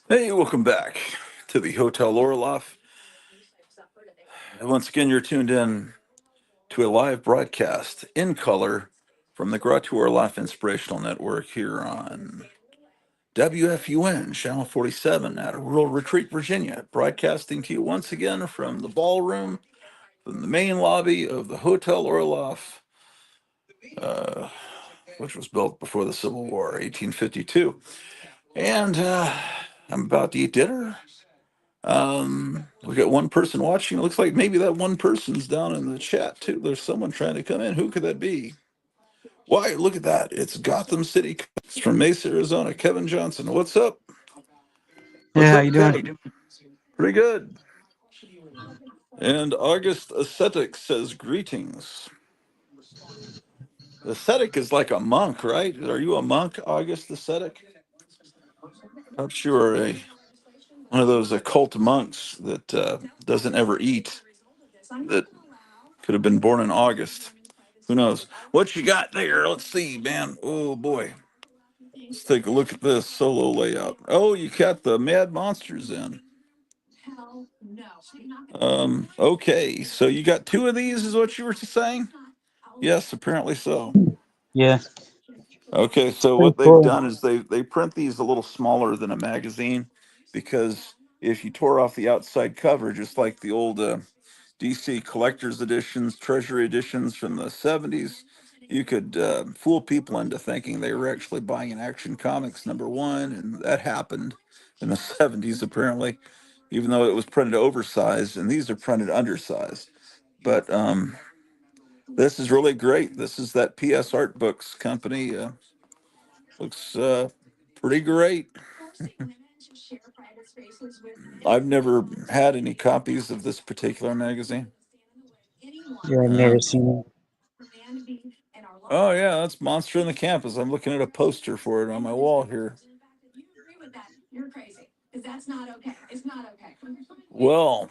Hey, welcome back to the Hotel Orloff. And once again, you're tuned in to a live broadcast in color from the Gratu Orloff Inspirational Network here on WFUN, Channel 47 out of Rural Retreat, Virginia. Broadcasting to you once again from the ballroom, from the main lobby of the Hotel Orloff, uh, which was built before the Civil War, 1852. And I'm about to eat dinner. We got one person watching. It looks like maybe that one person's down in the chat too. There's someone trying to come in. Who could that be? Why, look at that. It's Gotham City. It's from Mesa, Arizona. Kevin Johnson. What's up? Hey, What's how up, you doing? Kevin? Pretty good. And August Ascetic says greetings. Ascetic is like a monk, right? Are you a monk, August Ascetic? I'm sure one of those occult monks that doesn't ever eat, that could have been born in August. Who knows? What you got there? Let's see, man. Oh boy. Let's take a look at this solo layout. Oh, you got the Mad Monsters in. Okay, so you got two of these, is what you were saying? Yes, apparently so. Yeah, Okay, so pretty what they've cool. done is they print these a little smaller than a magazine because if you tore off the outside cover, just like the old DC collector's editions, treasury editions from the 70s, you could fool people into thinking they were actually buying an Action Comics #1, and that happened in the 70s apparently, even though it was printed oversized, and these are printed undersized. But this is really great. This is that PS Art Books company. Looks pretty great. I've never had any copies of this particular magazine. Yeah, I've Uh, never seen oh yeah, that's Monster in the Campus. I'm looking at a poster for it on my wall here. Well,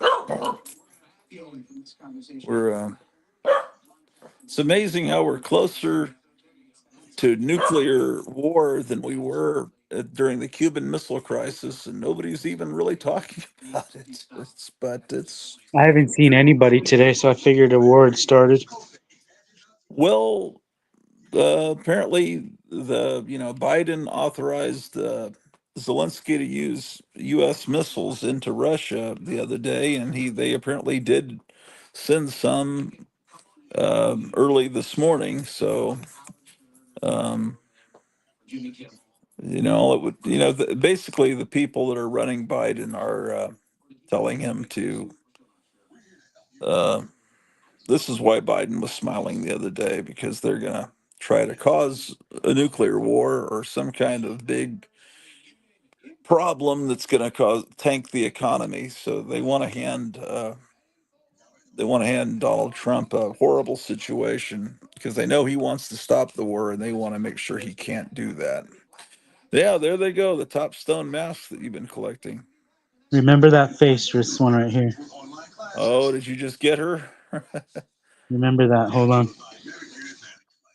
we're it's amazing how we're closer to nuclear war than we were during the Cuban Missile Crisis, and nobody's even really talking about it. It's it. I haven't seen anybody today, so I figured a war had started. well, apparently the Biden authorized Zelensky to use U.S. missiles into Russia the other day, and they apparently did send some early this morning. So um, it would basically the people that are running Biden are telling him to. Uh, this is why Biden was smiling the other day, because they're gonna try to cause a nuclear war or some kind of big problem that's going to cause tank the economy. So they want to hand Donald Trump a horrible situation because they know he wants to stop the war and they want to make sure he can't do that. Yeah, there they go, the top stone masks that you've been collecting. Remember that face for this one right here. Oh, did you just get her? Remember that. Hold on.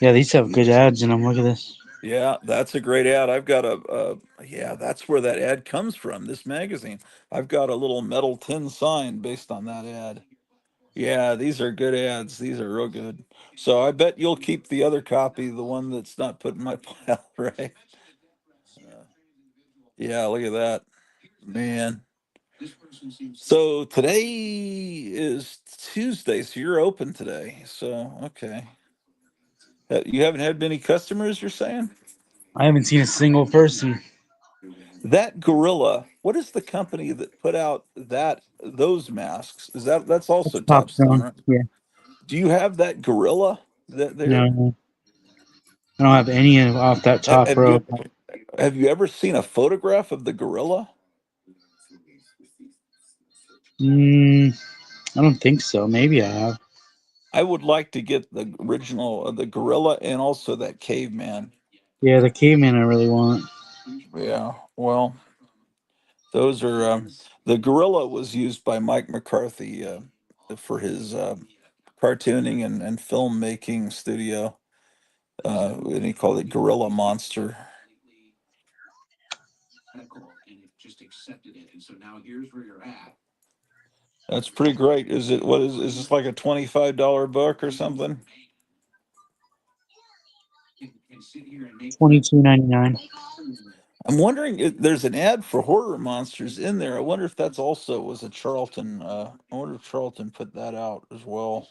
Yeah, these have good ads in them. Look at this. Yeah, that's a great ad. I've got yeah, that's where that ad comes from, this magazine. I've got a little metal tin sign based on that ad. Yeah, these are good ads. These are real good. So I bet you'll keep the other copy, the one that's not put in my pile, right? Yeah, look at that. Man. So today is Tuesday, so you're open today. So, okay. You haven't had many customers, you're saying? I haven't seen a single person. That Gorilla, what is the company that put out those masks? That's also That's Top Top Stone, Stone. right? Yeah. Do you have that Gorilla that there? No, I don't have any off that top Have row. you ever seen a photograph of the gorilla? Mm, I don't think so. Maybe I have. I would like to get the original of the gorilla and also that caveman. Yeah, the caveman I really want. Yeah, well, those are the gorilla was used by Mike McCarthy for his cartooning and filmmaking studio, and he called it Gorilla Monster. That's pretty great. Is this like a $25 book or something? $22.99. I'm wondering if there's an ad for horror monsters in there. I wonder if that's also was a Charlton. I wonder if Charlton put that out as well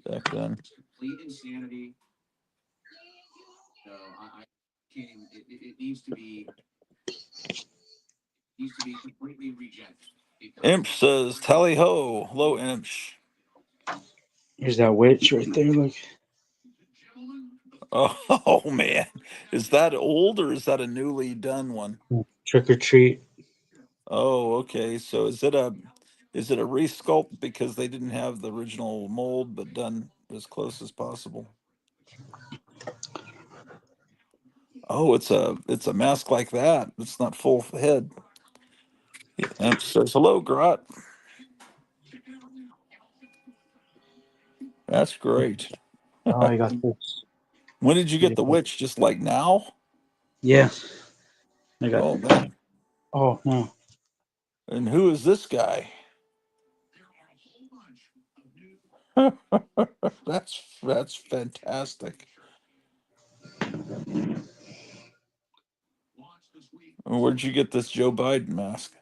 back then. Imp says, "Tally ho, hello, Imp." Here's that witch right there. Look, Oh, oh man, is that old or is that a newly done one? trick or treat. Oh, okay. So is it a resculpt because they didn't have the original mold but done as close as possible? Oh, it's a mask like that. It's not full head. Imp says, "Hello, Grot." That's great. Oh, I got this. When did you get the witch? Just like now? Yeah, I got. Oh man. Oh no, And who is this guy? that's fantastic. Where'd you get this Joe Biden mask?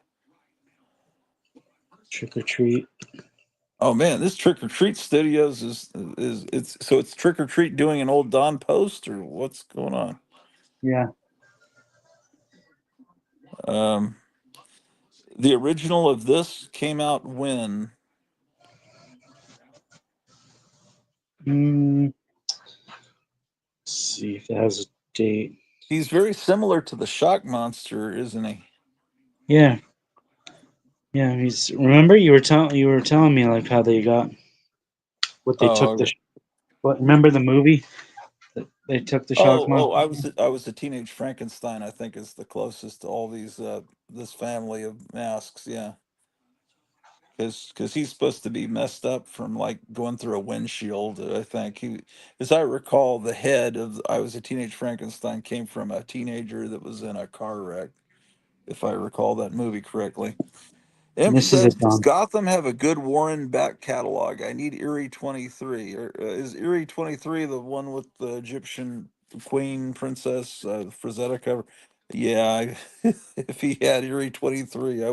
trick or treat. Oh man, this Trick or Treat Studios is it's Trick or Treat doing an old Don Post or what's going on? Yeah. Um, the original of this came out when Mm, let's see if it has a date. he's very similar to the Shock Monster, isn't he? Yeah, yeah. He's remember you were telling me like how they got what they took Oh, the what remember the movie that they took the shock oh, monster. I was a teenage Frankenstein. I think is the closest to all these this family of masks. Yeah, because he's supposed to be messed up from like going through a windshield. I think as I recall, the head of I was a teenage Frankenstein came from a teenager that was in a car wreck. If I recall that movie correctly. And Imp this is a says, "Does Don. Gotham have a good Warren back catalog? I need Erie 23. Is Erie 23 the one with the Egyptian Queen Princess Frazetta cover? Yeah, if he had Erie 23,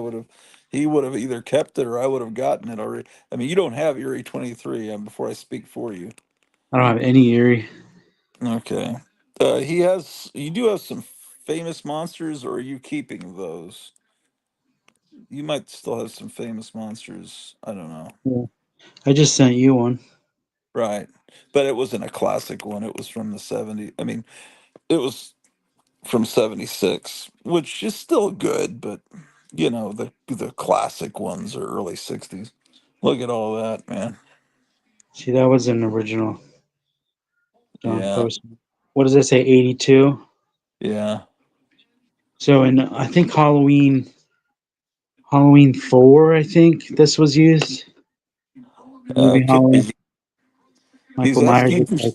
he would have either kept it or I would have gotten it already. I mean, you don't have Erie 23 before I speak for you. I don't have any Erie. Okay. You do have some famous monsters, or are you keeping those? You might still have some famous monsters. I don't know. Yeah. I just sent you one. Right. But it wasn't a classic one. It was from the 70s. I mean, it was from 76, which is still good, but the classic ones are early 60s. Look at all that, man. See, that was an original Don Yeah. Post. What does it say? 82. Yeah. So in I think Halloween 4. I think this was used. The movie Okay. Halloween. He's Michael Myers asking was like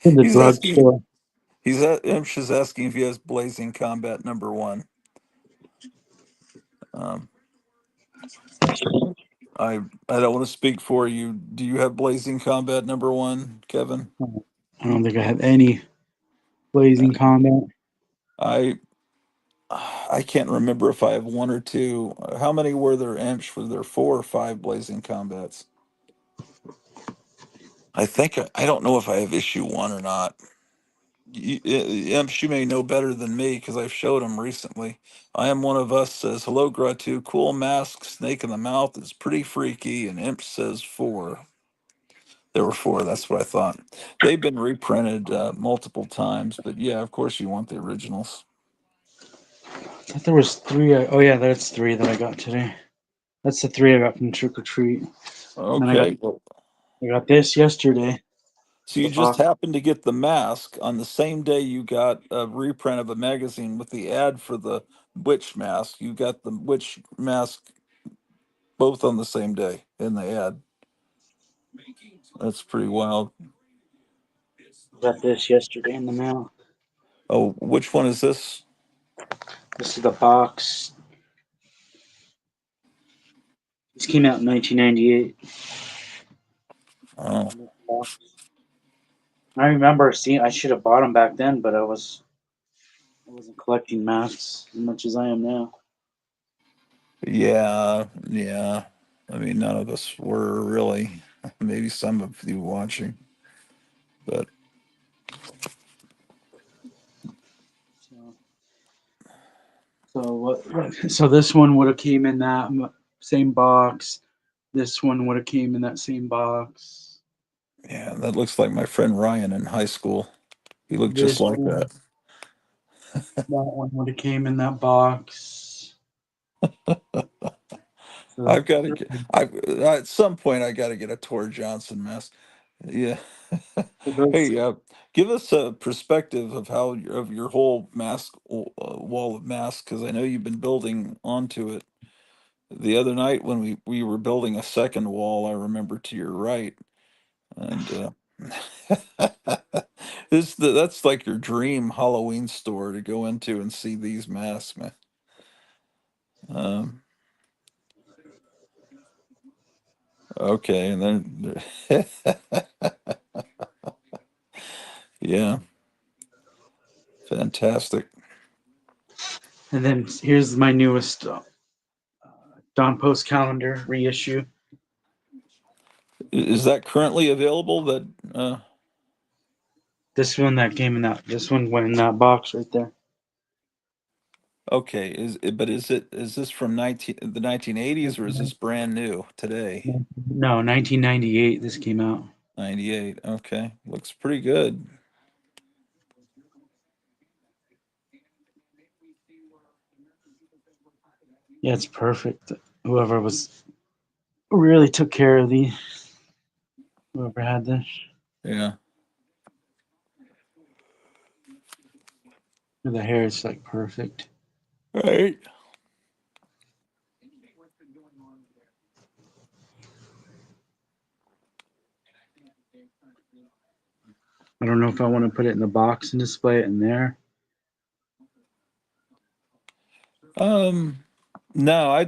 in the he's asking drugstore. Imsh is asking if he has Blazing Combat #1. Um I I don't want to speak for you. Do you have Blazing Combat #1, Kevin? I don't think I have any Blazing Combat. I I can't remember if I have one or two. How many were there, Imps? Were there four or five Blazing Combats? I don't know if I have issue 1 or not. Imps, you may know better than me because I've showed them recently. I am one of us says hello, Gratu. Cool mask, snake in the mouth is pretty freaky, and Imp says four. There were four. That's what I thought. They've been reprinted multiple times, but yeah, of course you want the originals. I thought there was three. Oh yeah, that's three that I got today. That's the three I got from Trick or Treat. And then Okay. Well, I got this yesterday. so The you just box. happened to get the mask on the same day you got a reprint of a magazine with the ad for the witch mask. You got the witch mask both on the same day in the ad. That's pretty wild. Got this yesterday in the mail. Oh, which one is this? This is the box. This came out in 1998. Oh, I remember seeing. I should have bought them back then, but I wasn't collecting masks as much as I am now. yeah, yeah. I mean, none of us were really. Maybe some of you watching, but So, so what? So this one would have came in that same box. This one would have came in that same box. yeah, that looks like my friend Ryan in high school. He looked just This like one, that. that one would have came in that box. So I've got to get. I At some point I got to get a Tor Johnson mask. Yeah. those, Hey, give us a perspective of how of your whole wall of masks, because I know you've been building onto it. The other night when we were building a second wall, I remember to your right, and that's like your dream Halloween store to go into and see these masks, man. Um, okay, and then yeah, fantastic. and then here's my newest Don Post calendar reissue. Is that currently available? That This one that came in that. This one went in that box right there. okay, but is this from 1980s, or is this brand new today? No, 1998. This came out. 98. Okay, looks pretty good. Yeah, it's perfect. Whoever was really took care of the whoever had this. Yeah. The hair is like perfect. Right. I don't know if I want to put it in the box and display it in there. Um, no,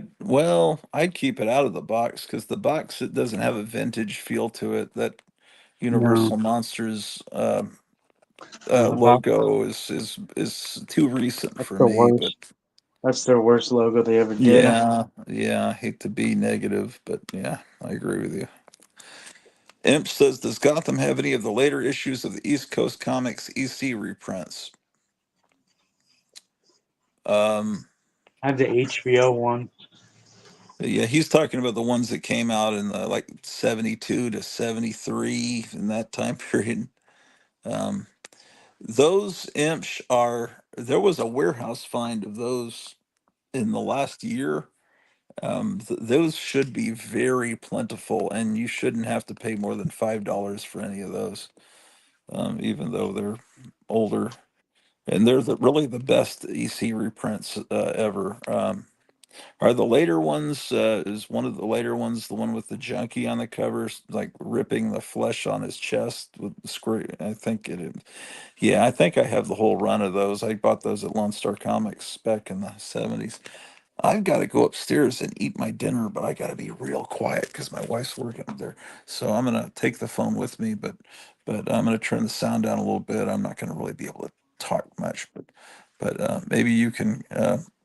I'd keep it out of the box because the box, it doesn't have a vintage feel to it. That No, Universal Monsters no, the box. logo is too recent That's for the me. But worst. That's their worst logo they ever did. yeah, yeah, I hate to be negative, but yeah, I agree with you. Imp says, does Gotham have any of the later issues of the East Coast Comics EC reprints? Um, I have the HBO one. yeah, he's talking about the ones that came out in the like 72 to 73 in that time period. Um, those imps are, there was a warehouse find of those in the last year. Those should be very plentiful, and you shouldn't have to pay more than $5 for any of those, even though they're older. And they're really the best EC reprints ever. Are the later ones, is one of the later ones the one with the junkie on the cover, like ripping the flesh on his chest with the screw? I think it is. Yeah, I think I have the whole run of those. I bought those at Lone Star Comics back in the 70s. I've got to go upstairs and eat my dinner, but I got to be real quiet because my wife's working up there. So I'm gonna take the phone with me, but I'm gonna turn the sound down a little bit. I'm not gonna really be able to talk much, but maybe you can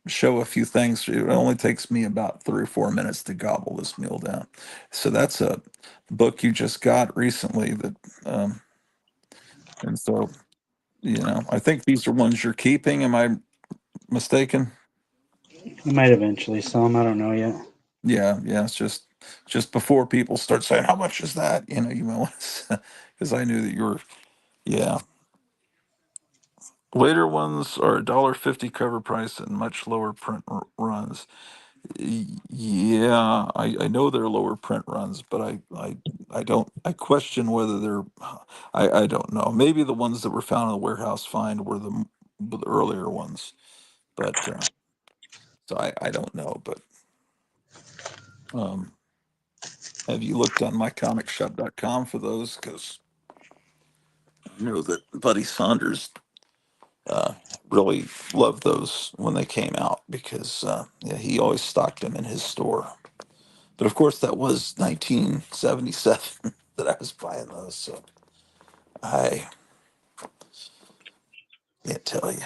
show a few things. It only takes me about 3 or 4 minutes to gobble this meal down. So that's a book you just got recently that, and so I think these are ones you're keeping. Am I mistaken? I might eventually sell them. I don't know yet. Yeah, yeah. It's just before people start saying, "How much is that?" You might want to, because I knew that you were. Yeah, later ones are $1.50 cover price and much lower print runs. Yeah, I know they're lower print runs, but I don't. I question whether they're. I don't know. Maybe the ones that were found in the warehouse find were the earlier ones, but so I don't know. But um, have you looked on mycomicshop.com for those? Because I know that Buddy Saunders uh, really loved those when they came out because yeah, he always stocked them in his store. But of course, that was 1977 that I was buying those, so I can't tell you.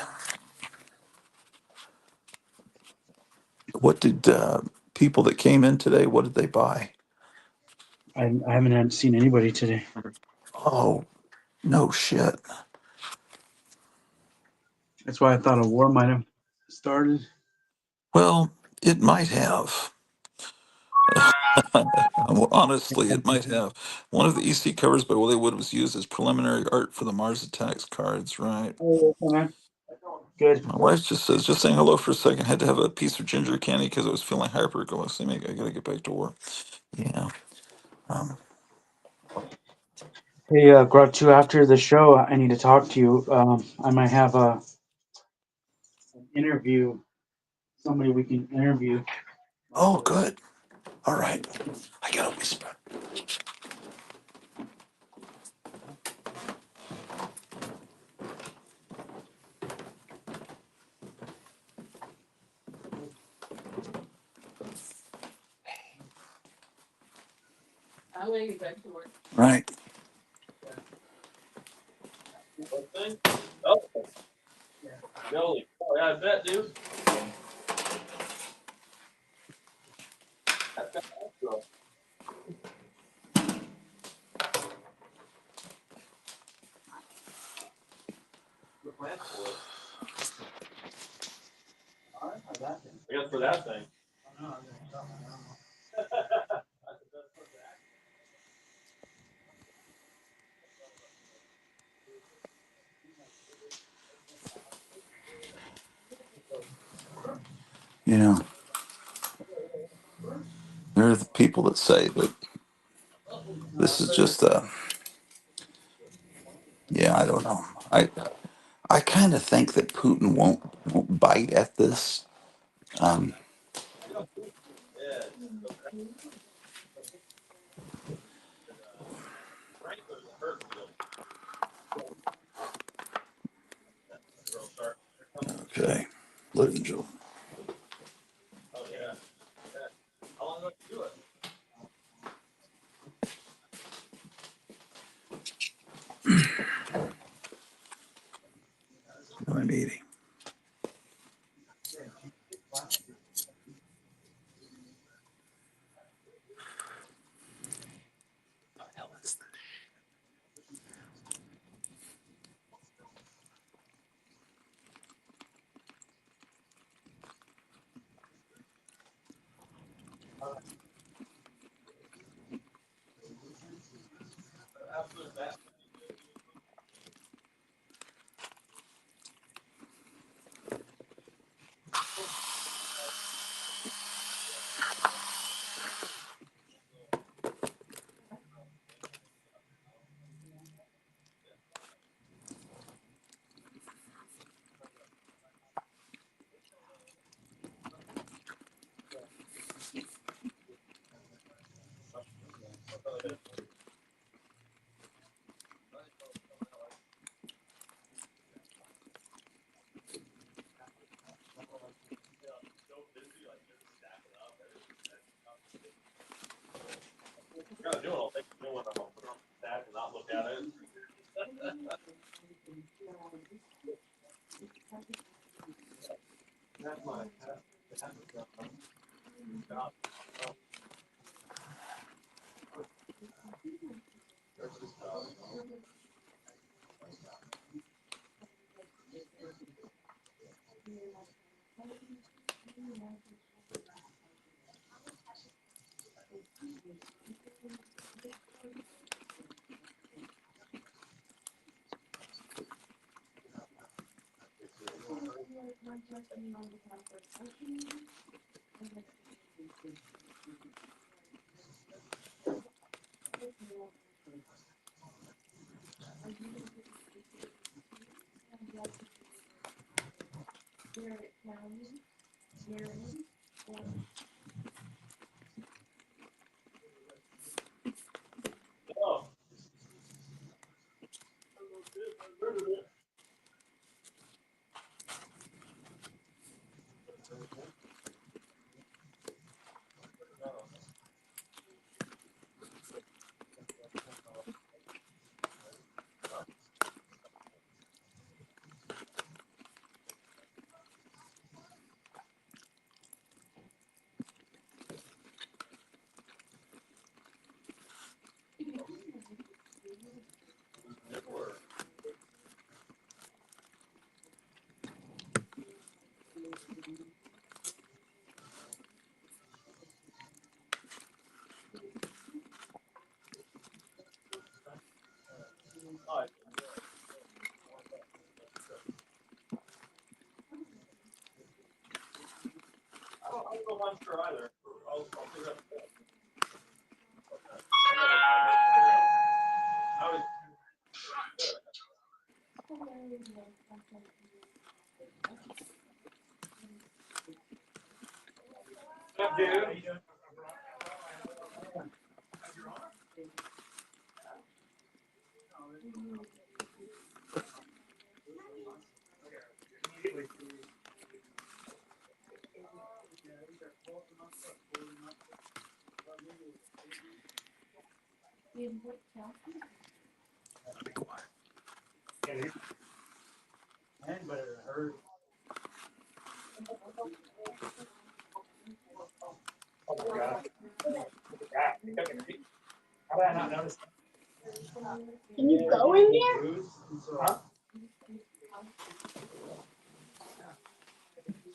What did people that came in today? What did they buy? I haven't seen anybody today. Oh, no shit. That's why I thought a war might have started. Well, it might have. Well, honestly, it might have. One of the EC covers by Willie Wood was used as preliminary art for the Mars Attacks cards, right? Oh, okay, man. Good. My wife just says, just saying hello for a second. Had to have a piece of ginger candy because I was feeling hyper. Go, I gotta get back to work. Yeah. Um, Hey, Grotto, after the show, I need to talk to you. I might have an interview, somebody we can interview. oh, good. All right. I gotta whisper. Right. You know, there are the people that say that this is just yeah, I don't know. I kind of think that Putin won't bite at this. Um, okay. Ladies and gentlemen. I'm eating. Be quiet. Can you go in there?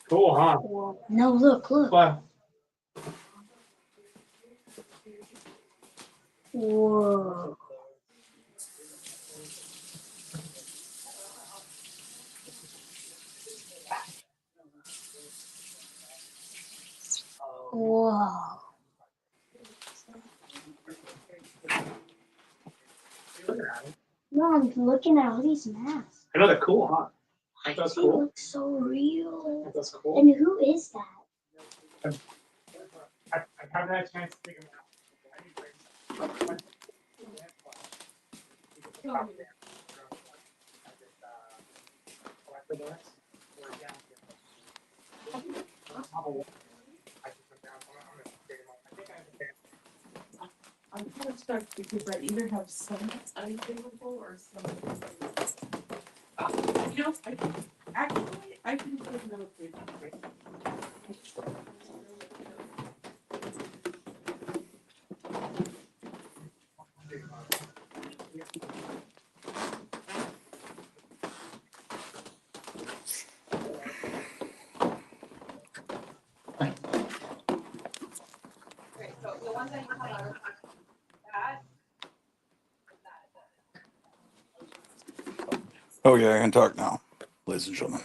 Cool, huh? No, look. Well, Whoa. Whoa. No, I'm looking at all these masks. I know they're cool, huh? That's They cool. look so real. That's cool. And who is that? I haven't had a chance to figure them out. I'm kind of stuck because I either have some that's unavailable or some. You know, I can put another page. Okay, I can talk now, ladies and gentlemen.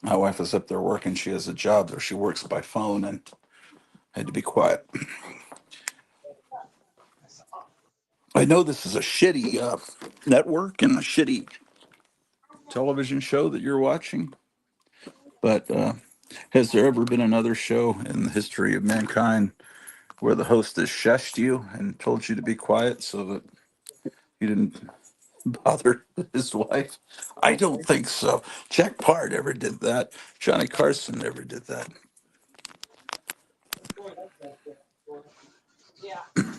My wife is up there working. She has a job there. She works by phone and I had to be quiet. I know this is a shitty network and a shitty television show that you're watching, but has there ever been another show in the history of mankind where the host has shushed you and told you to be quiet so that you didn't bother his wife? I don't think so. Jack Part never did that. Johnny Carson never did that.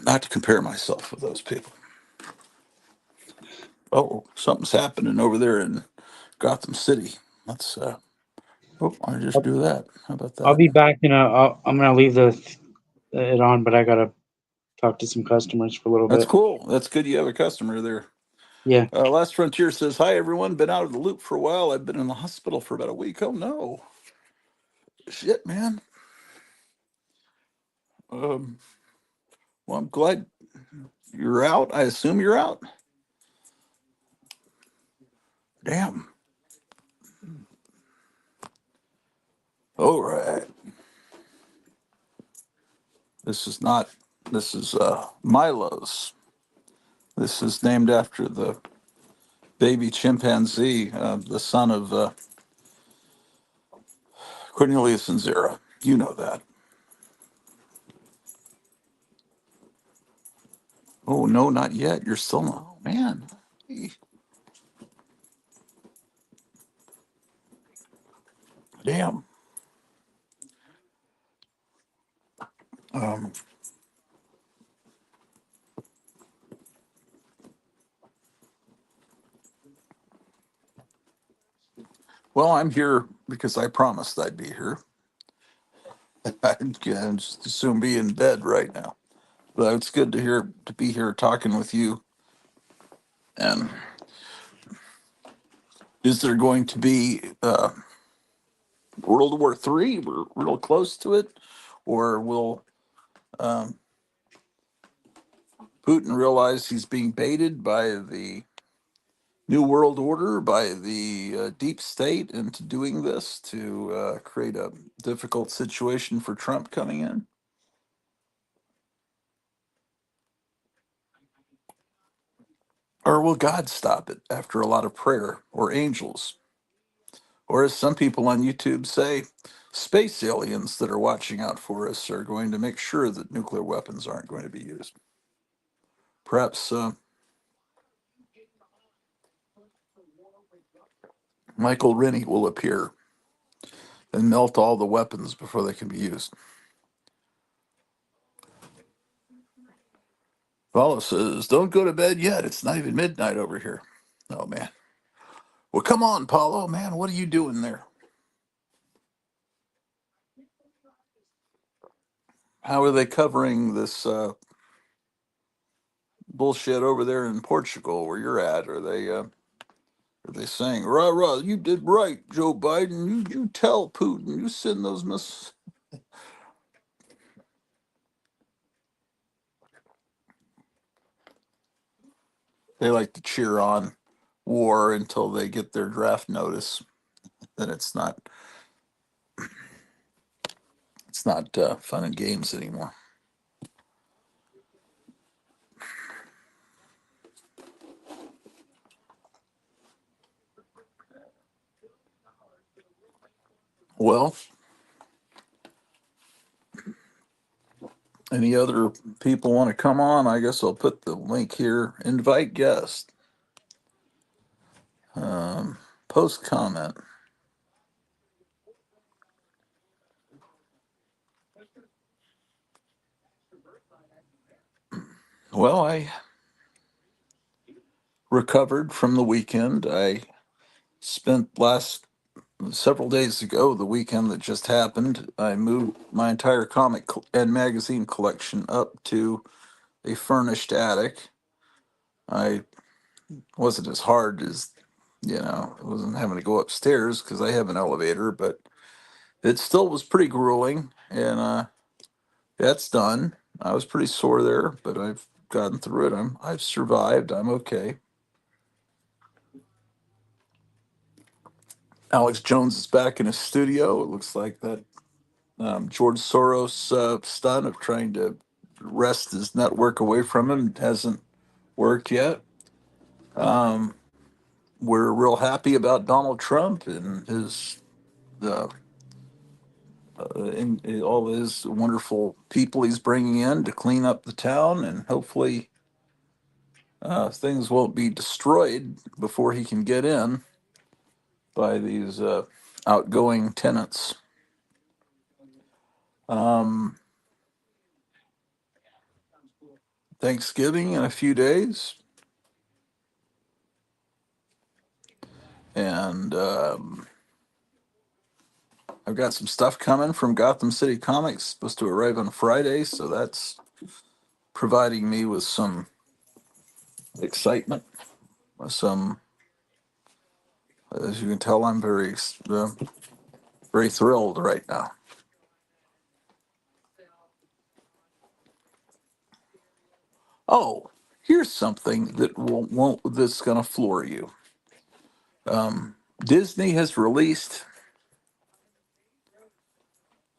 Not to compare myself with those people. Oh, something's happening over there in Gotham City. Let's I just do that. How about I'll that? be back in I'm gonna leave it on, but I gotta talk to some customers for a little That's bit. cool. That's good you have a customer there. Yeah. Last Frontier says, "Hi everyone, been out of the loop for a while. I've been in the hospital for about a week." Oh no. Shit, man. Um, well, I'm glad you're out. I assume you're out. Damn. All right. This is not, this is Milo's. This is named after the baby chimpanzee, the son of Cornelius and Zara. You know that. Oh, no, not yet. You're still not. Oh, man. Damn. Um, well, I'm here because I promised I'd be here. I can just as soon be in bed right now. But it's good to be here talking with you. And is there going to be World War III? We're real close to it, or will um, Putin realize he's being baited by the New World Order by the deep state into doing this to create a difficult situation for Trump coming in? Or will God stop it after a lot of prayer, or angels? Or as some people on YouTube say, space aliens that are watching out for us are going to make sure that nuclear weapons aren't going to be used. Perhaps Michael Rennie will appear and melt all the weapons before they can be used. Paulo says, don't go to bed yet. It's not even midnight over here. Oh, man. Well, come on, Paulo, man. What are you doing there? How are they covering this bullshit over there in Portugal where you're at? Are they saying, rah, rah, you did right, Joe Biden. You tell Putin, you send those missiles. They like to cheer on war until they get their draft notice. Then it's not fun and games anymore. Well, any other people want to come on? I guess I'll put the link here. Invite guest. Post comment. Well, I recovered from the weekend. I spent last several days ago, the weekend that just happened, I moved my entire and magazine collection up to a furnished attic. I wasn't as hard as, I wasn't having to go upstairs because I have an elevator, but it still was pretty grueling, and that's done. I was pretty sore there, but I've gotten through it. I've survived. I'm okay. Alex Jones is back in his studio. It looks like that George Soros stunt of trying to wrest his network away from him hasn't worked yet. Um, we're real happy about Donald Trump and his uh, and all his wonderful people he's bringing in to clean up the town, and hopefully things won't be destroyed before he can get in by these outgoing tenants. Um, Thanksgiving in a few days, and I've got some stuff coming from Gotham City Comics, supposed to arrive on Friday, so that's providing me with some excitement. Some, as you can tell, I'm very thrilled right now. Oh, here's something that won't that's going to floor you. Disney has released.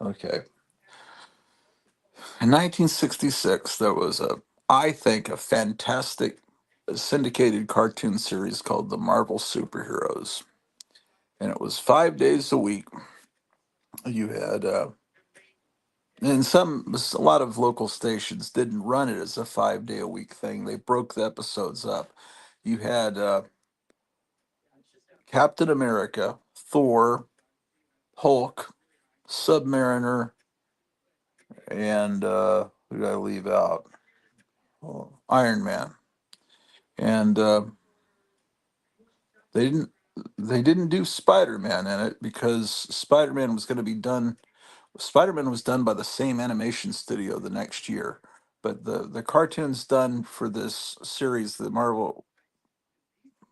Okay, in 1966, there was I think, a fantastic syndicated cartoon series called The Marvel Superheroes, and it was 5 days a week. You had and a lot of local stations didn't run it as a 5 day a week thing. They broke the episodes up. You had Captain America, Thor, Hulk, Submariner, and who did I leave out? Oh, Iron Man. And they didn't they didn't do Spider-Man in it because Spider-Man was going to be done. Spider-Man was done by the same animation studio the next year, but the cartoons done for this series, the Marvel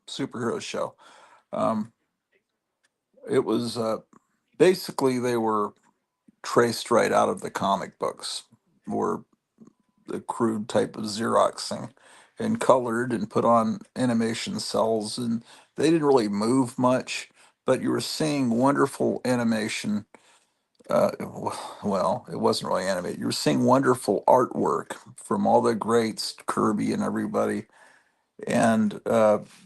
superhero show, um, it was basically they were traced right out of the comic books, or the crude type of Xeroxing, and colored and put on animation cells, and they didn't really move much, but you were seeing wonderful animation. Well, it wasn't really animated. You were seeing wonderful artwork from all the greats, Kirby and everybody. And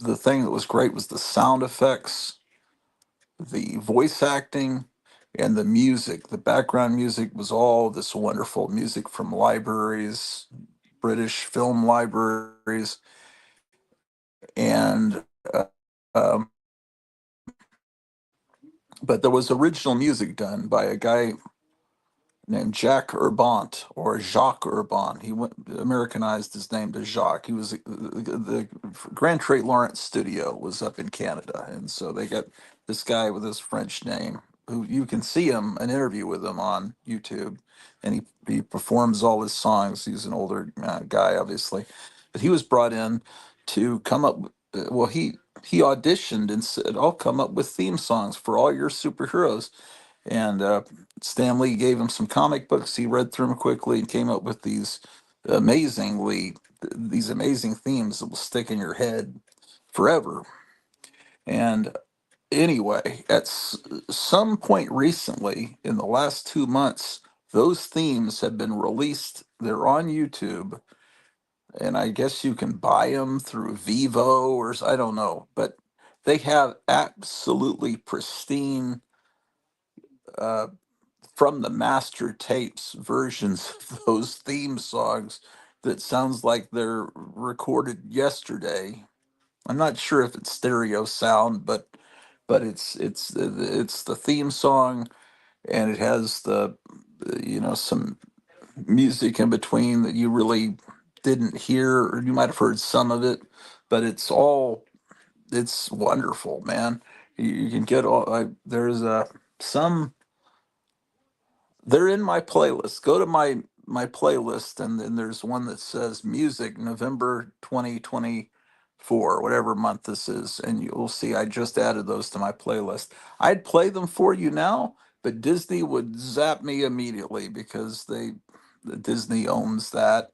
the thing that was great was the sound effects, the voice acting, and the music. The background music was all this wonderful music from libraries, British film libraries, and but there was original music done by a guy named Jacques Urbant or Jacques Urbant. He went Americanized his name to Jacques. He was the Grand Trade Lawrence studio was up in Canada, and so they got this guy with his French name who you can see him an interview with him on YouTube, and he performs all his songs. He's an older guy, obviously, but he was brought in to come up. Well, he auditioned and said, "I'll come up with theme songs for all your superheroes." And Stan Lee gave him some comic books. He read through them quickly and came up with amazingly these amazing themes that will stick in your head forever. And anyway, some point recently, in the last 2 months, those themes have been released. They're on YouTube, and I guess you can buy them through Vivo or I don't know, but they have absolutely pristine uh, from the master tapes versions of those theme songs that sounds like they're recorded yesterday. I'm not sure if it's stereo sound, but it's the theme song, and it has the some music in between that you really didn't hear, or you might have heard some of it, but it's wonderful, man. You can get there's some they're in my playlist. Go to my playlist, and then there's one that says music November 2024, whatever month this is, and you'll see I just added those to my playlist. I'd play them for you now, but Disney would zap me immediately because Disney owns that.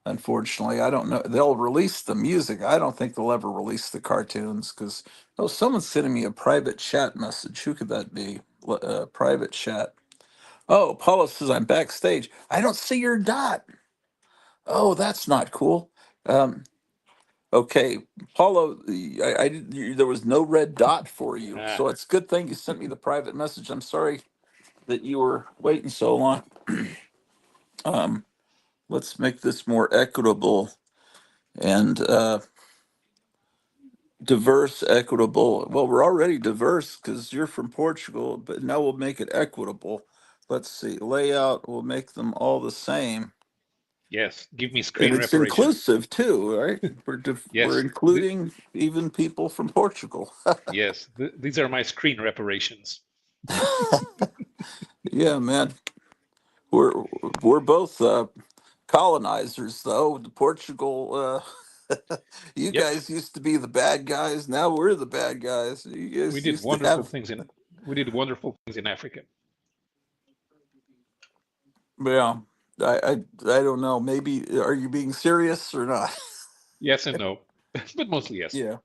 Unfortunately, I don't know. They'll release the music. I don't think they'll ever release the cartoons because oh, someone's sending me a private chat message. Who could that be? Private chat. Oh, Paula says I'm backstage. I don't see your dot. Oh, that's not cool. Um, okay, Paula, there was no red dot for you, Ah, so it's a good thing you sent me the private message. I'm sorry that you were waiting so long. Um, let's make this more equitable and diverse, equitable. Well, we're already diverse because you're from Portugal, but now we'll make it equitable. Let's see, layout, we'll make them all the same. yes, give me And screen it's reparation. inclusive too, right? We're Yes, including even people from Portugal. yes, these are my screen reparations. Yeah, man. We're we're both colonizers, though. Portugal. You Yep, guys used to be the bad guys. Now we're the bad guys. You we guys did used to wonderful have. things in we did wonderful things in Africa. Yeah. I don't know. Maybe are you being serious or not? Yes and no, but mostly yes. Yeah.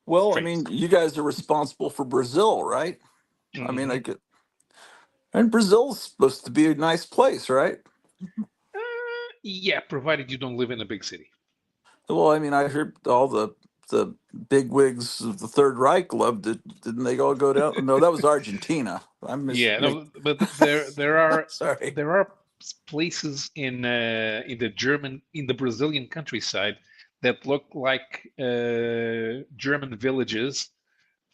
Well, I Trains. mean, you guys are responsible for Brazil, right? I mean, Hmm. I get. And Brazil's supposed to be a nice place, right? Yeah, provided you don't live in a big city. Well, I mean, I heard all the big wigs of the Third Reich loved it. Didn't they all go down? No, that was Argentina. I'm Yeah, no, but sorry. there are places in the in the Brazilian countryside that look like German villages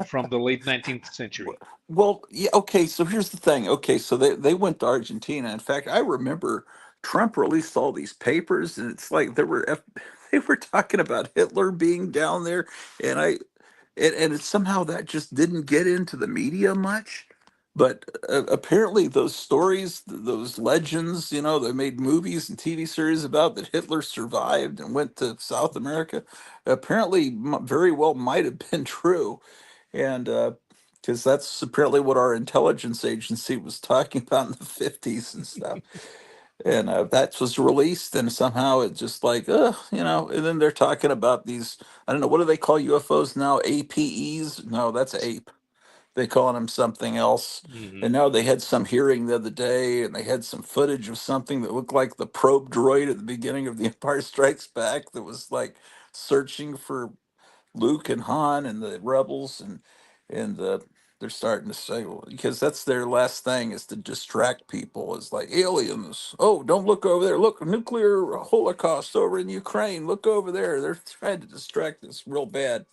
from the late 19th century. Well, yeah, okay, so here's the thing. Okay, so they went to Argentina. In fact, I remember Trump released all these papers, and it's like they were talking about Hitler being down there, and somehow that just didn't get into the media much. But apparently, those stories, those legends, they made movies and TV series about that Hitler survived and went to South America. Apparently, very well might have been true, and because that's apparently what our intelligence agency was talking about in the 50s and stuff. And that was released, and somehow it just like, and then they're talking about these. I don't know, what do they call UFOs now? APEs? No, that's ape. They calling them something else. Hmm. And now they had some hearing the other day, and they had some footage of something that looked like the probe droid at the beginning of The Empire Strikes Back that was like searching for Luke and Han and the rebels, and they're starting to say, well, because that's their last thing is to distract people, is like aliens. Oh, don't look over there. Look, nuclear holocaust over in Ukraine. Look over there. They're trying to distract us real bad.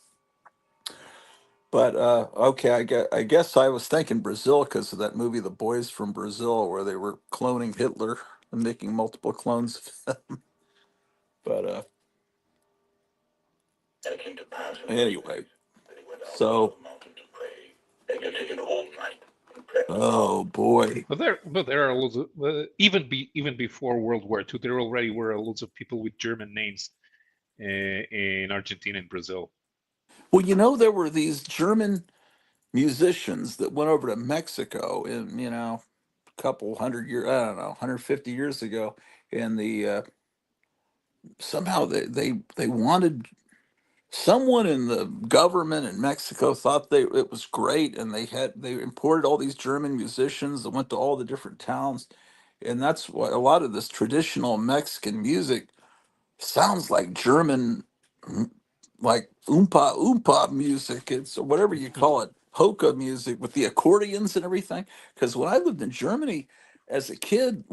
But okay, I guess I was thinking Brazil because of that movie, The Boys from Brazil, where they were cloning Hitler and making multiple clones. But anyway, so oh boy. But there are loads of even before World War II, there already were loads of people with German names in Argentina and Brazil. Well, there were these German musicians that went over to Mexico in, a couple hundred years, I don't know, 150 years ago, and somehow they wanted someone in the government in Mexico thought it was great, and they imported all these German musicians that went to all the different towns, and that's why a lot of this traditional Mexican music sounds like German, like oompa oompa music. It's whatever you call it, polka music with the accordions and everything. Because when I lived in Germany as a kid,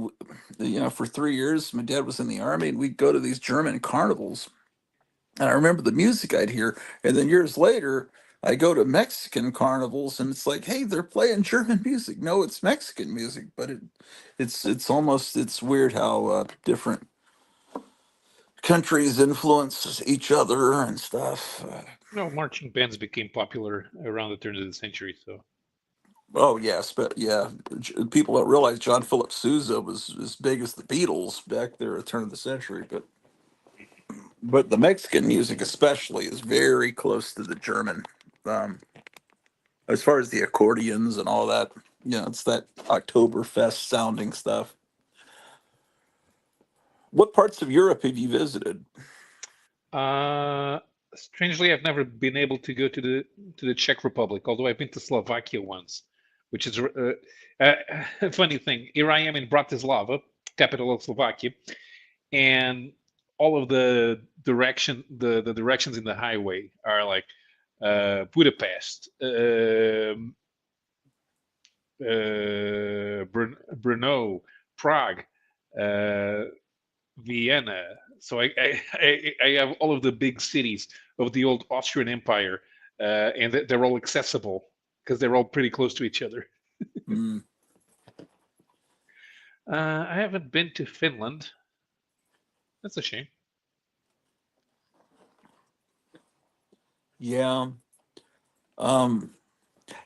for 3 years, my dad was in the army, and we'd go to these German carnivals, and I remember the music I'd hear. And then years later, I go to Mexican carnivals, and it's like, hey, they're playing German music. No, it's Mexican music, but it's weird how different countries influence each other and stuff. No, marching bands became popular around the turn of the century. So Oh yes, but yeah, people don't realize John Philip Sousa was as big as the Beatles back there at the turn of the century. But the Mexican music especially is very close to the German, um, as far as the accordions and all that. It's that Oktoberfest sounding stuff. What parts of Europe have you visited? strangely, I've never been able to go to the Czech Republic, although I've been to Slovakia once, which is a funny thing. Here I am in Bratislava, capital of Slovakia, and all of the directions in the highway are like Budapest, Brno, Prague, uh, Vienna. So I have all of the big cities of the old Austrian Empire, and they're all accessible because they're all pretty close to each other. Mm, I haven't been to Finland. That's a shame. yeah. Um,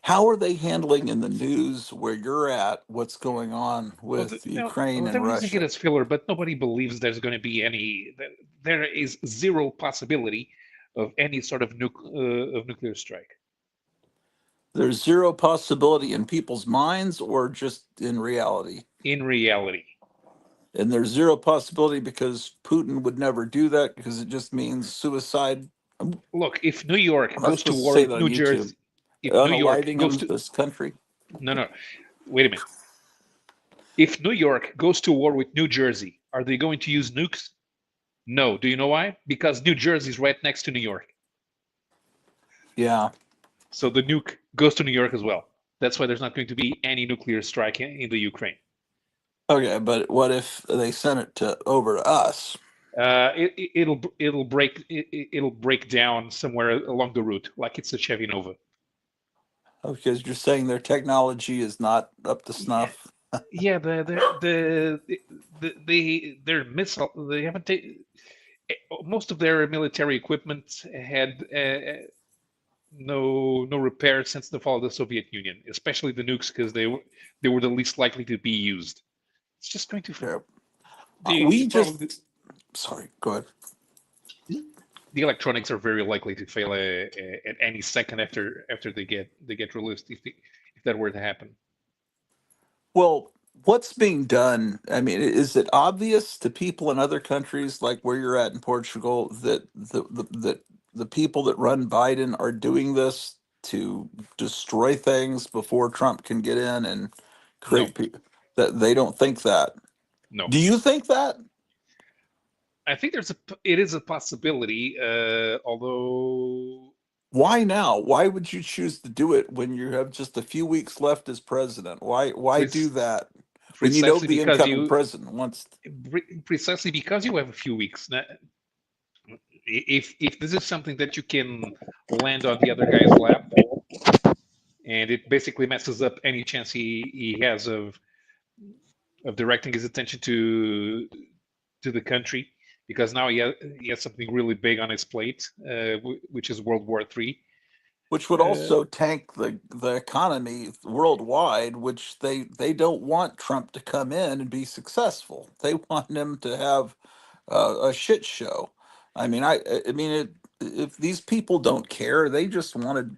how are they handling in the news where you're at what's going on Well, with no, Ukraine well, and they're using it Russia? as filler, but nobody believes there's going to be any. There is zero possibility of any sort of nuclear strike There's zero possibility in people's minds or just in reality. in reality. And there's zero possibility because Putin would never do that because it just means suicide. Look, if New York I'm not goes to supposed to war say with that on New YouTube. Jersey, if New York Unaliving goes him, to this country. no, wait a minute. If New York goes to war with New Jersey, are they going to use nukes? No. Do you know why? Because New Jersey is right next to New York. Yeah. So the nuke goes to New York as well. That's why there's not going to be any nuclear strike in the Ukraine. Okay, but what if they sent it over to us? It'll break down somewhere along the route, like it's a Chevy Nova. Because you're saying their technology is not up to Yeah, snuff. yeah. Their missile. They haven't taken most of their military equipment had no repair since the fall of the Soviet Union, especially the nukes, because they were the least likely to be used. It's just going to Yeah. the We probably just, sorry, go ahead. the electronics are very likely to fail at any second after they get released if that were to happen. Well, what's being done? I mean, is it obvious to people in other countries, like where you're at in Portugal, that the people that run Biden are doing this to destroy things before Trump can get in and No, create people that they don't think that? no. Do you think that? I think it is a possibility, although Why now? Why would you choose to do it when you have just a few weeks left as president? Why do pre- that when you know precisely the because incoming you president wants? precisely because you have a few weeks. If this is something that you can land on the other guy's lap, and it basically messes up any chance he has of directing his attention to the country, because now he has something really big on his plate, which is World War III. Which would Uh, also tank the economy worldwide, which they don't want Trump to come in and be successful. They want him to have a shit show. I mean, if these people don't care, they just wanted.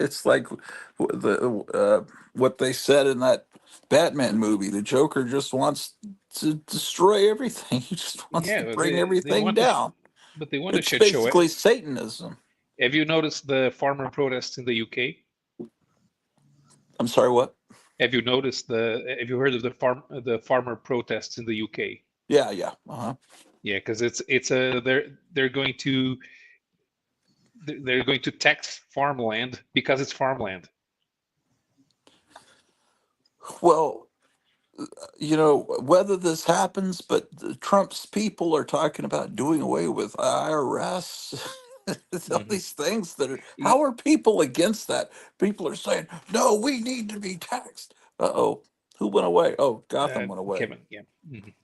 It's like what they said in that Batman movie. The Joker just wants to destroy everything. He just wants to yeah, bring they everything want to, down. but they want to It's shit show it. basically Satanism. Have you noticed the farmer protests in the UK? I'm sorry, what? Have you noticed Have you heard of the farmer protests in the UK? Yeah, yeah. Uh-huh. Yeah, because it's a they're going to tax farmland because it's farmland. Well, you know, whether this happens, but Trump's people are talking about doing away with IRS. It's all Hmm these things that are, how are people against that? People are saying, no, we need to be taxed. Uh-oh. Who went away? Oh, Gotham went away. Kevin, yeah. Mhm.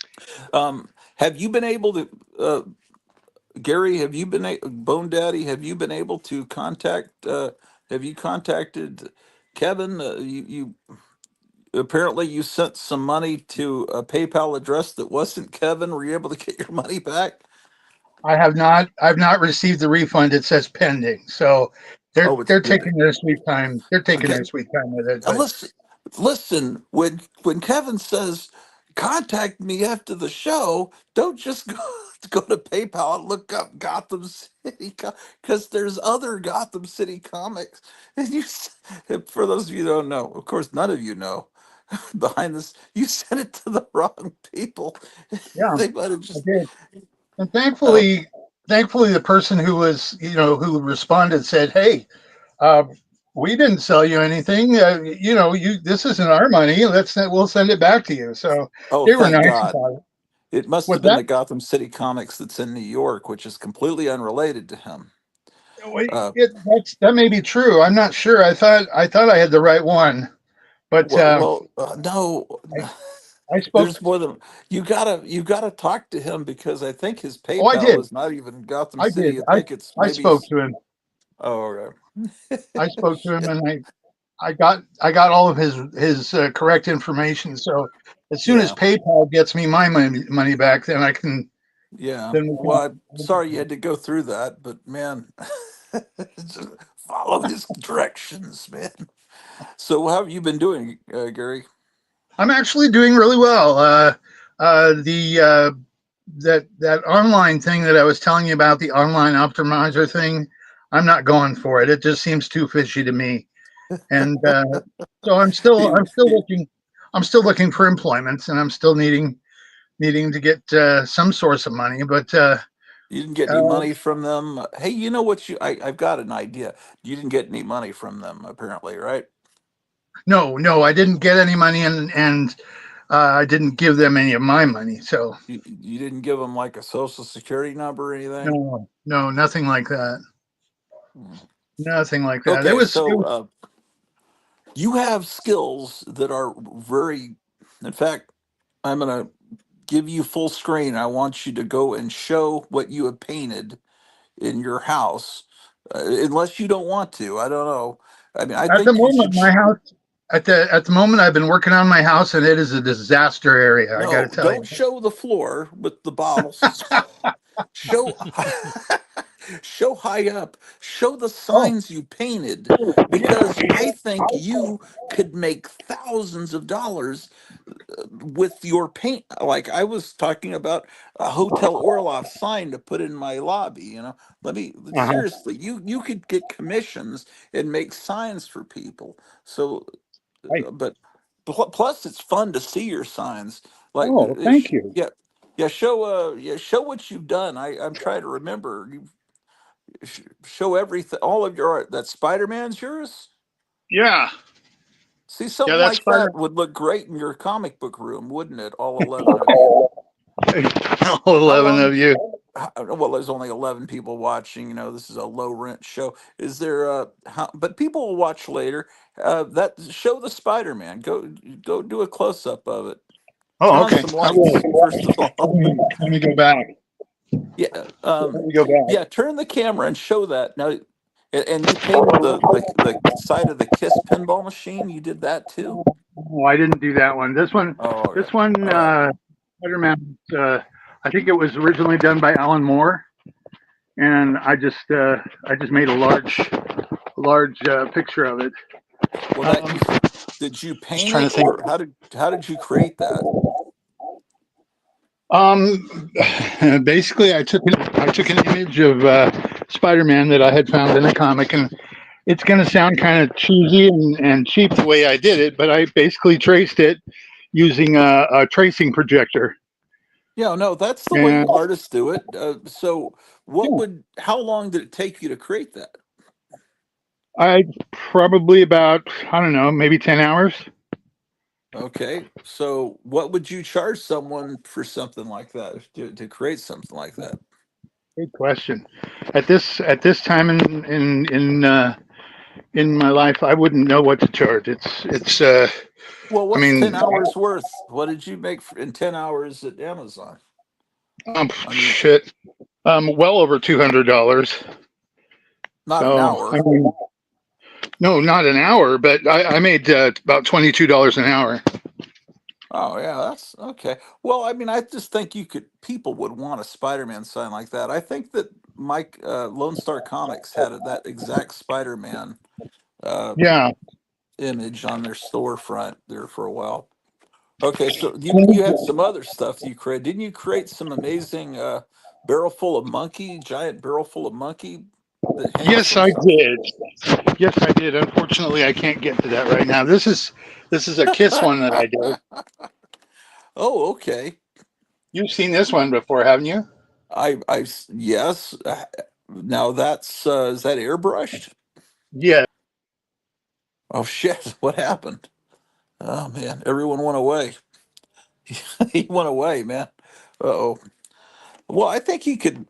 Have you been able to, Gary, have you been, Bone Daddy, have you been able to contact, have you contacted Kevin? You apparently you sent some money to a PayPal address that wasn't Kevin. Were you able to get your money back? I have not. I've not received the refund. It says pending. So Oh, it's they're pending. taking their sweet time. They're taking Okay. their sweet time with it. And But listen. When Kevin says contact me after the show, don't just go to PayPal and look up Gotham City because there's other Gotham City comics. And for those of you who don't know, of course, none of you know. Behind this, you sent it to the wrong people. yeah, They might have I just. did. And Uh, thankfully, the person who was, who responded said, "Hey, uh, we didn't sell you anything. This isn't our money. We'll send it back to you." So oh, they were thank nice God. about it. It must have What's been that? the Gotham City Comics that's in New York, which is completely unrelated to him. Uh, That may be true. I'm not sure. I thought I had the right one, but no, I, I spoke. there's more than you gotta talk to him because I think his Oh, I PayPal did. is not even Gotham I did. City. I think it's I maybe. spoke to him. Oh, okay. I spoke to him, and I got all of his correct information. So as soon as Yeah, PayPal gets me my money back, then I can yeah. then we Well, I'm can. sorry you had to go through that, but man, just follow his directions, man. So, how have you been doing, Gary? I'm actually doing really well. The that online thing that I was telling you about, the online optimizer thing, I'm not going for it. It just seems too fishy to me. And so You, I'm still looking for employment, and I'm still needing to get some source of money. But You didn't get any uh, money from them. Hey, you know what? I've got an idea. You didn't get any money from them, apparently, right? no, I didn't get any money, and I didn't give them any of my money. So You didn't give them like a social security number or anything. no, nothing like that. Mm. Nothing like that. Okay, It so was you have skills that are very. In fact, I'm gonna give you full screen. I want you to go and show what you have painted in your house, unless you don't want to. I don't know. I mean, I at the think you moment should. my house. At the moment, I've been working on my house, and it is a disaster area. I got to No, tell you. don't show the floor with the bottles. Show show high up. Show the Oh, signs you painted because I think you could make thousands of dollars with your paint. Like I was talking about a Hotel Orloff sign to put in my lobby. Let me Uh-huh. seriously. You could get commissions and make signs for people. So, Right. but plus it's fun to see your signs. Like, Oh, thank you. yeah, yeah. Show what you've done. I'm trying to remember. You show everything, all of your art. That Spider Man's yours. Yeah. See, Yeah, something that's like part that would look great in your comic book room, wouldn't it? All 11 of you. of all How 11 long? of you. Well, there's only 11 people watching. This is a low rent show. Is there? But people will watch later. That show the Spider Man. Go do a close up of it. Turn Oh, on okay. some I will. lights first of all. Let me go back. Yeah. Let me go back. Yeah. Turn the camera and show that now. And you painted the side of the Kiss pinball machine. You did that too. Oh, I didn't do that one. Oh, okay. This one, All right. Spider-Man. I think it was originally done by Alan Moore, and I just made a large picture of it. Well, Um, did you just paint trying to it, think. or how did you create that? Um, Basically, I took an image of Spider-Man that I had found in a comic, and it's going to sound kind of cheesy and cheap the way I did it, but I basically traced it using a tracing projector. Yeah, no, that's the way And artists do it. So, yeah, how long did it take you to create that? I probably about, I don't know, maybe 10 hours. Okay, so what would you charge someone for something like that to create something like that? Good question. At this time in my life, I wouldn't know what to charge. Well, I what's mean, 10 hours worth? What did you make in 10 hours at Amazon? I mean, shit, well over $200. not an So hour. I mean, no, not an hour, but I made about $22 an hour. Oh yeah, that's okay. Well, I mean, I just think people would want a Spider-Man sign like that. I think that Mike Lone Star Comics had that exact Spider-Man uh, Yeah. image on their storefront there for a while. Okay, so you had some other stuff you created. Didn't you create some amazing giant barrel full of monkey that hangs Yes, from I something? did. Yes, I did. Unfortunately, I can't get to that right now. This is a Kiss one that I did. Oh, okay. You've seen this one before, haven't you? Yes. Now that's is that airbrushed? Yeah. Oh shit! What happened? Oh man, everyone went away. He went away, man. Uh-oh. Well, I think he could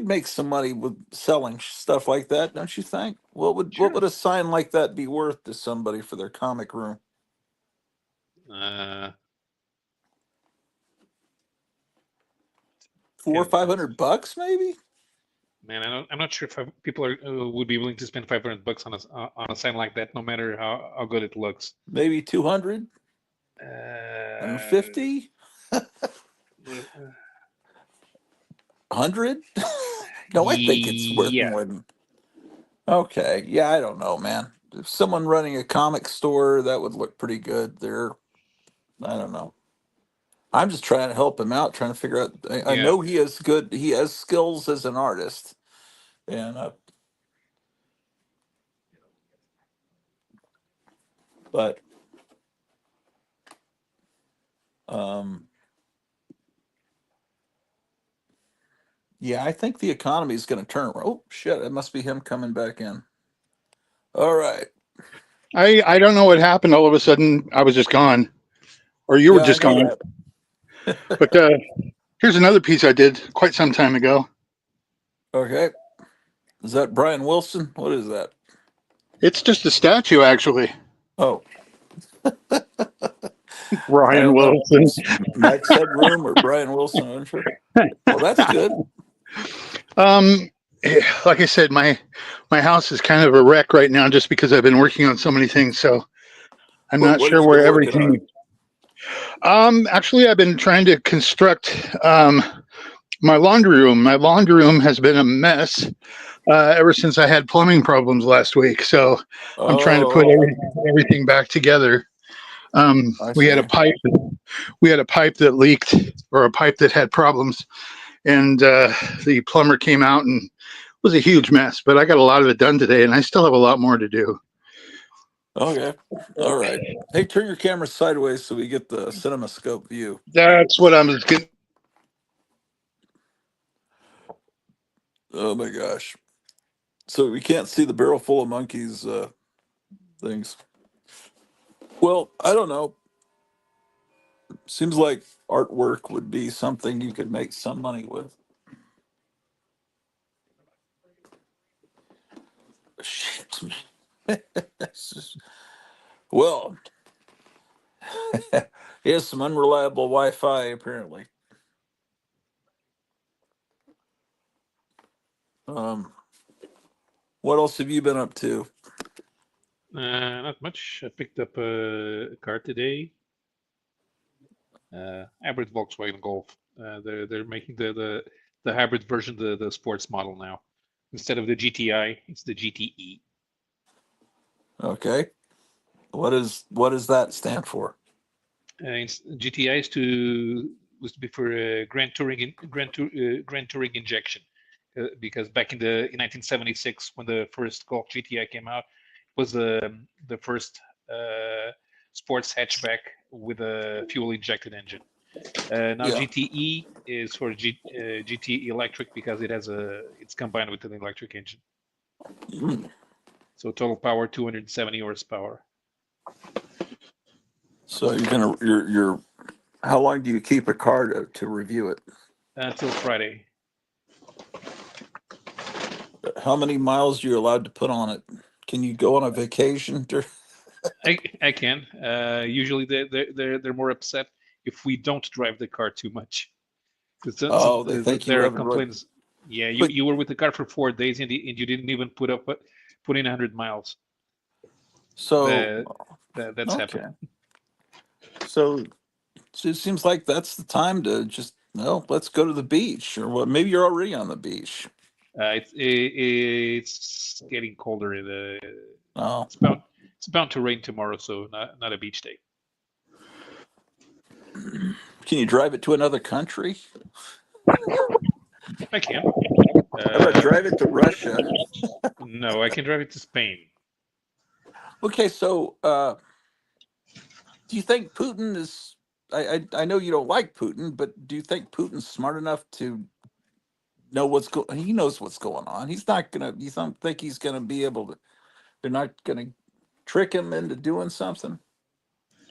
make some money with selling stuff like that, don't you think? What would Sure. a sign like that be worth to somebody for their comic room? Uh, 4 or can, 500 bucks, maybe? man, I'm not sure if people would be willing to spend $500 on a sign like that, no matter how good it looks. Maybe 200, Uh, 150, 100? No, I think it's worth yeah, more than. Okay, yeah, I don't know, man. If someone running a comic store, that would look pretty good there. I don't know. I'm just trying to help him out, trying to figure out. I yeah. know he has skills as an artist, and but um, yeah, I think the economy is going to turn. Oh shit! It must be him coming back in. All right. I don't know what happened. All of a sudden, I was just gone, or you were Yeah, I just know gone. that. But here's another piece I did quite some time ago. Okay. Is that Brian Wilson? What is that? It's just a statue, actually. Oh, I Brian don't know. Wilson. It's Max Headroom or Brian Wilson? I'm sure. Well, that's good. Um, like I said, my house is kind of a wreck right now, just because I've been working on so many things. So I'm not What have sure you where been working on? everything. Actually, I've been trying to construct my laundry room. My laundry room has been a mess ever since I had plumbing problems last week. So I'm trying to put Oh, everything back together. I We had a see. pipe. We had a pipe that leaked, or a pipe that had problems, and the plumber came out and it was a huge mess. But I got a lot of it done today, and I still have a lot more to do. Okay. All right. Hey, turn your camera sideways so we get the CinemaScope view. That's what I'm getting. Oh my gosh. So we can't see the barrel full of monkeys things. Well, I don't know. Seems like artwork would be something you could make some money with. Shit. It's just- well, he has some unreliable Wi-Fi apparently. Um, what else have you been up to? Not much. I picked up a car today. Hybrid Volkswagen Golf. They're making the hybrid version, the sports model now. Instead of the GTI, it's the GTE. Okay. What does that stand for? GTI was to be for Grand Touring injection, because back in 1976 when the first Golf GTI came out, it was the first sports hatchback with a fuel injected engine. Now Yeah. GTE is for GT electric because it's combined with an electric engine. Mm. So total power 270 horsepower. So you're how long do you keep a car to review it? Until Friday. How many miles are you allowed to put on it? Can you go on a vacation? I can. Usually they're more upset if we don't drive the car too much. Oh, they think you There are haven't really. complaints. Yeah, But you were with the car for 4 days and you didn't even put in 100 miles. so That's okay. happened. So it seems like that's the time to just let's go to the beach or what? Maybe you're already on the beach. It's getting colder. Oh, It's bound to rain tomorrow, so not a beach day. can you drive it to another country? I can. How about drive it to Russia? No, I can drive it to Spain. Okay, so do you think Putin is? I know you don't like Putin, but do you think Putin's smart enough to know what's going? He knows what's going on. He's not gonna. You don't think he's gonna be able to? They're not gonna trick him into doing something.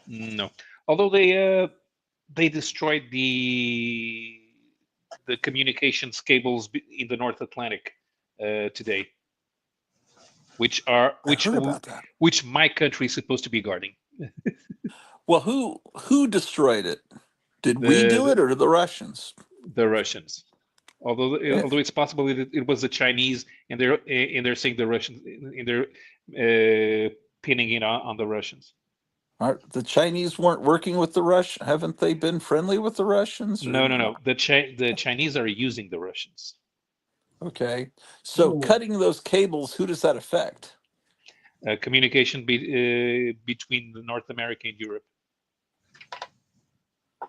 No, although they destroyed the communications cables in the North Atlantic today, which I heard about that. my country is supposed to be guarding. Well, who destroyed it? Did we do The it or the Russians? the Russians. Eh, Although it's possible that it was the Chinese, and they're saying the Russians, and they're pinning it on the Russians. the Chinese weren't working with the Russians. Haven't they been friendly with the Russians? No, Or no, no. The Chinese are using the Russians. okay, so cutting those cables, who does that affect? Communication between North America and Europe.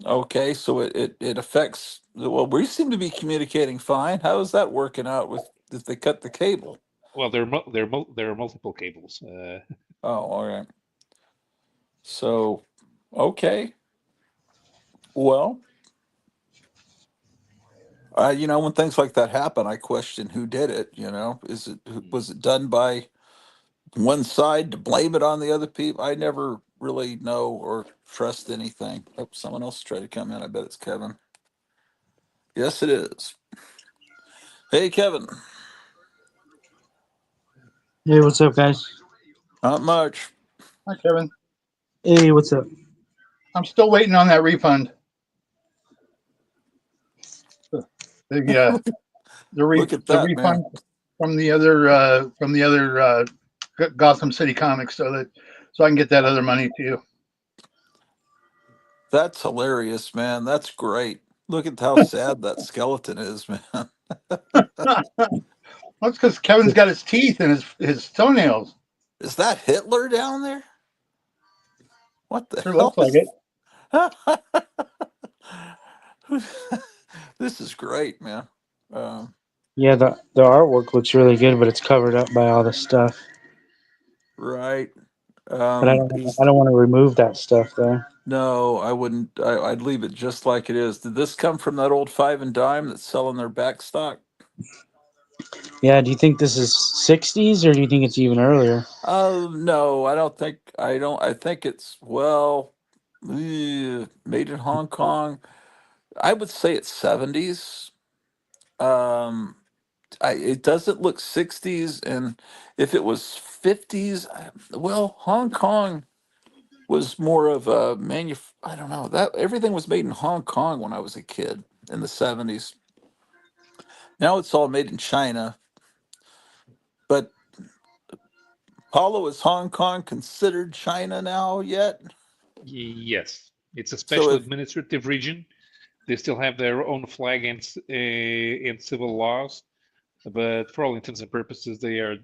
Okay, so it affects. Well, we seem to be communicating fine. How is that working out with if they cut the cable? Well, there are multiple cables. Oh, all right. So, okay. Well, when things like that happen, I question who did it. Was it done by one side to blame it on the other people? I never really know or trust anything. Oh, someone else tried to come in. I bet it's Kevin. Yes, it is. Hey, Kevin. Hey, what's up, guys? Not much. Hi, Kevin. Hey, what's up? I'm still waiting on that refund. The Look at the that, man. refund from the other Gotham City Comics, so I can get that other money to you. That's hilarious, man. That's great. Look at how sad that skeleton is, man. That's because Kevin's got his teeth and his toenails. Is that Hitler down there? What the Sure hell looks like is? it. This is great, man. Yeah, the artwork looks really good, but it's covered up by all the stuff. Right. But I don't He's I don't want to remove that stuff though. no, I wouldn't. I'd leave it just like it is. Did this come from that old five and dime that's selling their back stock? Yeah, do you think this is 60s or do you think it's even earlier? No, I don't think. I don't. I think it's made in Hong Kong. I would say it's 70s. Um, it doesn't look 60s, and if it was 50s, well, Hong Kong was more of a I don't know that everything was made in Hong Kong when I was a kid in the 70s. Now it's all made in China, but Paulo, is Hong Kong considered China now yet? Yes, it's a So special if administrative region. They still have their own flag and civil laws, but for all intents and purposes, they are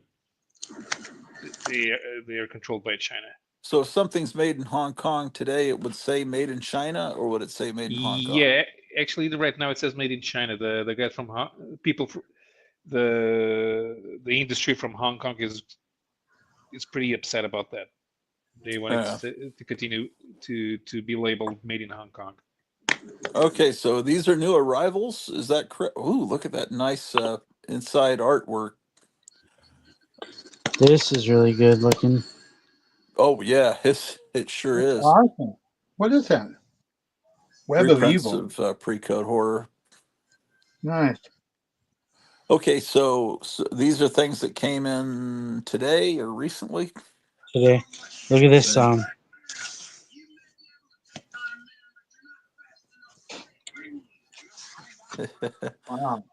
controlled by China. so if something's made in Hong Kong today, it would say made in China, or would it say made in Hong Kong? Yeah, actually, right now it says made in China. The guys from people, the industry from Hong Kong is pretty upset about that. They want it Yeah. to continue to be labeled made in Hong Kong. Okay, so these are new arrivals. Is that correct? Ooh, look at that nice inside artwork. This is really good looking. Oh yeah, it sure That's is. awesome. What is that? Web of Reprints Evil. of pre-code horror. Nice. Okay, so these are things that came in today or recently. Today. Look at this Yeah. Wow.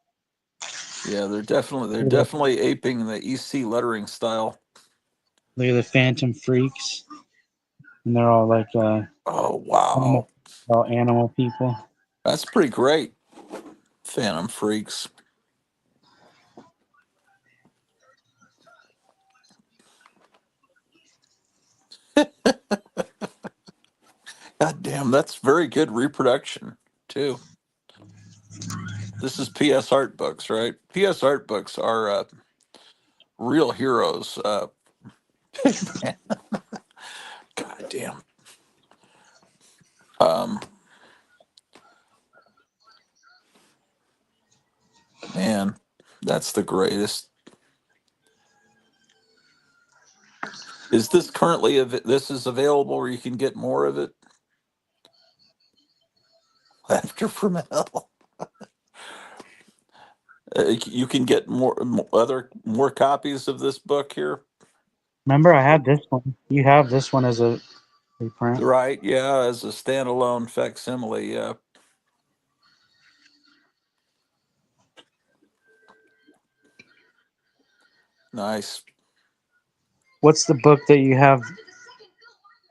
Yeah, they're definitely aping the EC lettering style. Look at the Phantom Freaks. And they're all like Oh wow, all animal people. that's pretty great. Phantom Freaks. God damn, that's very good reproduction too. This is PS Art Books, right? PS Art Books are real heroes. Man, God damn. Um, man, that's the greatest. Is this currently this is available where you can get more of it? Laughter from Hell. You can get more copies of this book here. Remember I had this one. You have this one as a reprint. Right, yeah, as a standalone facsimile, yeah. Nice. What's the book that you have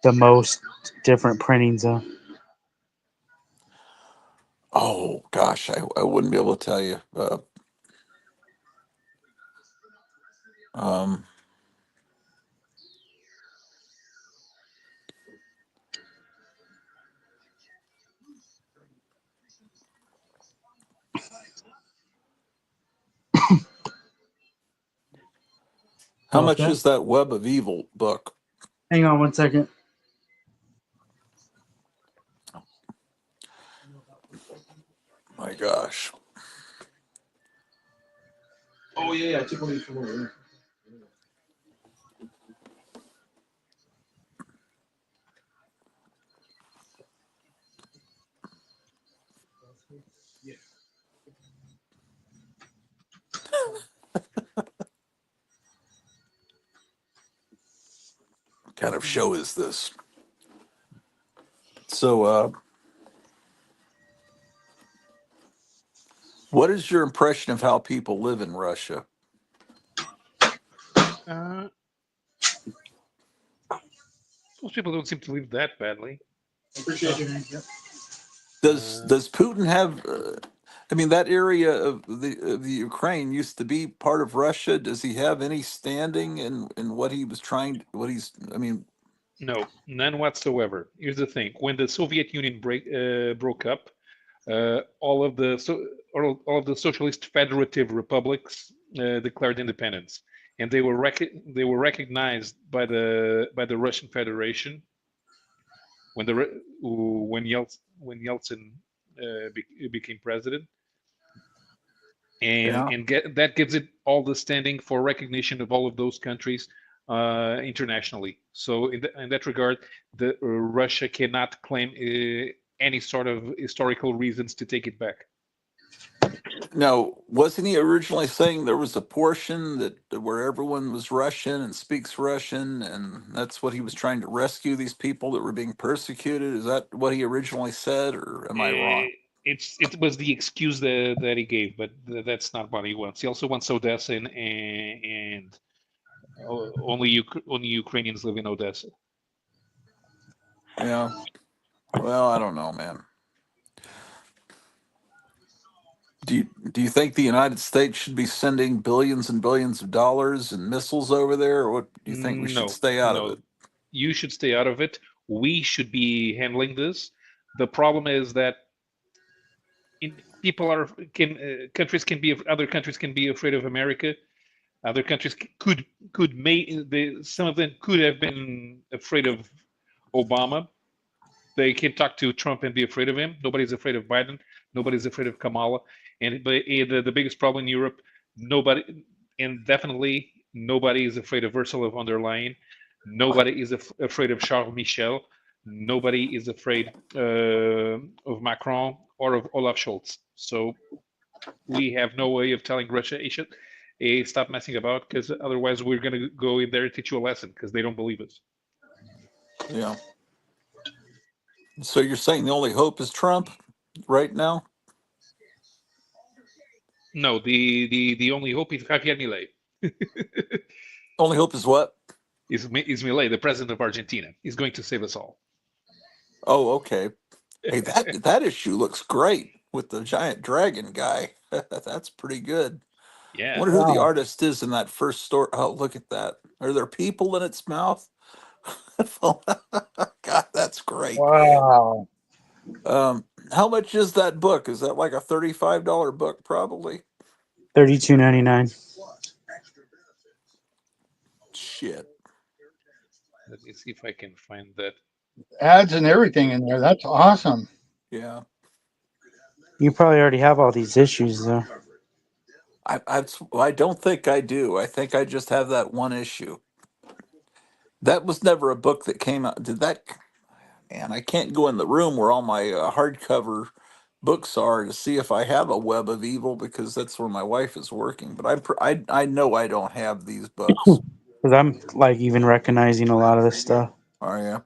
the most different printings of? Oh gosh, I wouldn't be able to tell you. Um, how much Okay. is that Web of Evil book? Hang on one second. My gosh. Oh yeah, I took one from over there. What kind of show is this? So, what is your impression of how people live in Russia? Uh, most people don't seem to live that badly. Appreciate you, man. Yep. Does Putin have? I mean, that area of the Ukraine used to be part of Russia. Does he have any standing in what he was trying? What he's? I mean, No, none whatsoever. Here's the thing: when the Soviet Union broke up, all of the socialist federative republics declared independence, and they were recognized by the Russian Federation when Yeltsin became president, Yeah. that gives it all the standing for recognition of all of those countries internationally. So in that regard, Russia cannot claim any sort of historical reasons to take it back. Now, wasn't he originally saying there was a portion that where everyone was Russian and speaks Russian, and that's what he was trying to rescue these people that were being persecuted? Is that what he originally said, or am I wrong? It was the excuse that he gave, but that's not what he wants. He also wants Odessa, and only Ukrainians live in Odessa. Yeah. Well, I don't know, man. Do you think the United States should be sending billions and billions of dollars and missiles over there, or what do you think we should No, stay out of no, it? you should stay out of it. We should be handling this. The problem is that people are can countries can be other countries can be afraid of America. Other countries could may some of them could have been afraid of Obama. They can talk to Trump and be afraid of him. Nobody's afraid of Biden. Nobody's afraid of Kamala. And but the biggest problem in Europe, nobody, and definitely nobody is afraid of Ursula von der Leyen. Nobody is afraid of Charles Michel. Nobody is afraid of Macron or of Olaf Scholz. So we have no way of telling Russia, hey, stop messing about, because otherwise we're going to go in there and teach you a lesson because they don't believe us. Yeah. So you're saying the only hope is Trump right now? No, the only hope is Javier Milei. Only hope is what? Is Milei, the president of Argentina. He's going to save us all. Oh, okay. Hey, that issue looks great with the giant dragon guy. That's pretty good. I Yeah. wonder who the Wow. artist is in that first story. Oh, look at that. Are there people in its mouth? God, that's great. Wow. How much is that book? Is that like a $35 book, probably? $32.99. Shit. Let me see if I can find that. Ads and everything in there. That's awesome. Yeah. You probably already have all these issues, though. I don't think I do. I think I just have that one issue. That was never a book that came out. Did that? Man, I can't go in the room where all my hardcover books are to see if I have a Web of Evil because that's where my wife is working. But I know I don't have these books. Because I'm like even recognizing a lot of this stuff. Oh yeah,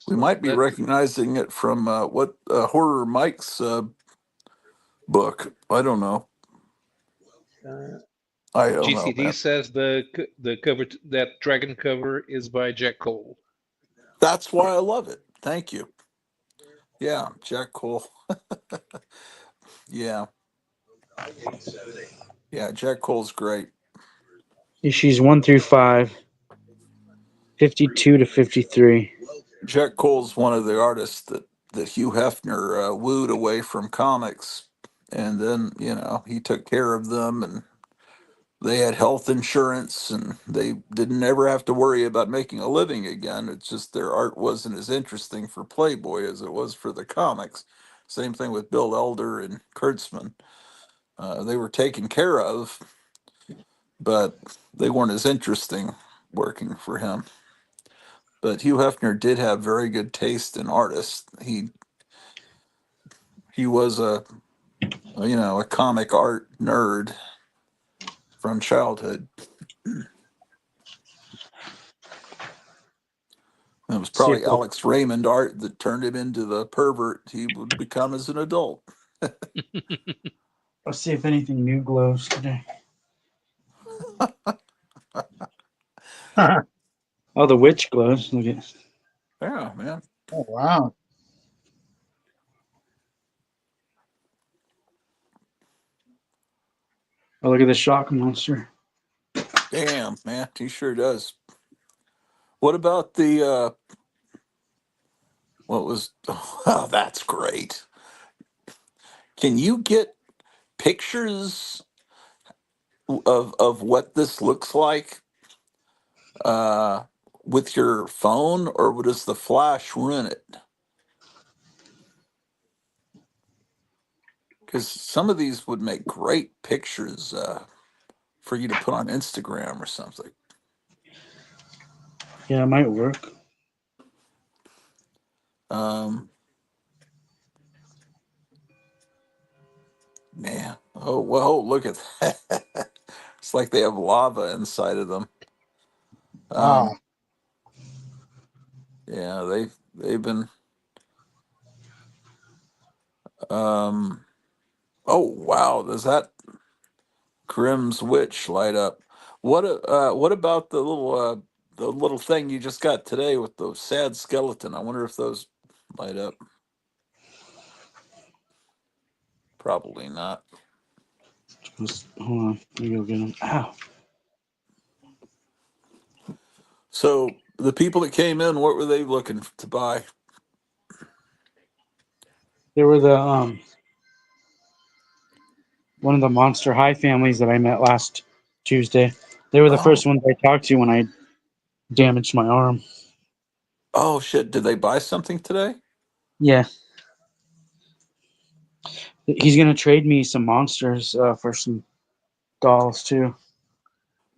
we might be That recognizing it from what Horror Mike's book. I don't know. I don't know, GCD man. says the cover that dragon cover is by Jack Cole. That's why I love it. Thank you. Yeah, Jack Cole. Yeah, yeah, Jack Cole's great. Issues 1 through 5, 52 to 53. Jack Cole's one of the artists that Hugh Hefner wooed away from comics, and then he took care of them, and they had health insurance, and they didn't ever have to worry about making a living again. It's just their art wasn't as interesting for Playboy as it was for the comics. Same thing with Bill Elder and Kurtzman. They were taken care of, but they weren't as interesting working for him. But Hugh Hefner did have very good taste in artists. He was a comic art nerd from childhood. It was See probably if Alex Raymond art that turned him into the pervert he would become as an adult. let's see if anything new glows today. Oh, Oh, the witch glows. Look at. Yeah, man. wow. Oh, look at the shock monster. Damn, man. He sure does. What about the what was? Oh, that's great. Can you get pictures of what this looks like uh, with your phone, or does the flash ruin it? Because some of these would make great pictures for you to put on Instagram or something. Yeah, it might work. Um, Man, oh well, look at that. It's like they have lava inside of them. Wow. Um, yeah, they've been. Oh wow, does that Grimm's witch light up? What about the little thing you just got today with the sad skeleton? I wonder if those light up. Probably not. Hold on. Let me go get them. Ow. So the people that came in, what were they looking to buy? They were the one of the Monster High families that I met last Tuesday. They were the Oh, first ones I talked to when I damaged my arm. oh shit! Did they buy something today? Yeah. He's gonna trade me some monsters for some dolls too.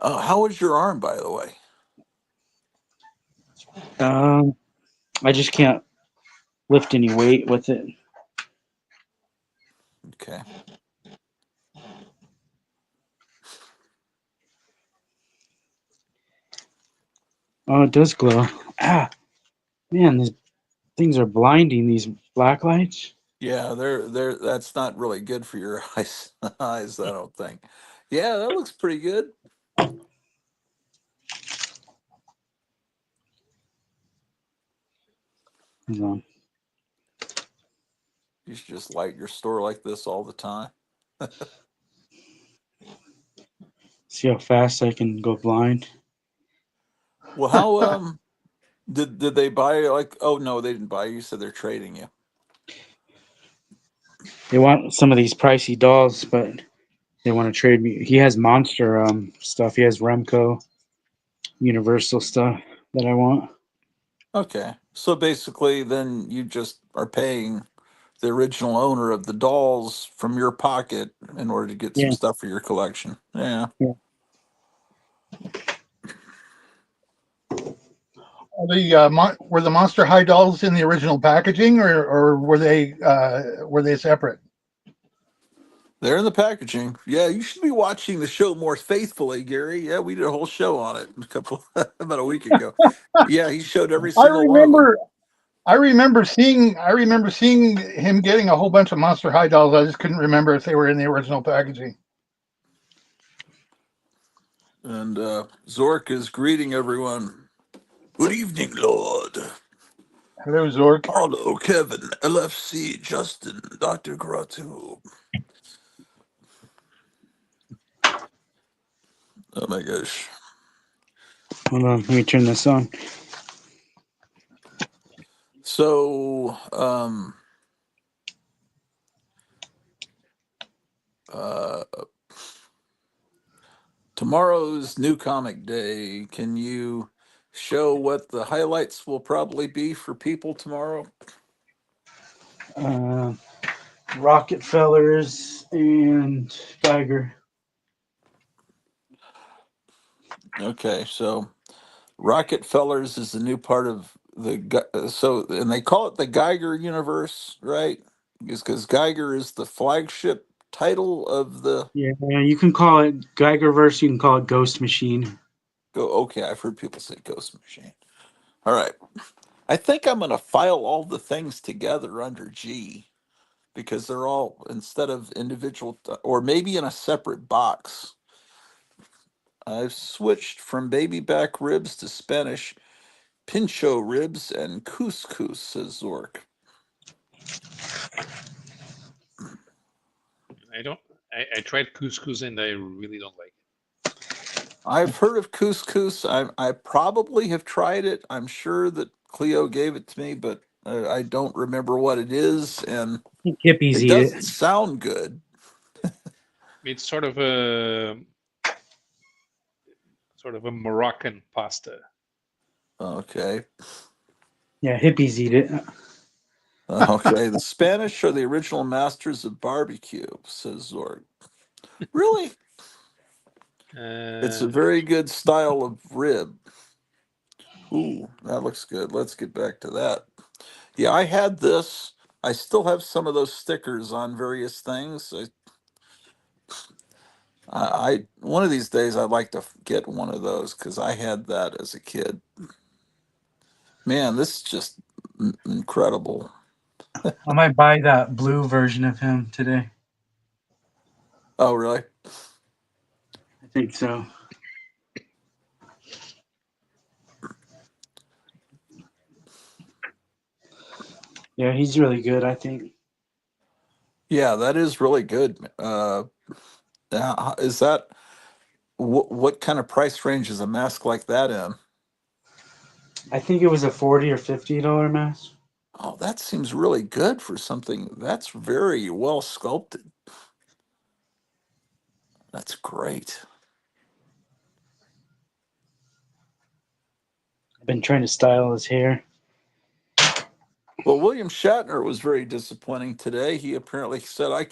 How was your arm, by the way? Um, I just can't lift any weight with it. Okay. Oh, it does glow. Ah, man, these things are blinding. These black lights. Yeah, they're that's not really good for your eyes, I don't think. Yeah, that looks pretty good. Hold on. You should just light your store like this all the time. See how fast I can go blind. Well, how did they buy, like, oh no, they didn't buy you, said they're trading you. They want some of these pricey dolls, but they want to trade me. He has monster stuff. He has Remco Universal stuff that I want. Okay. So basically then you just are paying the original owner of the dolls from your pocket in order to get some Yeah. stuff for your collection. Yeah. Yeah. Were the Monster High dolls in the original packaging, or were they separate? They're in the packaging. Yeah, you should be watching the show more faithfully, Gary. Yeah, we did a whole show on it a couple about a week ago. Yeah, he showed every I single one of them. remember I remember seeing him getting a whole bunch of Monster High dolls. I just couldn't remember if they were in the original packaging. And Zork is greeting everyone. Good evening, Lord. Hello, Zork. Hello, Kevin, LFC, Justin, Dr. Gratu. Oh my gosh. Hold on. Let me turn this on. So, tomorrow's New Comic Day. Can you show what the highlights will probably be for people tomorrow? Uh, Rockefellers and Geiger. Okay, so Rockefellers is the new part of so, and they call it the Geiger universe, right? Because Geiger is the flagship title of the Yeah, you can call it Geigerverse. You can call it Ghost Machine. go. Okay, I've heard people say Ghost Machine. All right, I think I'm going to file all the things together under G because they're all instead of individual or maybe in a separate box. I've switched from baby back ribs to Spanish pincho ribs and couscous, says Zork. I don't. I tried couscous and I really don't like it. I've heard of couscous. I probably have tried it. I'm sure that Cleo gave it to me, but I don't remember what it is, and Hippies it eat doesn't it. sound good. It's sort of a Moroccan pasta. Okay. Yeah, hippies eat it. Okay. The Spanish are the original masters of barbecue, says Zorg. Really? It's a Uh, very good style of rib. Ooh, that looks good. Let's get back to that. Yeah, I had this. I still have some of those stickers on various things. One of these days I'd like to get one of those because I had that as a kid. Man, this is just incredible. I might buy that blue version of him today. Oh, really? I think so. Yeah, he's really good, I think. Yeah, that is really good. Is that what kind of price range is a mask like that in? I think it was a $40 or $50 mask. Oh, that seems really good for something that's very well sculpted. That's great. I've been trying to style his hair. Well, William Shatner was very disappointing today. He apparently said, I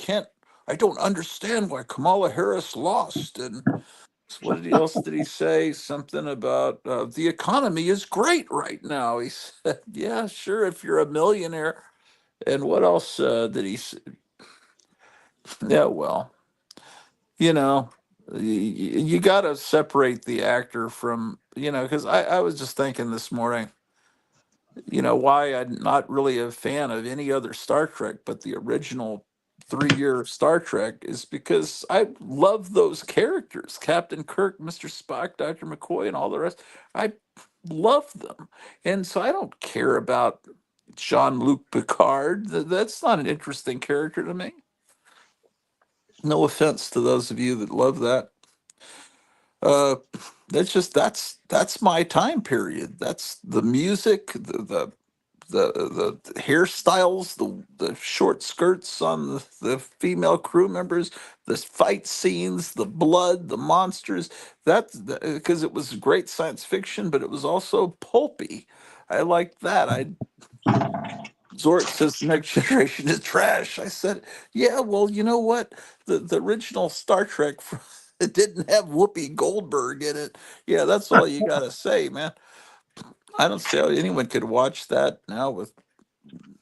don't understand why Kamala Harris lost. And else did he say? Something about the economy is great right now. He said, yeah, sure, if you're a millionaire. And what else did he say? Yeah, well, you know, you got to separate the actor from, because I was just thinking this morning, why I'm not really a fan of any other Star Trek but the original 3 year Star Trek is because I love those characters, Captain Kirk, Mr. Spock, Dr. McCoy, and all the rest. I love them. And so I don't care about Jean-Luc Picard. That's not an interesting character to me. No offense to those of you that love that. Uh, that's my time period. That's the music, the hairstyles, the short skirts on the female crew members, the fight scenes, the blood, the monsters. That's because it was great science fiction, but it was also pulpy. I liked that. Zork says the next generation is trash. I said, yeah, well, you know what? The original Star Trek it didn't have Whoopi Goldberg in it. Yeah, that's all you gotta say, man. I don't see how anyone could watch that now with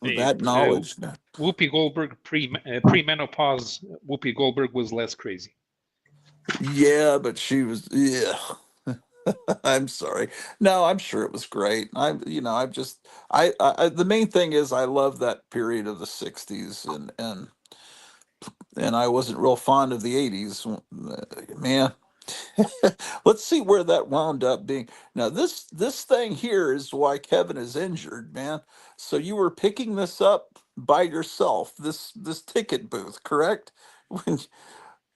that knowledge. Whoopi Goldberg pre-menopause. Whoopi Goldberg was less crazy. Yeah, but she was. Yeah, I'm sorry. No, I'm sure it was great. I've just. The main thing is I love that period of the '60s, and I wasn't real fond of the '80s. Man, let's see where that wound up being. Now, this thing here is why Kevin is injured, man. So you were picking this up by yourself, this ticket booth, correct? When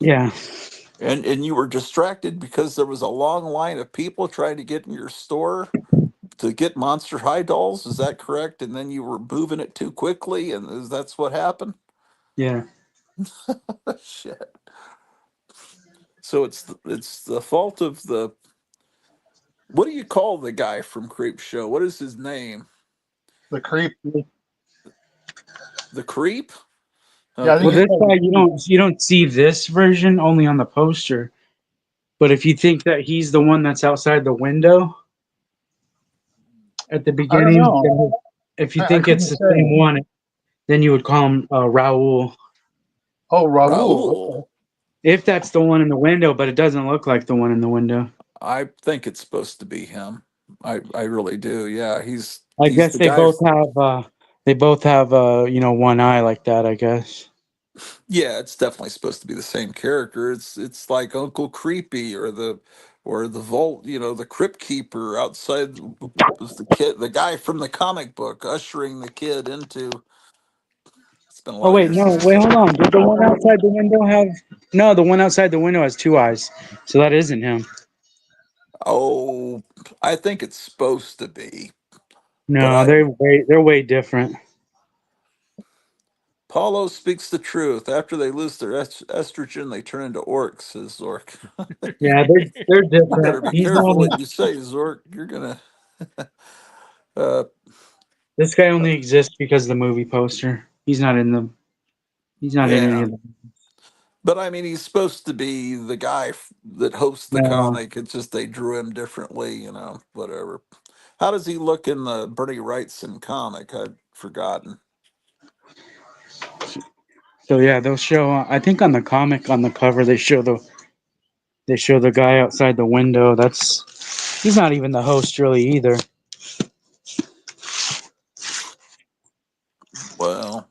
Yeah. and you were distracted because there was a long line of people trying to get in your store to get Monster High dolls. Is that correct? And then you were moving it too quickly, and that's what happened. Yeah. Shit. So it's the fault of the. What do you call the guy from Creepshow? What is his name? The creep. The Creep? Yeah, I Well, think Okay. he's this guy you don't see this version only on the poster. But if you think that he's the one that's outside the window at the I don't beginning, know. then if you I think it's couldn't the say. same one, then you would call him Raul. Oh, Raul. Raul. Okay. If that's the one in the window, but it doesn't look like the one in the window. I think it's supposed to be him. I really do. Yeah, he's I he's guess the guy. they both have one eye like that, I guess. Yeah, it's definitely supposed to be the same character. It's like Uncle Creepy or the Vault, the Crypt Keeper outside was the kid, the guy from the comic book ushering the kid into. It's been a Oh lot of wait, years no, since I wait, saw hold it. on. Did the one outside the window have? No, the one outside the window has two eyes, so that isn't him. Oh, I think it's supposed to be, but No, they're way different. Paulo speaks the truth. After they lose their estrogen, they turn into orcs, says Zork. Yeah, they're You better different. be He's careful only what you say, Zork. You're gonna. Uh, This guy only exists because of the movie poster. He's not in them. He's not in any yeah, of them. but I mean, he's supposed to be the guy that hosts the No. comic. It's just they drew him differently, whatever. How does he look in the Bernie Wrightson comic? I've forgotten. So yeah, they'll show. I think on the comic on the cover they show the guy outside the window. He's not even the host really either. Well,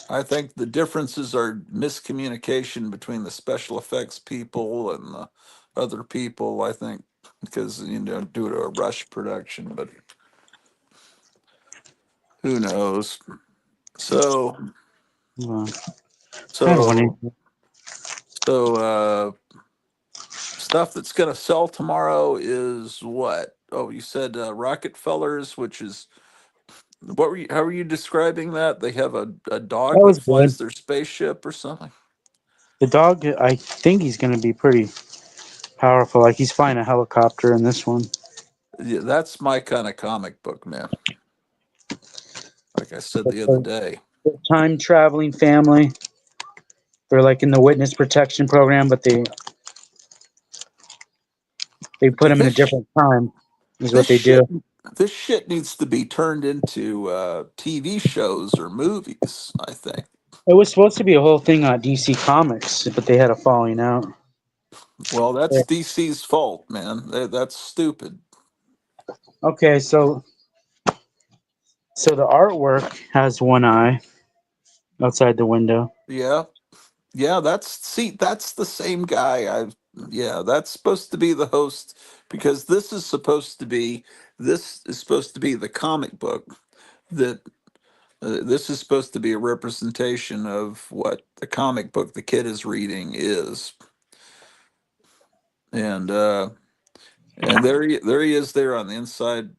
I think the differences are miscommunication between the special effects people and the other people. I think because due to a rush production, but who knows? So, Uh, I had one. so, so, stuff that's going to sell tomorrow is what? Oh, you said Rockefellers, which is what were you? How were you describing that? They have a That dog that was flies good. their spaceship or something. The dog. I think he's going to be pretty powerful. Like he's flying a helicopter in this one. Yeah, that's my kind of comic book, man. Like I said But the other the day. time traveling family. They're like in the witness protection program, but they put Dude, them in a different time. Is what this they do. shit this shit needs to be turned into TV shows or movies, I think. It was supposed to be a whole thing on DC Comics, but they had a falling out. Well, Yeah. that's DC's fault, man. That's stupid. Okay, so the artwork has one eye outside the window. Yeah. Yeah, that's the same guy. Yeah, that's supposed to be the host because this is supposed to be the comic book that this is supposed to be a representation of what the comic book the kid is reading is. And there he is there on the inside.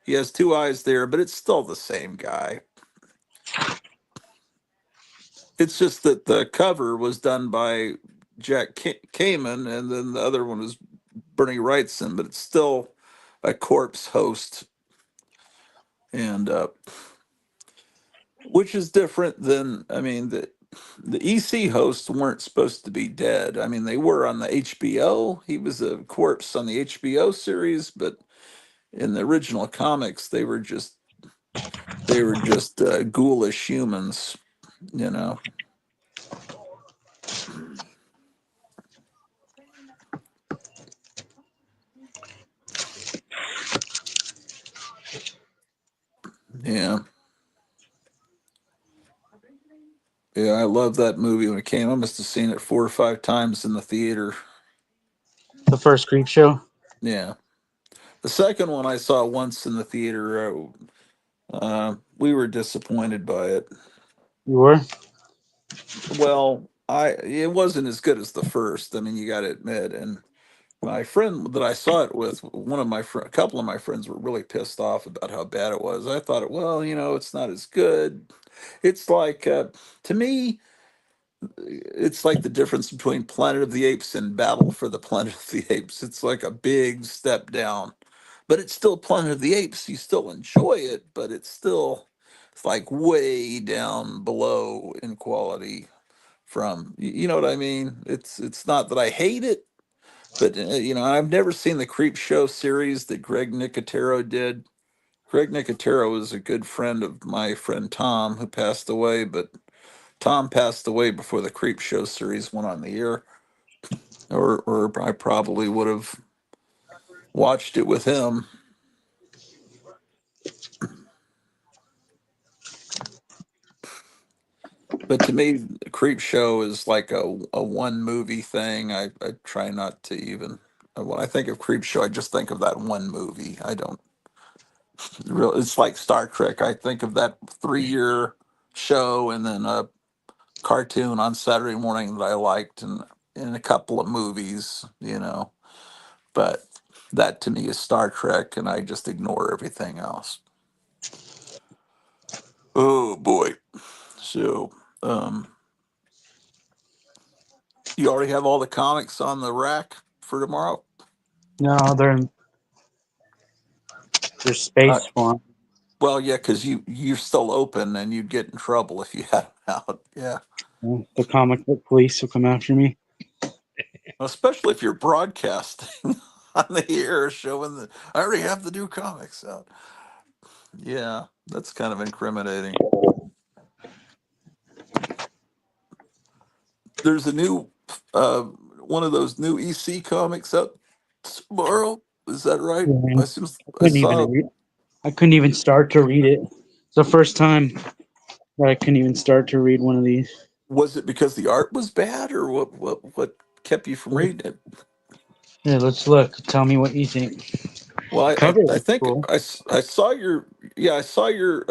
He has two eyes there, but it's still the same guy. It's just that the cover was done by Jack Kamen, and then the other one was Bernie Wrightson, but it's still a corpse host, and which is different than I mean the EC hosts weren't supposed to be dead. I mean they were on the HBO. He was a corpse on the HBO series, but in the original comics they were just ghoulish humans, you know. Yeah. Yeah, I love that movie when it came. I must have seen it 4 or 5 times in the theater. The first Creepshow. Yeah. The second one I saw once in the theater. We were disappointed by it. You were? Well, it wasn't as good as the first. I mean, you got to admit. And my friend that I saw it with, a couple of my friends were really pissed off about how bad it was. I thought, well, it's not as good. It's like to me, it's like the difference between Planet of the Apes and Battle for the Planet of the Apes. It's like a big step down, but it's still Planet of the Apes. You still enjoy it, but it's like way down below in quality from you know what I mean. It's not that I hate it, but I've never seen the Creepshow series that Greg Nicotero did. Greg Nicotero was a good friend of my friend Tom, who passed away, but Tom passed away before the Creepshow series went on the air, or I probably would have watched it with him. But to me, Creepshow is like a one movie thing. I try not to even when I think of Creepshow, I just think of that one movie. I don't really. It's like Star Trek. I think of that 3 year show and then a cartoon on Saturday morning that I liked and a couple of movies. But that to me is Star Trek, and I just ignore everything else. Oh boy. So, you already have all the comics on the rack for tomorrow? No, they're space form. Well, yeah, because you're still open, and you'd get in trouble if you had them out. Yeah, The comic book police will come after me. especially if you're broadcasting on the air, showing that I already have the new comics out. Yeah, that's kind of incriminating. There's a new one of those new EC comics out tomorrow. Is that right? And I I couldn't even saw. I couldn't even start to read it. It's the first time that I couldn't even start to read one of these. Was it because the art was bad, or what kept you from reading it? Here, let's look. Tell me what you think. Well, Cover I looks think cool. I saw your, yeah, I saw your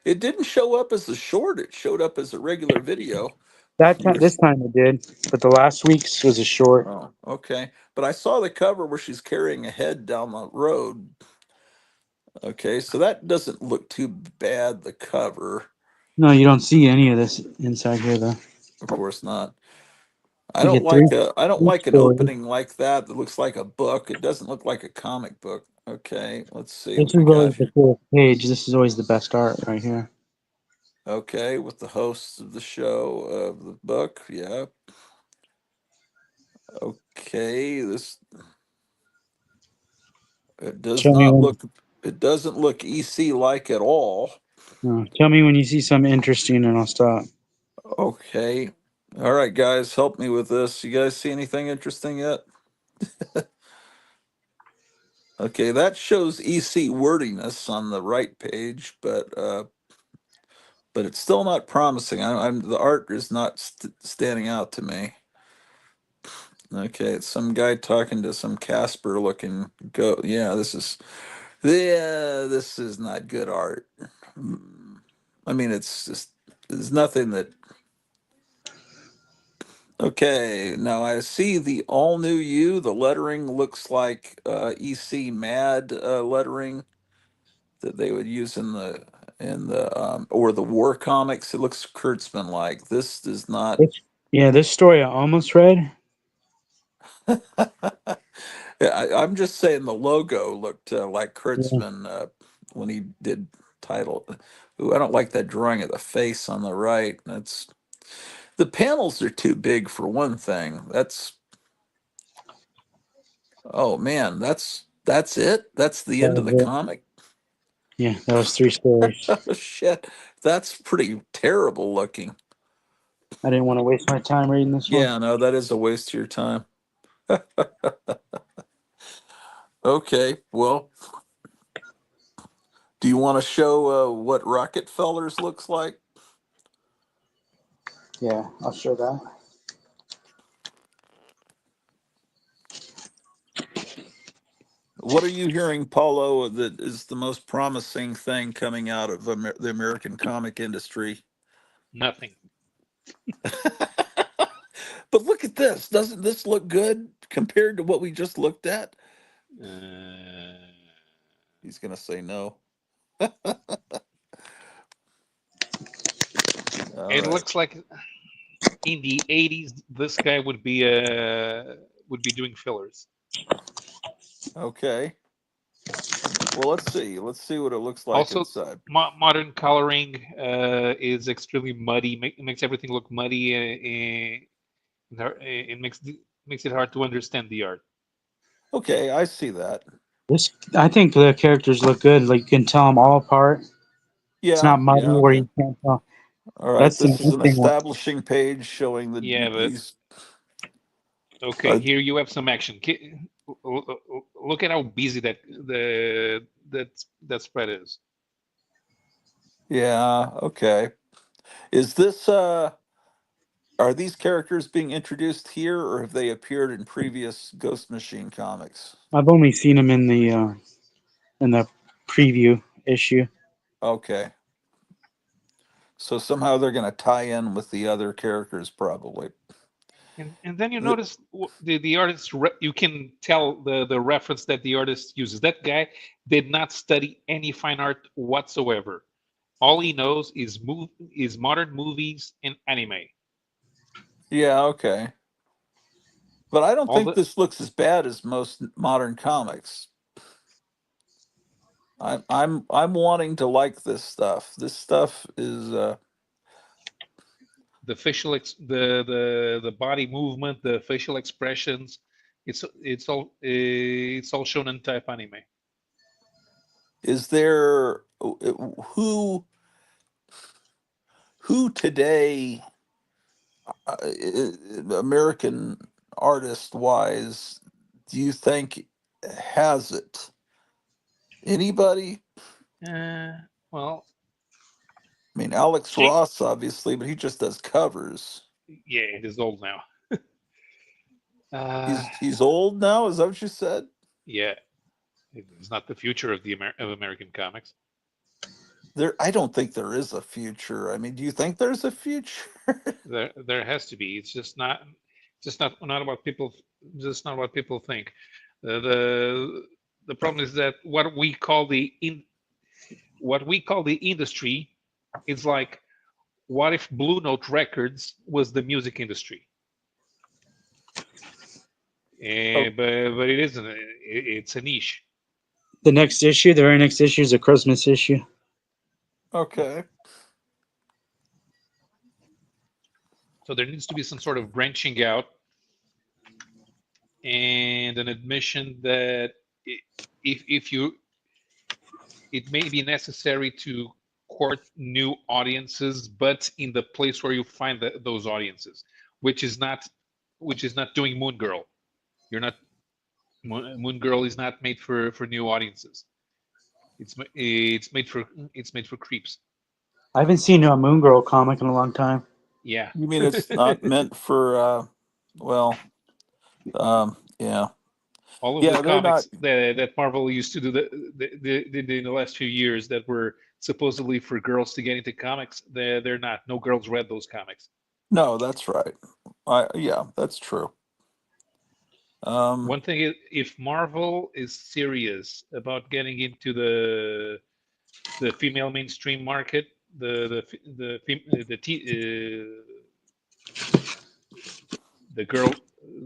it didn't show up as a short, it showed up as a regular video. That You time, were this time it did, but the last week's was a short. Oh, okay. But I saw the cover where she's carrying a head down the road. Okay, so that doesn't look too bad, the cover. No, you don't see any of this inside here though. Of course not. You get three, I don't three like an stories. opening like that that looks like a book. It doesn't look like a comic book. Okay, let's see This what we is got always the here. coolest page. This is always the best art right here. Okay, with the hosts of the show of the book. Yeah. Okay, this it does Tell me not when. look it doesn't look EC like at all. Tell me when you see something interesting, and I'll stop. Okay. All right, guys, help me with this. You guys see anything interesting yet? Okay, that shows EC wordiness on the right page, but it's still not promising. I'm the art is not standing out to me. Okay, it's some guy talking to some Casper looking go. This is not good art. Mm, I mean, it's just there's nothing that. Okay, now I see the all new you. The lettering looks like EC Mad lettering that they would use in the or the war comics. It looks Kurtzman like. This does not. This, yeah, this story I almost read. Yeah, I'm just saying the logo looked like Yeah, Kurtzman when he did title. Ooh, I don't like that drawing of the face on the right. That's the panels are too big for one thing. That's oh man, that's it. That's the that end of was the it. comic. Yeah, that was three stories. Oh shit, that's pretty terrible looking. I didn't want to waste my time reading this one. Yeah, no, that is a waste of your time. Okay, well, do you want to show what Rockefellers looks like? Yeah, I'll show that. What are you hearing, Paulo, that is the most promising thing coming out of the American comic industry? Nothing. But look at this. Doesn't this look good compared to what we just looked at? Uh, He's going to say no. All it right. looks like in the 80s, this guy would be doing fillers. Okay. Well, let's see. Let's see what it looks like Also, inside. modern coloring is extremely muddy. Makes everything look muddy. It makes it hard to understand the art. Okay, I see that. This, I think the characters look good. Like you can tell them all apart. It's Yeah, not muddy yeah, where okay. you can't tell. All right. That's the This is main an thing. establishing page showing Yeah, but these. okay, Are, here you have some action. Look at how busy that spread is. yeah, okay. Is this are these characters being introduced here, or have they appeared in previous Ghost Machine comics? I've only seen them in the preview issue. Okay. So somehow they're going to tie in with the other characters, probably. And then you The- notice the artist. You can tell the reference that the artist uses. That guy did not study any fine art whatsoever. All he knows is modern movies and anime. yeah, okay. But I don't All think the this looks as bad as most modern comics. I'm wanting to like this stuff. This stuff is the facial the body movement, the facial expressions. It's all shonen type anime. is there who who today American artist wise do you think has it? Anybody? Well, I mean, Alex King, Ross, obviously, but he just does covers. yeah, it is old now. Uh, He's old now. Is that what you said? yeah, it's not the future of of American comics. I don't think there is a future. I mean, do you think there's a future? There has to be. It's just not about people. Just not what people think. The problem is that what we call the industry is like, what if Blue Note Records was the music industry? Oh, But it isn't. It's a niche. The next issue, the very next issue, is a Christmas issue. okay. So there needs to be some sort of branching out and an admission that if you, it may be necessary to court new audiences, but in the place where you find those audiences, which is not doing Moon Girl. You're not Moon Girl is not made for new audiences. It's made for creeps. I haven't seen a Moon Girl comic in a long time. Yeah. You mean it's not meant for, well, yeah. All of the Yeah, they're not. comics that Marvel used to do did in the last few years that were supposedly for girls to get into comics, they're not. No girls read those comics. No, that's right. Yeah, that's true. One thing is, if Marvel is serious about getting into the female mainstream market, the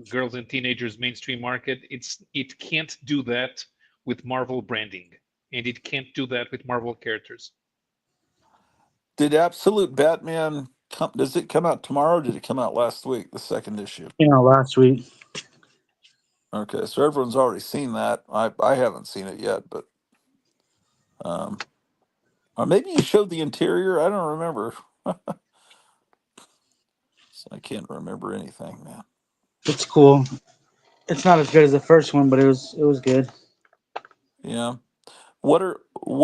girls and teenagers mainstream market, it can't do that with Marvel branding, and it can't do that with Marvel characters. Did Absolute Batman come? Does it come out tomorrow? Or did it come out last week? The second issue. Last week. Okay, so everyone's already seen that. I haven't seen it yet, but or maybe you showed the interior. I don't remember. So I can't remember anything, man. It's cool. It's not as good as the first one, but it was good. Yeah. What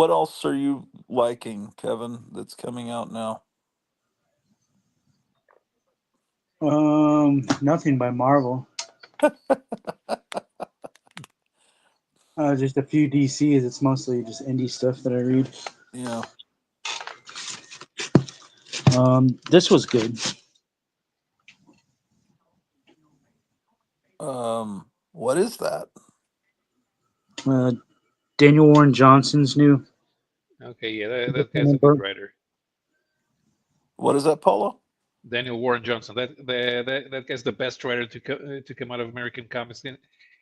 else are you liking, Kevin? That's coming out now. Nothing by Marvel. Just a few DCs. It's mostly just indie stuff that I read. Yeah. This was good. What is that? Uh, Daniel Warren Johnson's new. Okay, yeah, that guy's a good writer. What is that, Paulo? Daniel Warren Johnson. That guy's the best writer to come out of American comics in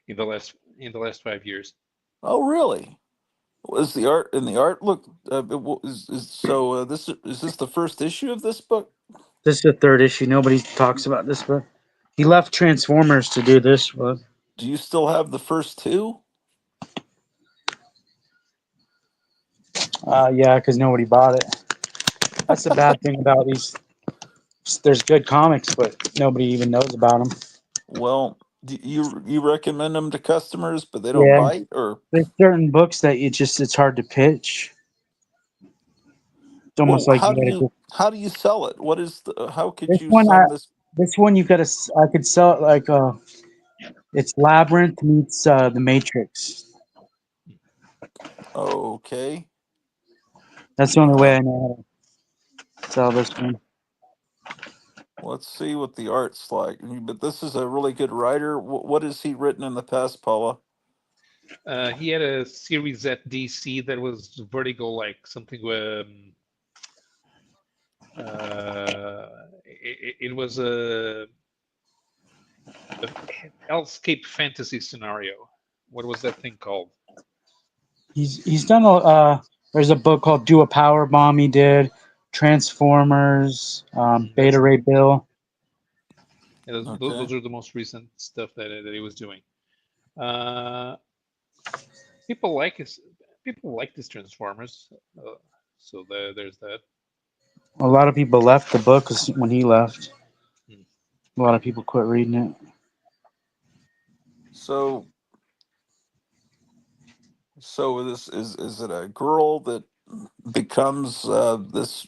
the last 5 years. Oh, really? Was the art and the art look? This is this the first issue of this book? This is the third issue. Nobody talks about this book. He left Transformers to do this book. Do you still have the first two? Yeah, because nobody bought it. That's the bad thing about these. There's good comics, but nobody even knows about them. Well, do you recommend them to customers, but they don't Yeah, bite, or there's certain books that it's hard to pitch. It's almost well, like you gotta just, how do you sell it? What is how could this you one. send this? This one you gotta. I could sell it like it's Labyrinth meets the Matrix. Okay. That's the only way I know how to sell this one. Let's see what the art's like. But this is a really good writer. What has he written in the past, Paula? He had a series at DC that was Vertigo-like, something. It was a hellscape fantasy scenario. What was that thing called? He's done there's a book called Do a Power Bomb he did, Transformers, Beta Ray Bill. Yeah, those Okay. are the most recent stuff that he was doing. People like this Transformers, so there's that. A lot of people left the book when he left. Hmm. A lot of people quit reading it. So this is it a girl that becomes this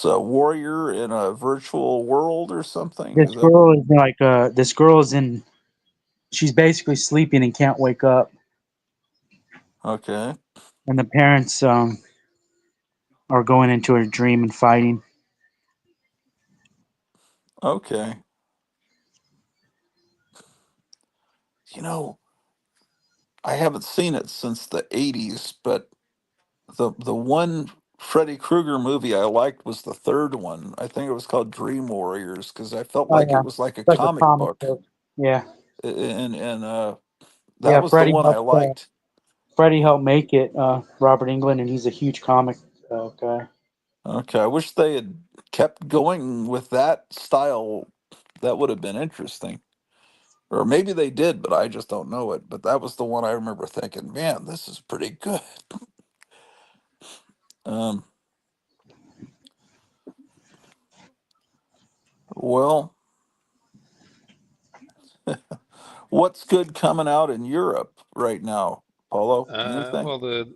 warrior in a virtual world or something? Is that This girl is in. She's basically sleeping and can't wake up, okay? and the parents are going into her dream and fighting. Okay. You know, I haven't seen it since the '80s, but the one Freddy Krueger movie I liked was the third one. I think it was called Dream Warriors because I felt Oh like yeah, it was like a it's like a comic comic book, book. Yeah, and that yeah. was the one I liked. Freddie helped make it. Robert Englund, and he's a huge comic guy. Okay, I wish they had kept going with that style. That would have been interesting. Or maybe they did, but I just don't know it. But that was the one I remember thinking, man, this is pretty good. Um, well, what's good coming out in Europe right now, Paulo? Anything? Well, the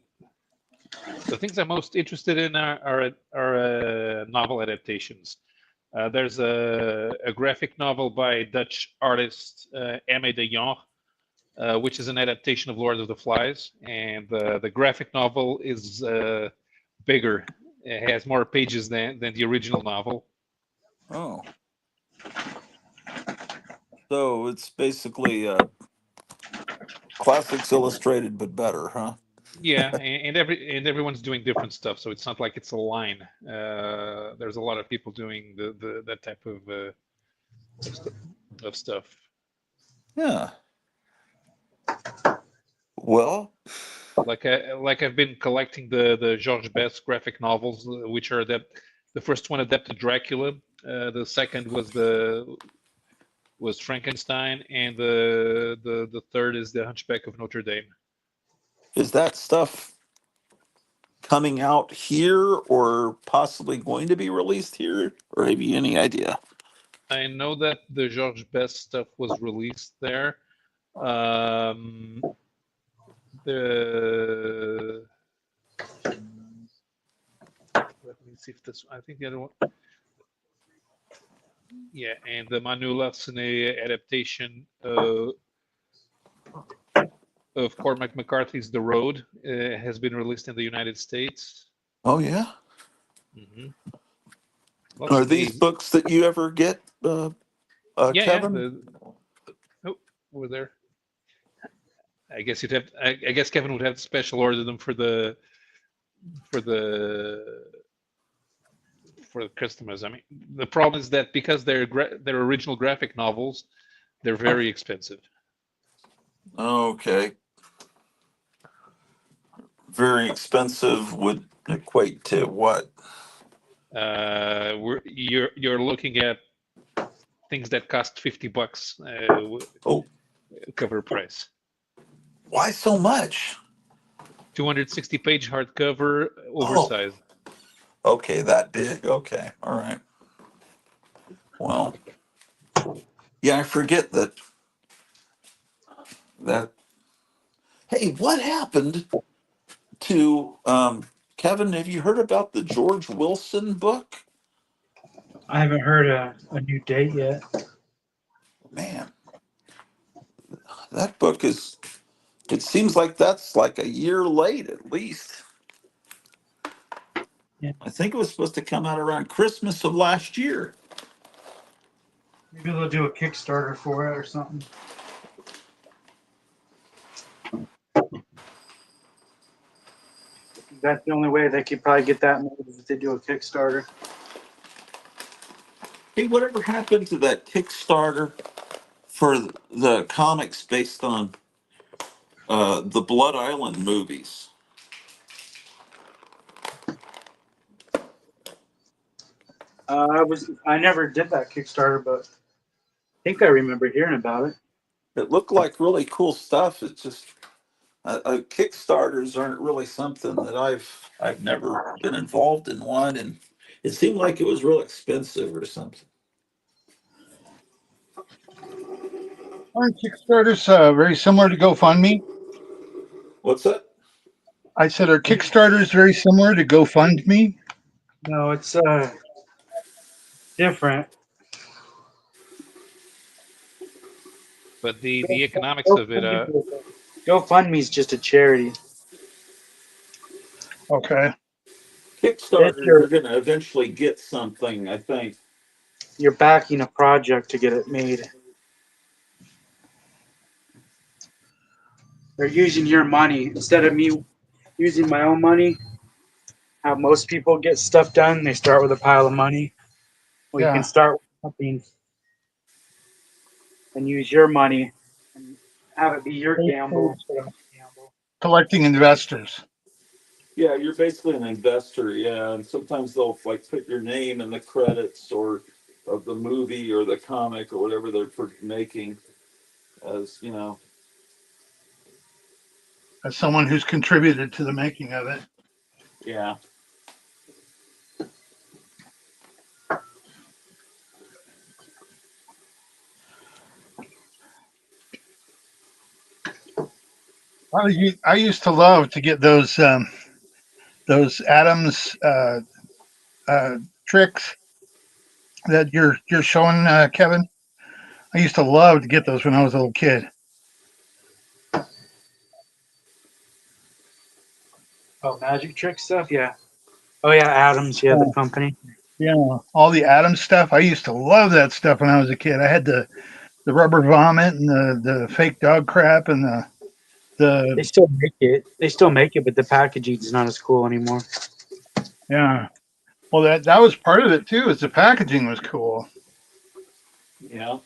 things I'm most interested in are novel adaptations. There's a graphic novel by Dutch artist Aimé de Jong, which is an adaptation of Lord of the Flies, and the graphic novel is bigger. It has more pages than the original novel. Oh, so it's basically classics illustrated, but better, huh? Yeah, and everyone's doing different stuff, so it's not like it's a line. There's a lot of people doing that type of stuff. Yeah. Well, Like I've been collecting the Georges Best graphic novels, which are that the first one adapted Dracula, the second was Frankenstein, and the third is the Hunchback of Notre Dame. is that stuff coming out here or possibly going to be released here? Or have you any idea? I know that the Georges Best stuff was released there. The Let me see if this. I think the other one. Yeah, and the Manu Lassene adaptation of Cormac McCarthy's The Road has been released in the United States. Oh, yeah. Mm-hmm. Lots Are of these these. books that you ever get, Yeah. Kevin? Oh, over there. I guess you'd have. I guess Kevin would have to special order them for the for the for the customers. I mean, the problem is that because they're original graphic novels, they're very expensive. Okay. Very expensive would equate to what? You're looking at things that cost $50 Oh, cover price. why so much? 260-page hardcover, Oh, oversized. okay, that big. Okay, all right. Well, yeah, I forget that. Hey, what happened to Kevin? Have you heard about the George Wilson book? I haven't heard a new date yet. Man, that book is. It seems like that's like a year late at least. Yeah. I think it was supposed to come out around Christmas of last year. Maybe they'll do a Kickstarter for it or something. That's the only way they could probably get that made is if they do a Kickstarter. Hey, whatever happened to that Kickstarter for the comics based on the Blood Island movies? I never did that Kickstarter, but I think I remember hearing about it. It looked like really cool stuff. It's just Kickstarters aren't really something that I've never been involved in one, and it seemed like it was real expensive or something. Aren't Kickstarters very similar to GoFundMe? What's that? I said, are Kickstarters very similar to GoFundMe? No, it's different. But the economics of it, GoFundMe's just a charity. Okay. Kickstarters are going to eventually get something, I think. You're backing a project to get it made. They're using your money instead of me using my own money. How most people get stuff done, they start with a pile of money. Well, you Yeah. can start with something and use your money and have it be your gamble instead of my gamble. Collecting investors. Yeah, you're basically an investor, yeah, and sometimes they'll like put your name in the credits or of the movie or the comic or whatever they're making as, you know. As someone who's contributed to the making of it. Yeah. I used to love to get those Adams tricks that you're showing, Kevin. I used to love to get those when I was a little kid. Oh, magic trick stuff? Yeah. Oh, yeah, Adams. Yeah, the company. Yeah, all the Adams stuff. I used to love that stuff when I was a kid. I had the rubber vomit and the fake dog crap and They still make it. They still make it, but the packaging is not as cool anymore. yeah. Well, that was part of it too. Is the packaging was cool. Yeah.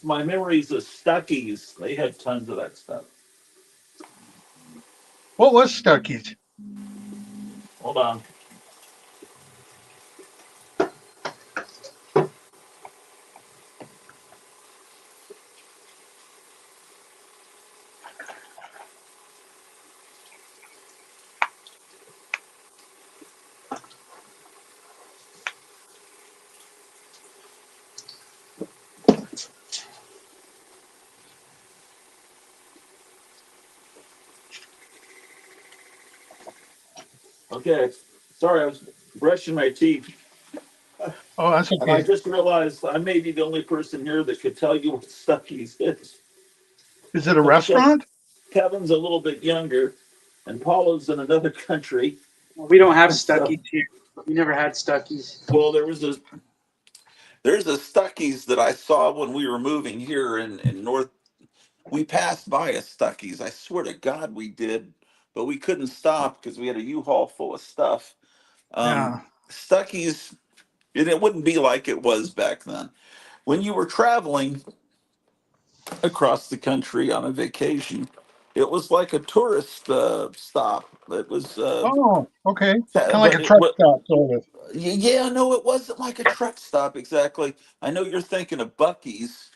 My memories of Stuckies, they had tons of that stuff. What was Stuckey's? Hold on. Okay. Sorry, I was brushing my teeth. Oh, that's And I okay. just realized I may be the only person here that could tell you what Stuckey's is. Is it a restaurant? Kevin's a little bit younger, and Paula's in another country. We don't have So- Stuckey's here. We never had Stuckey's. Well, there's a Stuckey's that I saw when we were moving here in North. We passed by a Stuckey's. I swear to God we did, but we couldn't stop because we had a U-Haul full of stuff. Yeah. Stuckey's, and it wouldn't be like it was back then. When you were traveling across the country on a vacation, it was like a tourist stop. It was, Oh, okay. Kind of like but a truck it, stop, sort of. yeah, no, it wasn't like a truck stop exactly. I know you're thinking of Bucky's,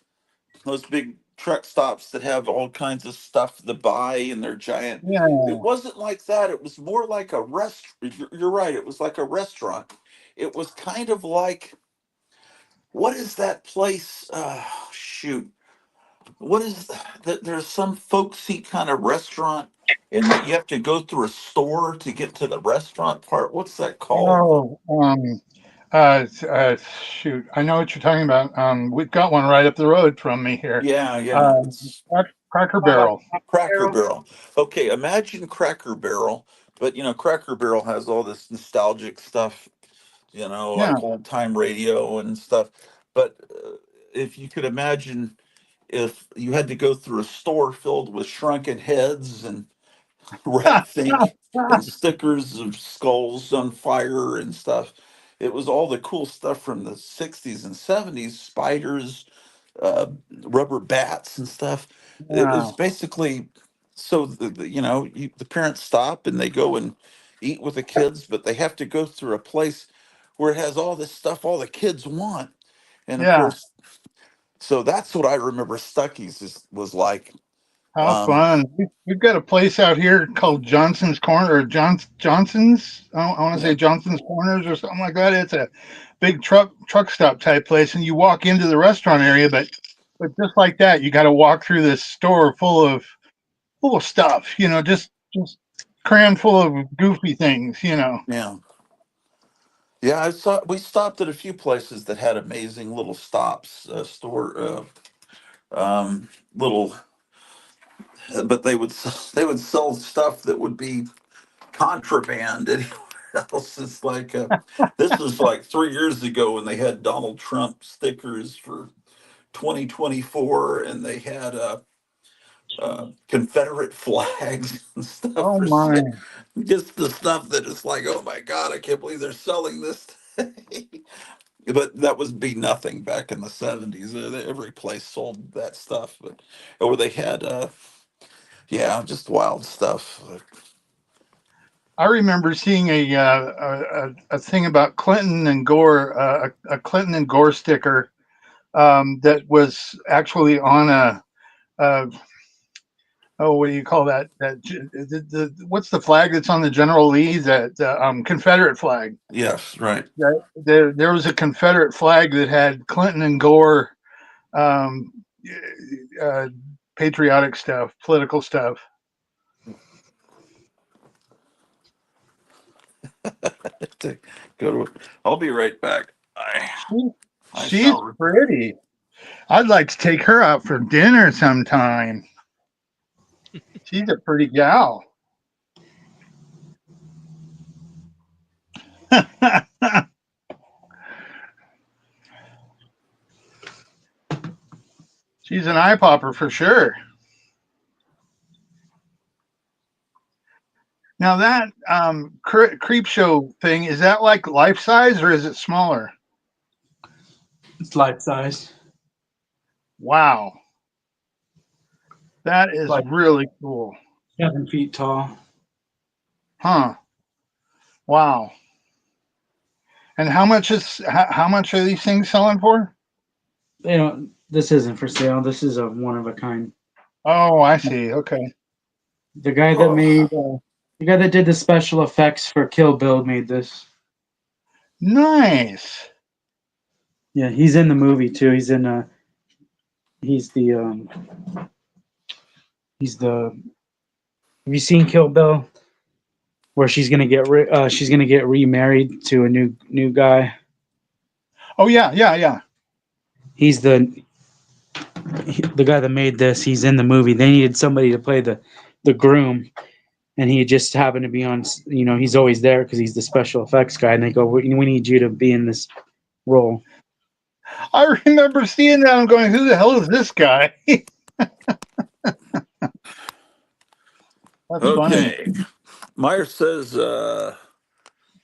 those big truck stops that have all kinds of stuff to buy and they're giant. Yeah. It wasn't like that. It was more like a restaurant. You're right. It was like a restaurant. It was kind of like, what is that place? Shoot. What is that? There's some folksy kind of restaurant, and that you have to go through a store to get to the restaurant part. What's that called? Oh, shoot. I know what you're talking about. We've got one right up the road from me here. Yeah. It's Cracker Barrel. Cracker Barrel. Okay, imagine Cracker Barrel, but Cracker Barrel has all this nostalgic stuff, Yeah. like old time radio and stuff. But if you could imagine if you had to go through a store filled with shrunken heads and rat think and stickers of skulls on fire and stuff. It was all the cool stuff from the 60s and 70s, spiders, uh, rubber bats and stuff. It was Wow. basically so the parents stop and they go and eat with the kids, but they have to go through a place where it has all this stuff all the kids want. And of Yeah. course, so that's what I remember Stuckey's was like. How Um, fun. We've got a place out here called Johnson's Corner or Johnson's. I want to yeah, say Johnson's Corners or something like that. It's a big truck stop type place, and you walk into the restaurant area, but just like that, you got to walk through this store full of stuff. Just crammed full of goofy things. yeah. Yeah, we stopped at a few places that had amazing little stops, little, but they would sell stuff that would be contraband. Anyone else is like, this was like 3 years ago when they had Donald Trump stickers for 2024, and they had Confederate flags and stuff Oh for my. sale. Just the stuff that is like, oh my God, I can't believe they're selling this. But that would be nothing back in the 70s. Every place sold that stuff, but or they had yeah, just wild stuff. I remember seeing a thing about Clinton and Gore, a Clinton and Gore sticker that was actually on a what do you call that? What's the flag that's on the General Lee? That Confederate flag. Yes, right. There was a Confederate flag that had Clinton and Gore, um, uh, patriotic stuff, political stuff. To go to I'll be right back. She, I she's shall pretty. I'd like to take her out for dinner sometime. She's a pretty gal. She's an eye popper for sure. Now that creep show thing, is that like life size or is it smaller? It's life size. Wow, that is Like really cool. 7 feet tall. Huh? Wow. And how much are these things selling for? This isn't for sale. This is a one of a kind. Oh, I see. Okay. The guy that oh, made the guy that did the special effects for Kill Bill made this. Nice. Yeah, he's in the movie too. He's the he's the have you seen Kill Bill where she's gonna get remarried to a new guy? Oh yeah, yeah, yeah. He's the guy that made this. He's in the movie. They needed somebody to play the groom, and he just happened to be on. He's always there because he's the special effects guy. And they go, we need you to be in this role. I remember seeing that and going, "Who the hell is this guy?" That's funny. okay. Meyer says,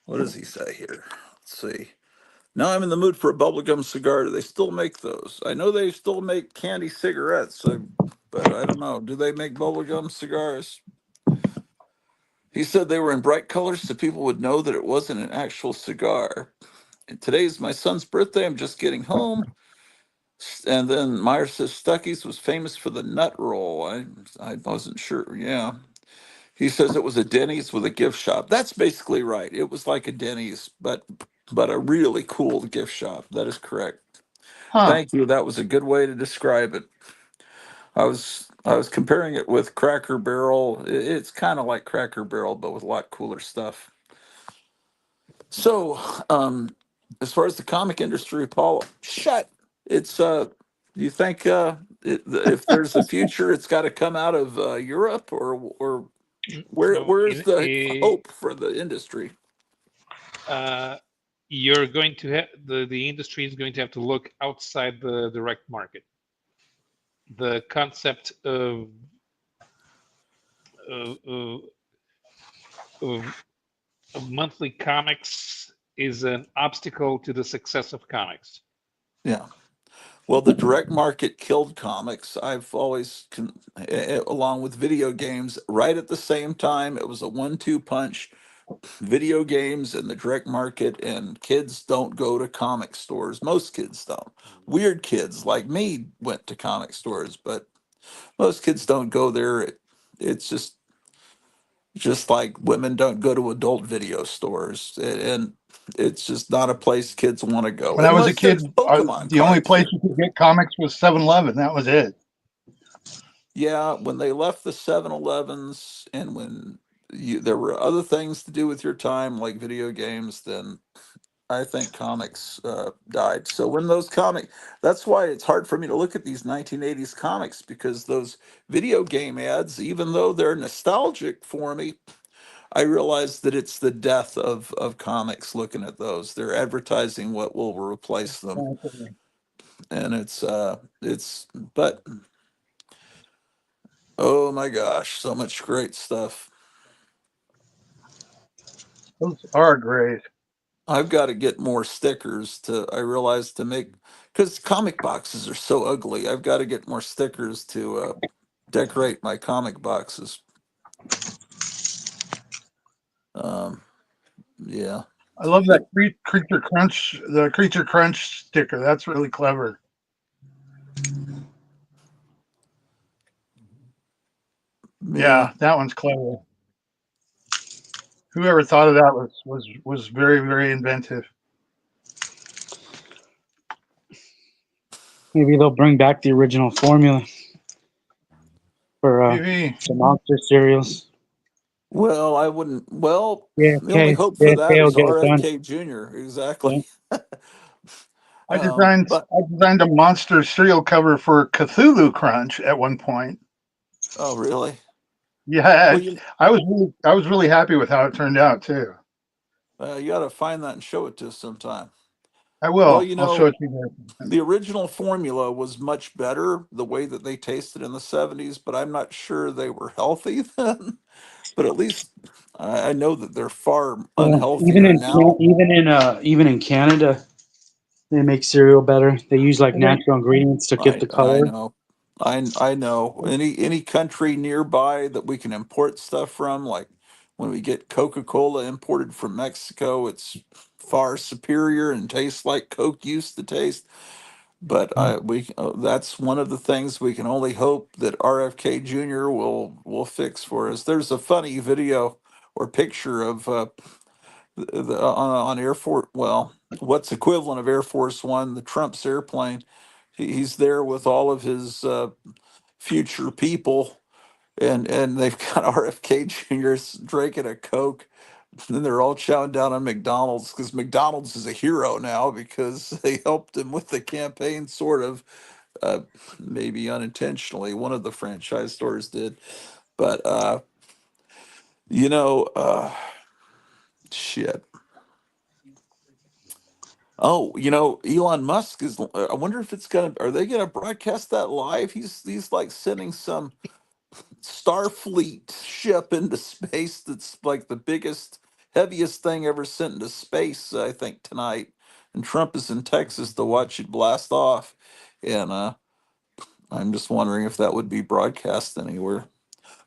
what does he say here? Let's see. Now I'm in the mood for a bubblegum cigar. Do they still make those? I know they still make candy cigarettes, but I don't know. Do they make bubblegum cigars? He said they were in bright colors so people would know that it wasn't an actual cigar. And today's my son's birthday. I'm just getting home. And then Meyer says Stuckey's was famous for the nut roll. I wasn't sure. Yeah. He says it was a Denny's with a gift shop. That's basically right. It was like a Denny's, but a really cool gift shop. That is correct. Huh? Thank you. That was a good way to describe it. I was comparing it with Cracker Barrel. It's kind of like Cracker Barrel, but with a lot cooler stuff. So, as far as the comic industry, Paul, shut. It's do you think if there's a future, it's got to come out of Europe or No, where's the hope for the industry? uh, you're going to have the industry is going to have to look outside the direct market. The concept of, of, of monthly comics is an obstacle to the success of comics. Yeah. Well, the direct market killed comics. I've always, along with video games, right at the same time, it was a 1-2 punch. Video games and the direct market, and kids don't go to comic stores. Most kids don't. Weird kids like me went to comic stores, but most kids don't go there. It's just like women don't go to adult video stores, and it's just not a place kids want to go When I was a unless kid, there's Pokemon the only cards place there. you could get comics was 7-Eleven. That was it. Yeah, when they left the 7-Elevens and when there were other things to do with your time, like video games, then I think comics died. So when that's why it's hard for me to look at these 1980s comics, because those video game ads, even though they're nostalgic for me, I realize that it's the death of comics looking at those. They're advertising what will replace them. And but oh my gosh, so much great stuff. Those are great. I've got to get more stickers I realize to make, because comic boxes are so ugly. I've got to get more stickers to decorate my comic boxes. Um, yeah. I love that Creature Crunch, the Creature Crunch sticker. That's really clever. Yeah, that one's clever. Whoever thought of that was very, very inventive. Maybe they'll bring back the original formula for TV. the monster cereals. Well, I wouldn't. Well, Yeah, the only okay. hope for JFK that will is get it done. RFK Jr. Exactly. Yeah. I But designed a monster cereal cover for Cthulhu Crunch at one point. oh, really? Yeah, Well, I was really happy with how it turned out too. you got to find that and show it to us sometime. I Well, will. I'll show it to you. the original formula was much better, the way that they tasted in the 70s, but I'm not sure they were healthy then. But at least I know that they're far Yeah, even unhealthier in now. even in Canada, they make cereal better. They use like They, natural ingredients to get the I color. know. I know. Any country nearby that we can import stuff from, like when we get Coca-Cola imported from Mexico, it's far superior and tastes like Coke used to taste. But that's one of the things we can only hope that RFK Jr. will fix for us. There's a funny video or picture of on Air Force, well, what's equivalent of Air Force One, the Trump's airplane. He's there with all of his future people, and they've got RFK Jr. drinking a Coke. And then they're all chowing down on McDonald's, because McDonald's is a hero now because they helped him with the campaign, sort of, uh, maybe unintentionally. One of the franchise stores did, but you know, shit. Oh, Elon Musk is. I wonder if it's gonna. Are they gonna broadcast that live? He's like sending some Starfleet ship into space. That's like the biggest, heaviest thing ever sent into space. I think tonight, and Trump is in Texas to watch it blast off. And I'm just wondering if that would be broadcast anywhere.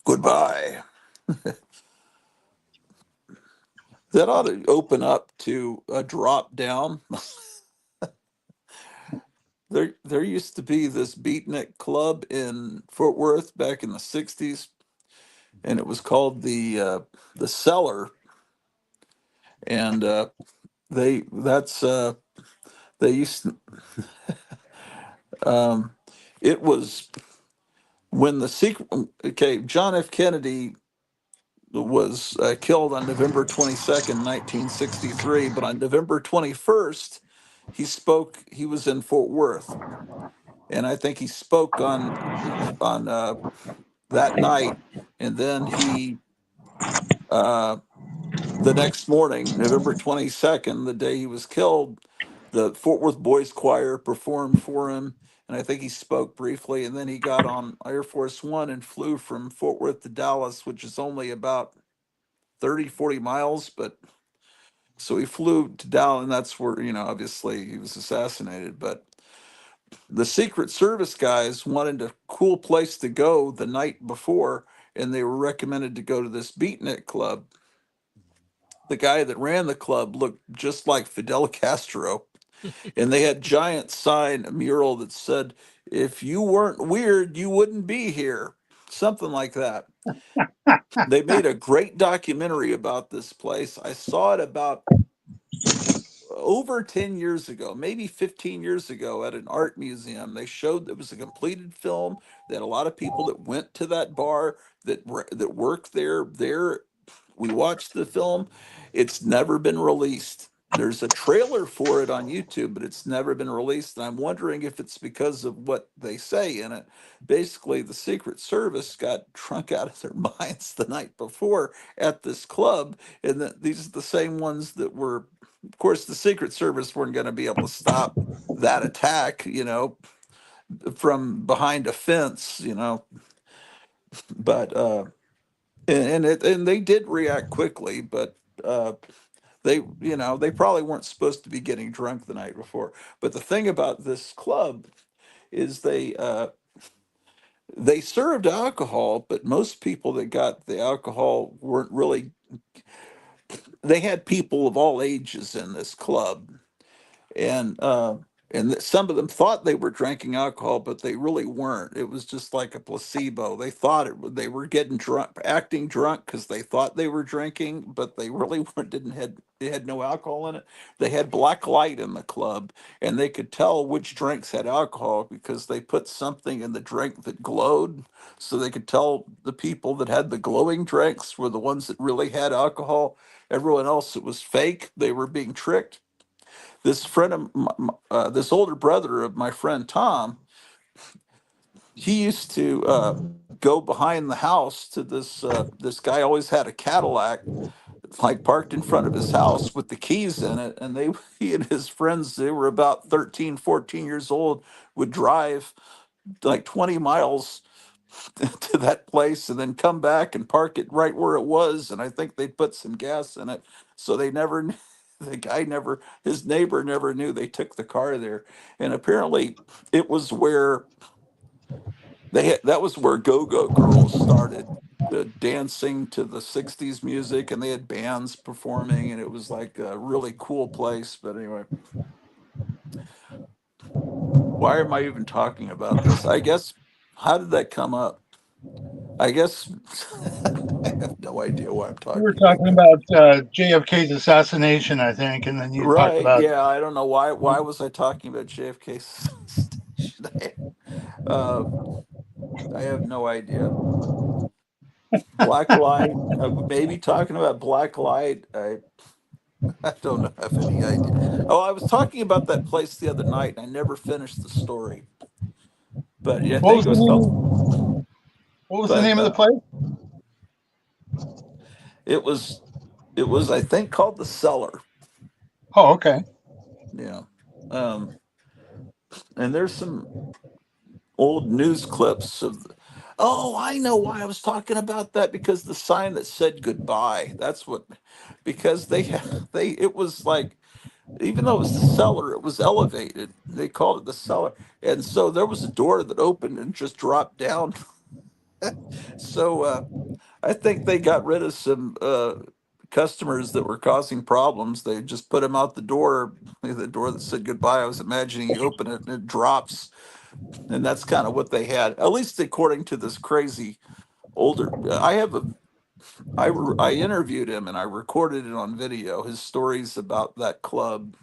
Goodbye. That ought to open up to a drop down. There used to be this beatnik club in Fort Worth back in the 60s, and it was called the Cellar. And they used to, um, it was when the secret. Okay, John F. Kennedy was killed on November 22nd, 1963, but on November 21st, he was in Fort Worth, and I think he spoke on that night, and then he uh, the next morning, November 22nd, the day he was killed, the Fort Worth Boys Choir performed for him. And I think he spoke briefly. And then he got on Air Force One and flew from Fort Worth to Dallas, which is only about 30, 40 miles. But so he flew to Dallas, and that's where, obviously he was assassinated. But the Secret Service guys wanted a cool place to go the night before, and they were recommended to go to this beatnik club. The guy that ran the club looked just like Fidel Castro, and they had giant sign, a mural that said, "If you weren't weird, you wouldn't be here." Something like that. They made a great documentary about this place. I saw it about over 10 years ago, maybe 15 years ago, at an art museum. They showed it was a completed film. They had a lot of people that went to that bar, that worked there. We watched the film. It's never been released. There's a trailer for it on YouTube, but it's never been released. And I'm wondering if it's because of what they say in it. Basically, the Secret Service got drunk out of their minds the night before at this club. And these are the same ones that were, of course, the Secret Service weren't going to be able to stop that attack, from behind a fence, but and they did react quickly, but they probably weren't supposed to be getting drunk the night before. But the thing about this club is they served alcohol, but most people that got the alcohol weren't really. They had people of all ages in this club, and some of them thought they were drinking alcohol, but they really weren't. It was just like a placebo. They thought they were getting drunk, acting drunk because they thought they were drinking, but they really weren't. They had no alcohol in it. They had black light in the club, and they could tell which drinks had alcohol because they put something in the drink that glowed, so they could tell the people that had the glowing drinks were the ones that really had alcohol. Everyone else, it was fake. They were being tricked. This friend of this older brother of my friend Tom, he used to go behind the house to this guy. Always had a Cadillac like parked in front of his house with the keys in it, and he and his friends, they were about 13, 14 years old, would drive like 20 miles to that place and then come back and park it right where it was. And I think they put some gas in it. So they never, the guy never, his neighbor never knew they took the car there. And apparently it was where that was where go-go girls started dancing to the 60s music, and they had bands performing, and it was like a really cool place. But anyway, why am I even talking about this? I guess, how did that come up? I guess I have no idea why I'm We were talking about talking that. about JFK's assassination, I think, and then you talked Right? about. Yeah, I don't know why was I talking about JFK station? Uh, I have no idea. Black light. Maybe talking about black light. I don't have any idea. Oh, I was talking about that place the other night, and I never finished the story. But yeah, I What think was it the was name? called. What was the But name of the place? it was I think called the Cellar. Oh, okay. Yeah. Um, and there's some old news clips of. Oh, I know why I was talking about that, because the sign that said goodbye. That's what. Because it was like, even though it was the cellar, it was elevated. They called it the cellar, and so there was a door that opened and just dropped down. So I think they got rid of some customers that were causing problems. They just put them out the door that said goodbye. I was imagining you open it and it drops, and that's kind of what they had, at least according to this crazy older. I interviewed him and I recorded it on video. His stories about that club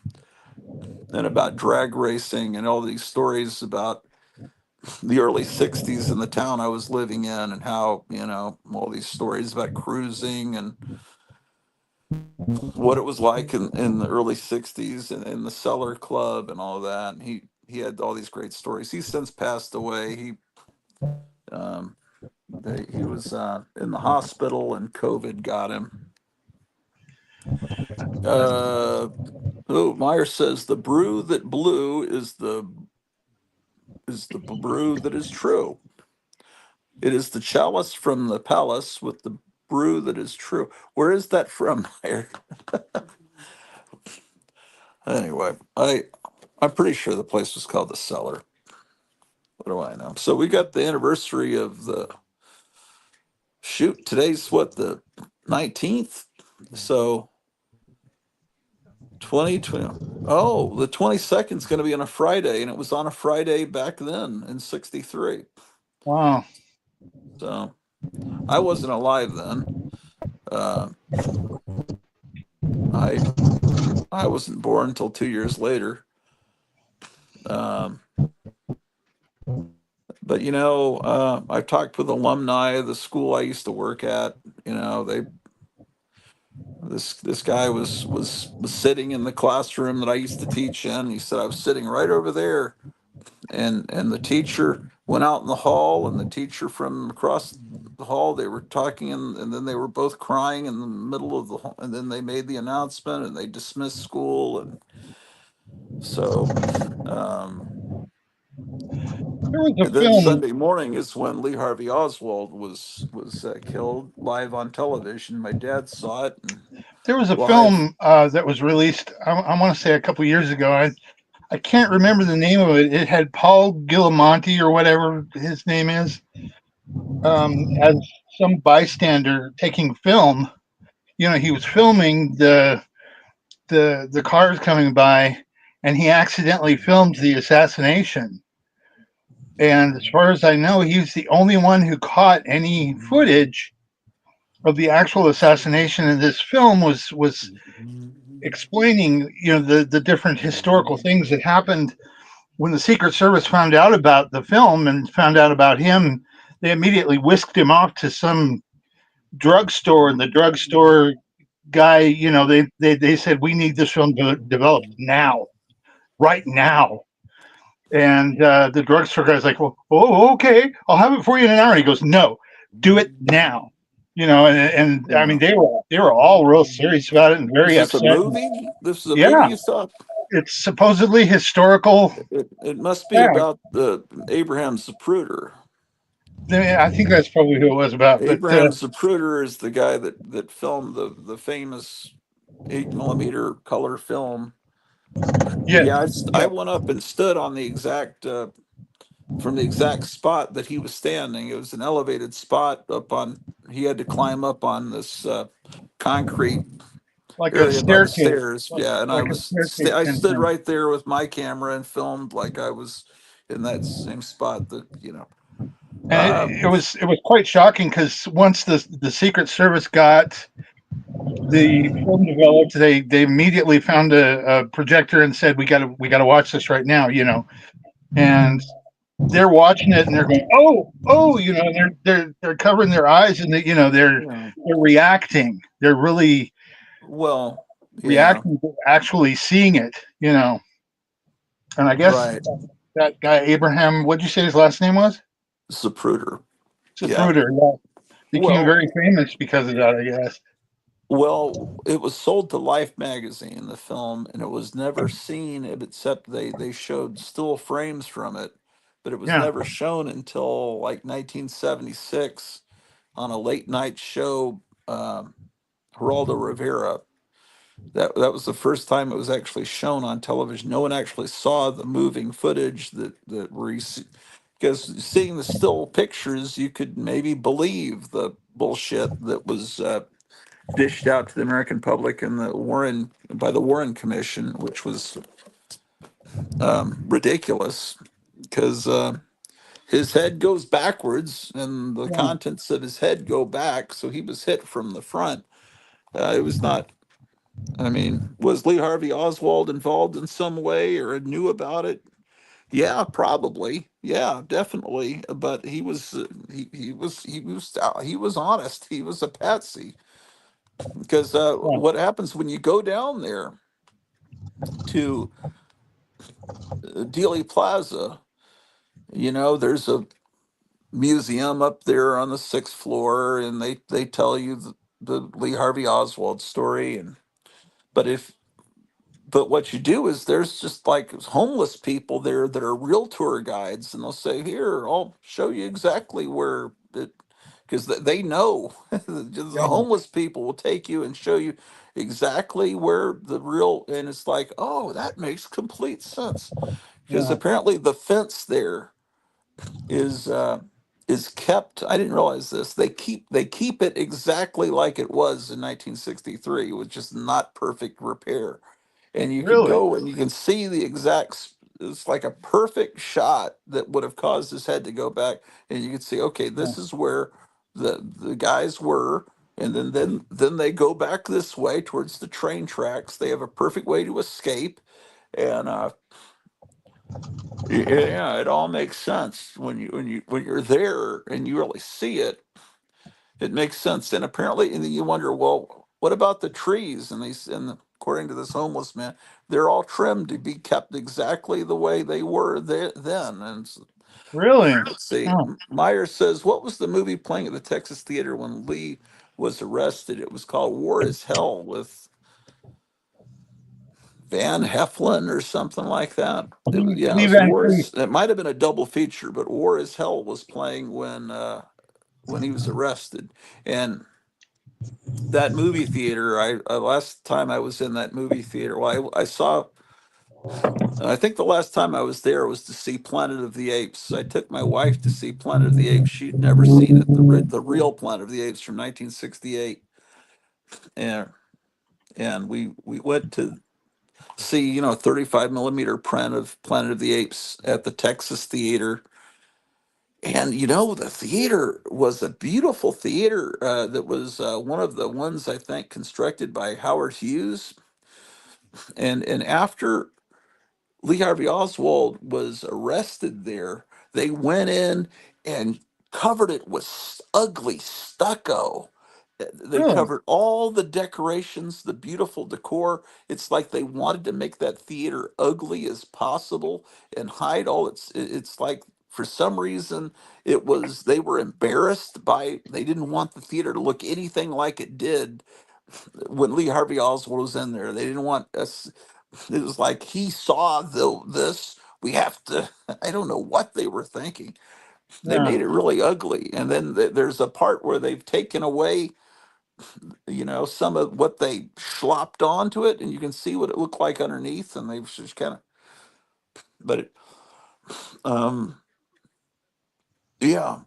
and about drag racing and all these stories about the early 60s in the town I was living in, and how, all these stories about cruising and what it was like in the early 60s and in the Cellar Club and all that. And he had all these great stories. He's since passed away. Um, he was in the hospital and COVID got him. Meyer says the brew that blew is the brew that is true. It is the chalice from the palace with the brew that is true. Where is that from, Meyer? Anyway, I'm pretty sure the place was called the Cellar. What do I know? So we got the anniversary of the shoot. Today's what, the 19th? So 2020. Oh, the 22nd is going to be on a Friday, and it was on a Friday back then in '63. Wow. So I wasn't alive then. Uh, I I wasn't born until 2 years later. Um, but I've talked with alumni of the school I used to work at. This guy was sitting in the classroom that I used to teach in. He said I was sitting right over there, and the teacher went out in the hall, and the teacher from across the hall, they were talking, and then they were both crying in the middle of the hall, and then they made the announcement and they dismissed school. And so There was a and then film. Sunday morning is when Lee Harvey Oswald was killed live on television. My dad saw it and There was a live. film that was released. I want to say a couple years ago. I can't remember the name of it. It had Paul Gillamonte or whatever his name is, as some bystander taking film. He was filming the cars coming by, and he accidentally filmed the assassination. And as far as I know, he's the only one who caught any footage of the actual assassination. And this film was explaining, the different historical things that happened. When the Secret Service found out about the film and found out about him, they immediately whisked him off to some drugstore, and the drugstore guy, they said, we need this film developed now, right now. And the drugstore guy's like, well, oh, okay, I'll have it for you in an hour. And he goes, no, do it now. And I mean, Yeah. they were all real serious about it and Is very this a upset. movie? This is a movie Yeah, you saw? it's supposedly historical It must be fact. about the Abraham Zapruder. I think that's probably who it was about. But Abraham Zapruder is the guy that filmed the famous 8 millimeter color film. yeah, Yeah, I yeah, went up and stood on the exact from the exact spot that he was standing. It was an elevated spot up on. He had to climb up on this concrete like a area by the staircase, stairs. Yeah, and like a staircase I kind of stood thing. right there with my camera and filmed like I was in that same spot. And Um, it was quite shocking because once the Secret Service got the film developed, they immediately found a projector and said, we gotta watch this right now, and they're watching it and they're going, oh, and they're covering their eyes, and yeah. they're reacting. They're really Well, yeah, reacting to actually seeing it, And I guess right. that guy Abraham, what'd you say his last name was? Zapruder. Yeah. Zapruder. Yeah, became Well, very famous because of that, I guess. it was sold to Life magazine, the film, and it was never seen except they showed still frames from it, but it was Yeah, never shown until like 1976 on a late night show. Geraldo Rivera. That was the first time it was actually shown on television. No one actually saw the moving footage that were because seeing the still pictures, you could maybe believe the bullshit that was dished out to the American public and the Warren Commission, which was ridiculous because his head goes backwards and the yeah. contents of his head go back, so he was hit from the front. It was not. I mean, was Lee Harvey Oswald involved in some way or knew about it? Yeah, probably. Yeah, definitely. But he was honest. He was a patsy. Because Yeah. what happens when you go down there to Dealey Plaza? There's a museum up there on the 6th floor, and they tell you the Lee Harvey Oswald story, and But what you do is there's just like homeless people there that are real tour guides, and they'll say, "Here, I'll show you exactly where it," because they know the Yeah. homeless people will take you and show you exactly where the real, and it's like, oh, that makes complete sense because Yeah. apparently the fence there is kept. I didn't realize this. They keep it exactly like it was in 1963, with just not perfect repair, and you can Really? go and you can see the exact. It's like a perfect shot that would have caused his head to go back, and you can see, okay, Yeah. this is where the guys were, and then they go back this way towards the train tracks. They have a perfect way to escape, and yeah, it all makes sense when you're there and you really see it. It makes sense. And apparently, and then you wonder, well, what about the trees? And according to this homeless man, they're all trimmed to be kept exactly the way they were then. And Really? let's see, Oh, Meyer says, what was the movie playing at the Texas Theater when Lee was arrested? It was called War is Hell with Van Heflin or something like that. Yeah, it Lee was Van War Cleef. is. It might have been a double feature, but War is Hell was playing when he was arrested, and that movie theater. I last time I was in that movie theater. Well, I saw. I think the last time I was there was to see Planet of the Apes. I took my wife to see Planet of the Apes. She'd never seen it, the real Planet of the Apes from 1968, and we went to see 35 millimeter print of Planet of the Apes at the Texas Theater. And the theater was a beautiful theater that was one of the ones I think constructed by Howard Hughes. And after Lee Harvey Oswald was arrested there, they went in and covered it with ugly stucco. They Really? covered all the decorations, the beautiful decor. It's like they wanted to make that theater ugly as possible and hide all it's like for some reason they were embarrassed by they didn't want the theater to look anything like it did when Lee Harvey Oswald was in there. They didn't want us. It was like he saw this. We have to. I don't know what they were thinking. They Yeah. made it really ugly, and then there's a part where they've taken away, some of what they slopped onto it, and you can see what it looked like underneath, and they've just kind of. But um, yeah,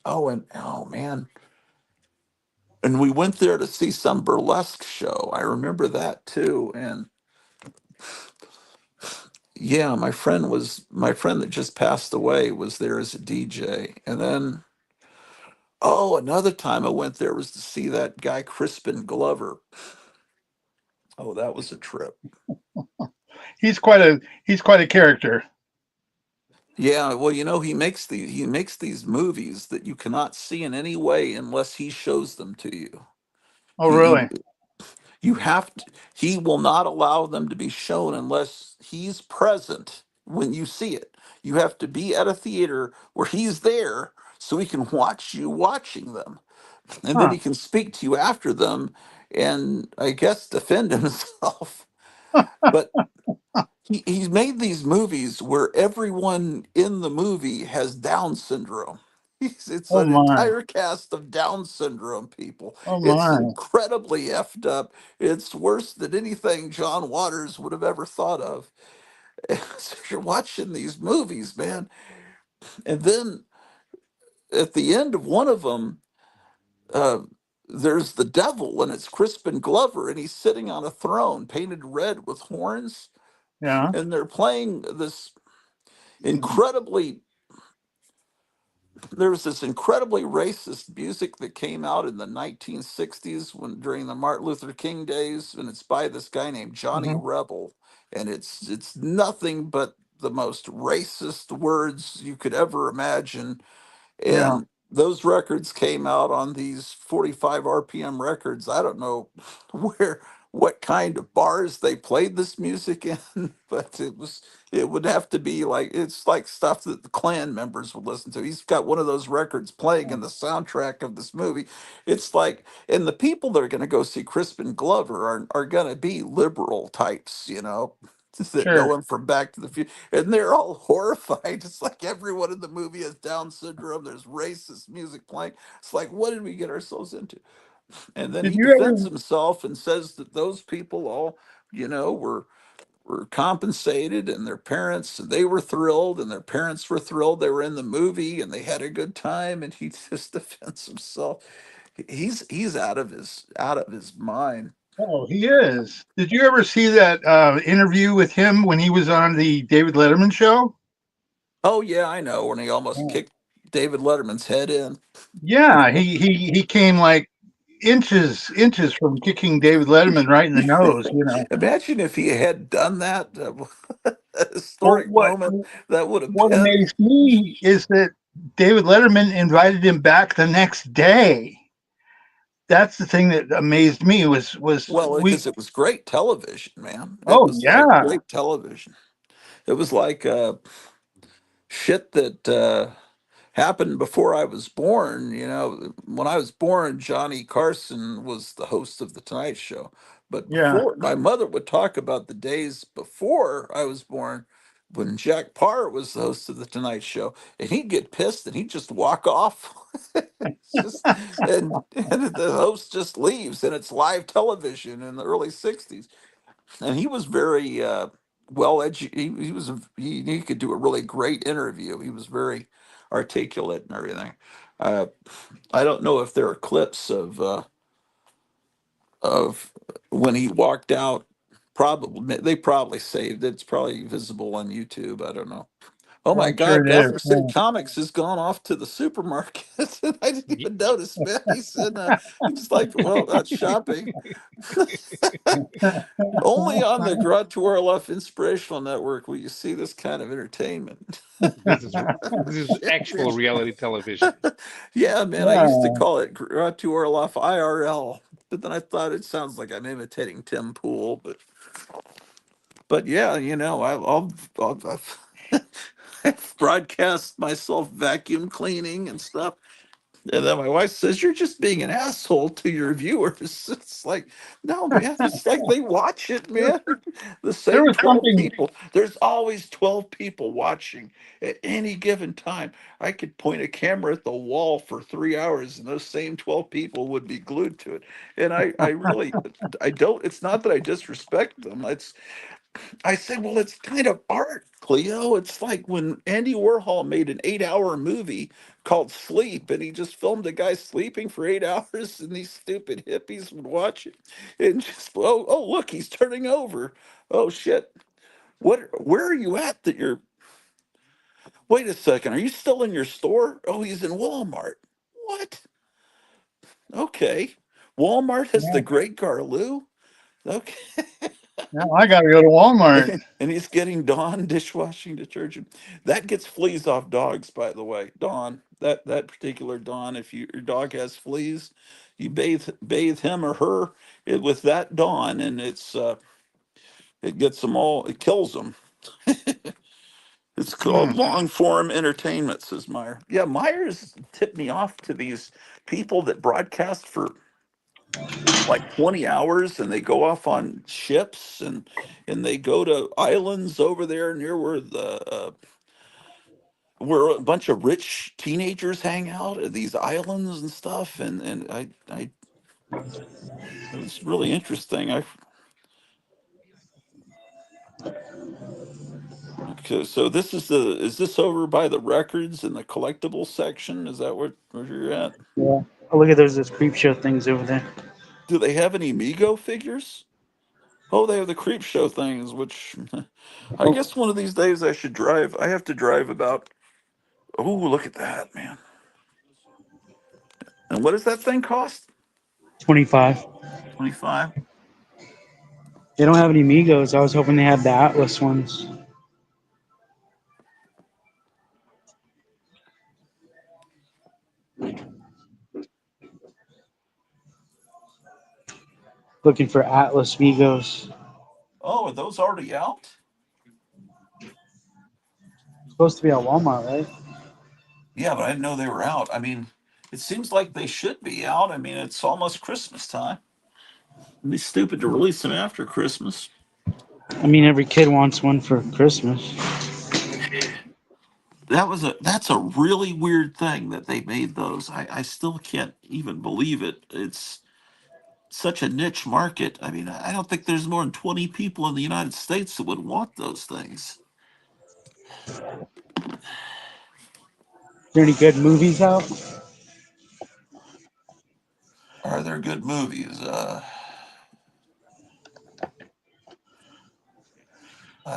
oh, and oh man, and we went there to see some burlesque show. I remember that too, and yeah, my friend that just passed away was there as a DJ. And then, oh, another time I went there was to see that guy Crispin Glover. Oh, that was a trip. He's quite a character. Yeah, well, he makes these movies that you cannot see in any way unless he shows them to you. Oh, He really? you have to he will not allow them to be shown unless he's present when you see it. You have to be at a theater where he's there so he can watch you watching them, and then Huh. he can speak to you after them and I guess defend himself. But he's made these movies where everyone in the movie has Down syndrome. It's Oh an my. entire cast of Down syndrome people. Oh It's my. incredibly effed up. It's worse than anything John Waters would have ever thought of. So you're watching these movies, man. And then at the end of one of them, uh, there's the devil, and it's Crispin Glover, and he's sitting on a throne painted red with horns, Yeah. and they're playing this incredibly there was this incredibly racist music that came out in the 1960s when during the Martin Luther King days, and it's by this guy named Johnny Hmm. Rebel, and it's nothing but the most racist words you could ever imagine. Yeah. And those records came out on these 45 RPM records. I don't know where what kind of bars they played this music in, but it would have to be like it's like stuff that the Klan members would listen to. He's got one of those records playing in the soundtrack of this movie. It's like, and the people that are going to go see Crispin Glover are going to be liberal types, you know, that Sure. know him from Back to the Future, and they're all horrified. It's like everyone in the movie has Down syndrome. There's racist music playing. It's like, what did we get ourselves into? And then Did he you defends ever? himself and says that those people all, you know, were compensated, and their parents, they were thrilled, and their parents were thrilled they were in the movie and they had a good time, and he just defends himself. He's out of his mind. Oh, he is. Did you ever see that interview with him when he was on the David Letterman show? Oh yeah, I know, when he almost Oh. kicked David Letterman's head in. Yeah, he came like inches from kicking David Letterman right in the nose. You know. Imagine if he had done that, a Well, historic moment that would have what been. amazed me is that David Letterman invited him back the next day. That's the thing that amazed me was Well, we. because it was great television, man. It Oh was like yeah, great television. It was like shit that happened before I was born. You know, when I was born, Johnny Carson was the host of the Tonight Show. But yeah. before, my mother would talk about the days before I was born, when Jack Parr was the host of the Tonight Show, and he'd get pissed and he'd just walk off. It's just and the host just leaves, and it's live television in the early '60s. And he was very well educated. He could do a really great interview. He was very articulate and everything. Uh, I don't know if there are clips of when he walked out. Probably they probably saved it. It's probably visible on YouTube. I don't know. Oh Well, my I'm sure God, it is. Gotham City Comics has gone off to the supermarket. And I didn't even notice, man. He said, he's like, well, that's shopping. Only on the Grot Orloff Inspirational Network will you see this kind of entertainment. This is Shit, man. actual reality television. Yeah, man, I used to Yeah. call it Grot Orloff IRL, but then I thought it sounds like I'm imitating Tim Pool. But yeah, you know, I've broadcast myself vacuum cleaning and stuff. And then my wife says, "You're just being an asshole to your viewers." It's like, no, man, it's like they watch it, man. The There same was 12 something. people. There's always 12 people watching at any given time. I could point a camera at the wall for 3 hours and those same 12 people would be glued to it. And I really, I don't, it's not that I disrespect them. I said, well, it's kind of art, Cleo. It's like when Andy Warhol made an 8 hour movie called Sleep, and he just filmed a guy sleeping for 8 hours, and these stupid hippies would watch it. And just, oh, look, he's turning over. Oh, shit. Where are you at that you're, wait a second, are you still in your store? Oh, he's in Walmart. What? Okay. Walmart has the Yeah, Great Garloo? Okay. now I got to go to Walmart. And he's getting Dawn dishwashing detergent. That gets fleas off dogs, by the way. Dawn, that particular Dawn. If your dog has fleas, you bathe him or her with that Dawn, and it gets them all. It kills them. It's Hmm. called long form entertainment, says Meyer. Yeah, Meyer's tipped me off to these people that broadcast for like 20 hours, and they go off on ships, and they go to islands over there near where a bunch of rich teenagers hang out at these islands and stuff, and I it was really interesting. I Okay, so is this over by the records in the collectible section? Is that where you're at? Yeah. Oh, look at those Creepshow things over there. Do they have any Mego figures? Oh, they have the Creepshow things, which I Oh, guess one of these days I should drive. I have to drive about. Oh, look at that, man! And what does that thing cost? 25. 25. They don't have any Migos. I was hoping they had the Atlas ones. Looking for Atlas Vigos. Oh, are those already out? Supposed to be at Walmart, right? Yeah, but I didn't know they were out. I mean, it seems like they should be out. I mean, it's almost Christmas time. It'd be stupid to release them after Christmas. I mean, every kid wants one for Christmas. That's a really weird thing that they made those. I still can't even believe it. It's such a niche market. I mean, I don't think there's more than 20 people in the United States that would want those things. There any good movies out? Are there good movies? I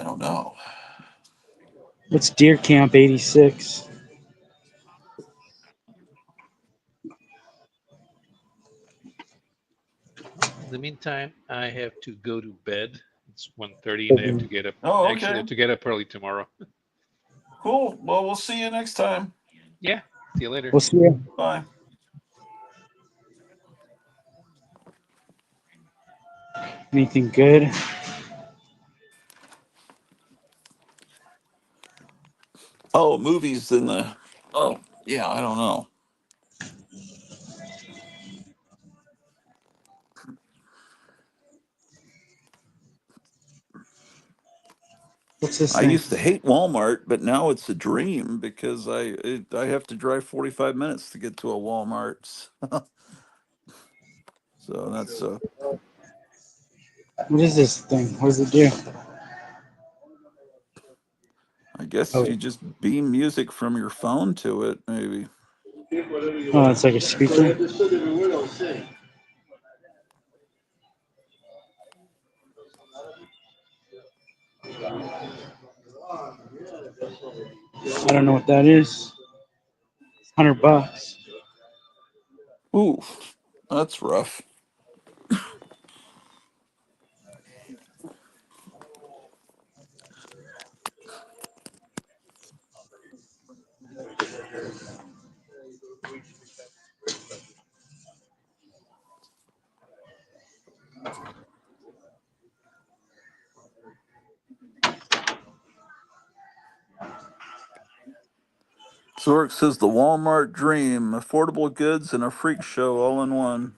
don't know. What's Deer Camp 86? In the meantime, I have to go to bed. It's 1:30 and I have to get up. Oh, Actually, I okay. have to get up early tomorrow. Cool. Well, we'll see you next time. Yeah. See you later. We'll see you. Bye. Anything good? Oh, movies in the. Oh, yeah, I don't know. What's this I thing? used to hate Walmart, but now it's a dream because I have to drive 45 minutes to get to a Walmart. So that's What is this thing? What does it do? I guess Oh, you just beam music from your phone to it, maybe. oh, it's like a speaker. I don't know what that is. It's $100. Ooh, that's rough. Zork says the Walmart dream, affordable goods and a freak show all in one.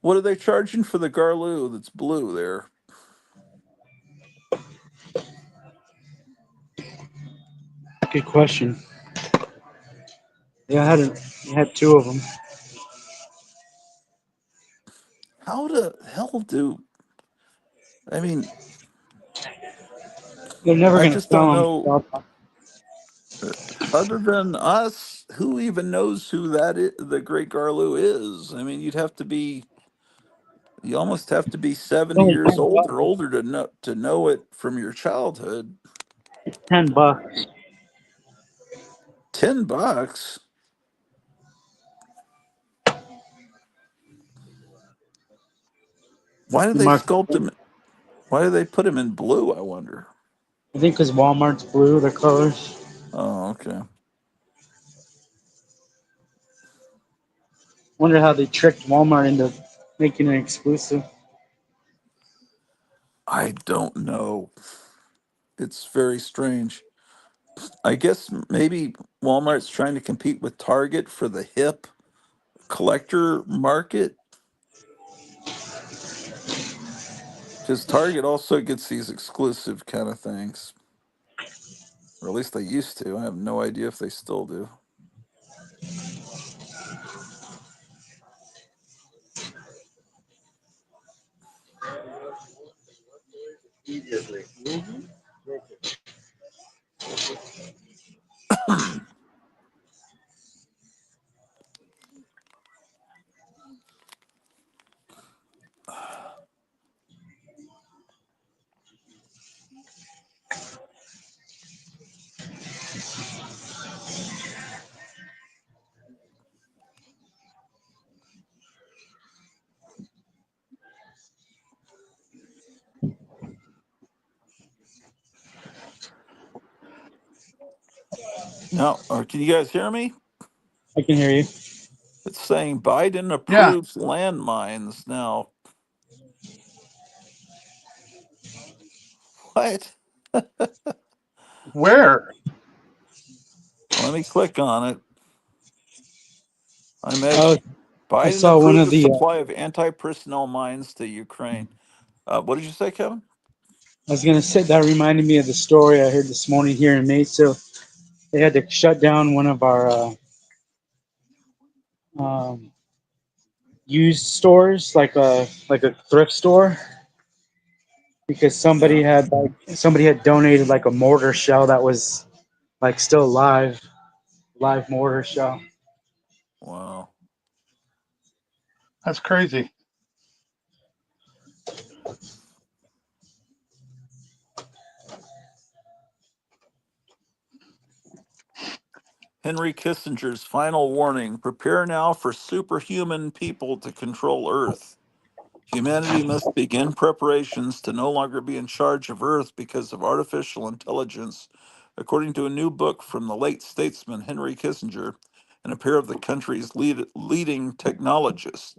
What are they charging for the Garloo that's blue there? Good question. Yeah, I had two of them. How the hell do I mean? They're never I gonna just don't sell know. them. Other than us, who even knows who the Great Garloo is? I mean, you almost have to be 70 Only years old or older to know it from your childhood. $10. $10. Why do they Mark, sculpt him? Why do they put him in blue? I wonder. I think because Walmart's blue, their colors. Oh, okay. Wonder how they tricked Walmart into making it exclusive. I don't know. It's very strange. I guess maybe Walmart's trying to compete with Target for the hip collector market because Target also gets these exclusive kind of things, or at least they used to. I have no idea if they still do. Now, can you guys hear me? I can hear you. It's saying Biden Yeah. approves landmines now. What? Where? Let me click on it. I'm Oh, I Biden saw one approved of the the. supply of anti-personnel mines to Ukraine. What did you say, Kevin? I was gonna say that reminded me of the story I heard this morning here in Mesa. They had to shut down one of our um, used stores, like a thrift store, because Yeah. somebody had donated like a mortar shell that was like still live mortar shell. Wow. That's crazy. Henry Kissinger's final warning: prepare now for superhuman people to control Earth. Humanity must begin preparations to no longer be in charge of Earth because of artificial intelligence, according to a new book from the late statesman Henry Kissinger and a pair of the country's leading technologists.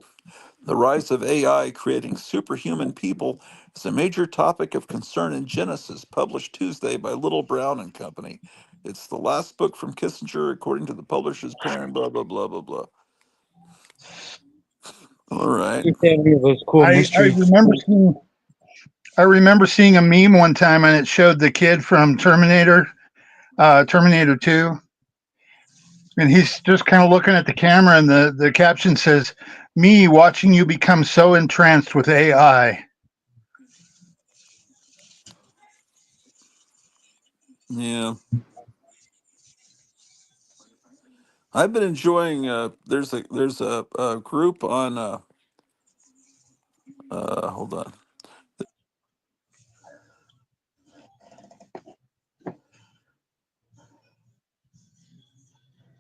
The rise of AI creating superhuman people is a major topic of concern in Genesis, published Tuesday by Little Brown and Company. It's the last book from Kissinger, according to the publisher's parent, blah, blah, blah, blah, blah. All right. If they have any of those cool I mystery. remember seeing a meme one time, and it showed the kid from Terminator 2, and he's just kind of looking at the camera, and the caption says, "Me watching you become so entranced with AI." Yeah. I've been enjoying, there's a group on, hold on.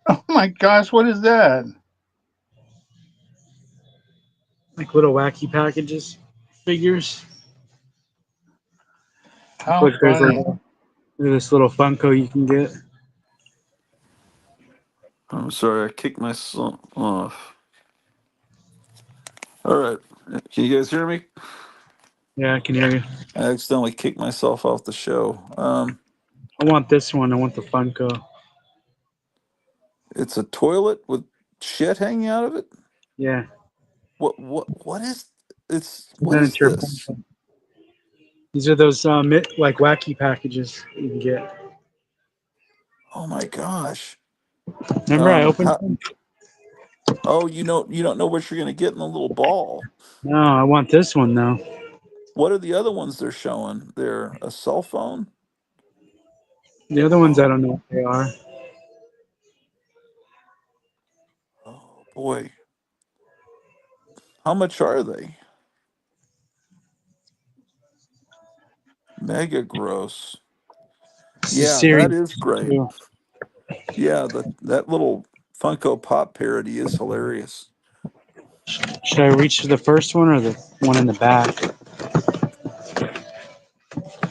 Oh my gosh, what is that? Like little wacky packages, figures. How Look, funny. this little Funko you can get. I'm sorry, I kicked myself off. All right. Can you guys hear me? Yeah, I can hear you. I accidentally kicked myself off the show. I want this one. I want the Funko. It's a toilet with shit hanging out of it. Yeah, What is what is miniature this? Funko. These are those like wacky packages you can get. Oh my gosh. Remember, I opened How, them? oh, you don't know what you're gonna get in the little ball. No, I want this one though. What are the other ones they're showing? They're a cell phone. The other ones, I Oh, don't know what they are. oh boy. How much are they? Mega gross. This is Yeah, that series is great. 2. Yeah, that little Funko Pop parody is hilarious. Should I reach for the first one or the one in the back?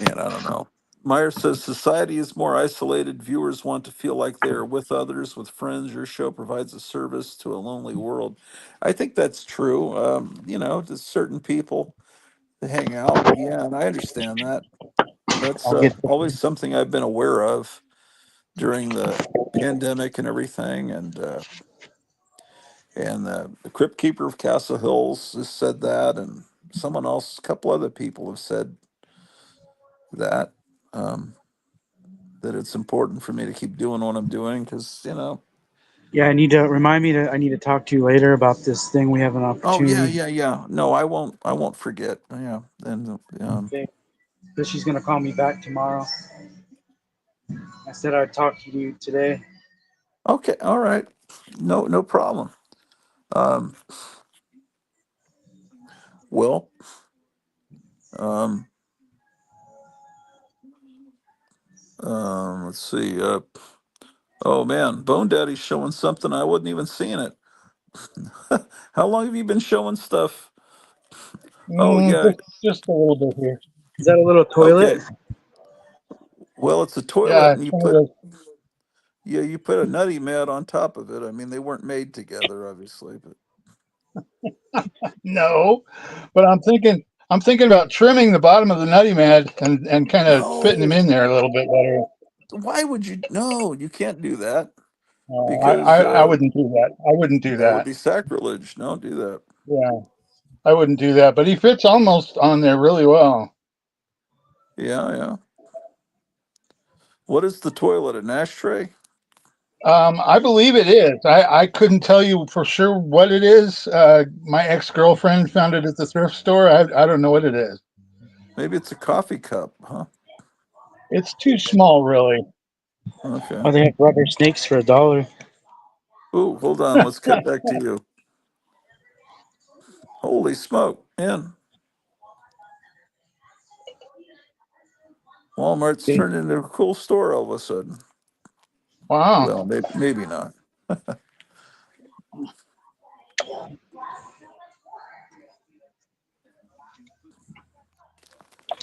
Man, I don't know. Meyer says society is more isolated. Viewers want to feel like they are with others, with friends. Your show provides a service to a lonely world. I think that's true. To certain people to hang out. Yeah, and I understand that. That's I'll get. always something I've been aware of during the pandemic and everything. And the Crypt Keeper of Castle Hills has said that, and someone else, a couple other people have said that. Um, that it's important for me to keep doing what I'm doing because Yeah, I need to remind me to. I need to talk to you later about this thing. We have an oh yeah, opportunity. yeah, yeah. No, I won't forget. Yeah. And Okay. So she's gonna call me back tomorrow. I said I'd talk to you today. okay, all right. No problem. Um well, um let's see. Oh man, Bone Daddy's showing something I wasn't even seeing it. How long have you been showing stuff? Oh yeah. Just a little bit here. Is that a little toilet? Okay. Well, it's a Yeah, toilet and it's you one of put those. Yeah, you put a nutty mat on top of it. I mean, they weren't made together, obviously, but No, but I'm thinking about trimming the bottom of the nutty mat and kind of fitting them no. in there a little bit better. Why would you? No, you can't do that I because I wouldn't do that. I wouldn't do that would that. be sacrilege. Don't do that. Yeah, I wouldn't do that. But he fits almost on there really well. Yeah, yeah. What is the toilet? An ashtray? I believe it is. I couldn't tell you for sure what it is. My ex-girlfriend found it at the thrift store. I don't know what it is. Maybe it's a coffee cup, huh? It's too small, really. Okay. Oh, they have rubber snakes for $1. Ooh, hold on. Let's cut back to you. Holy smoke! In Walmart's Okay. turned into a cool store all of a sudden. Wow. Well, maybe not.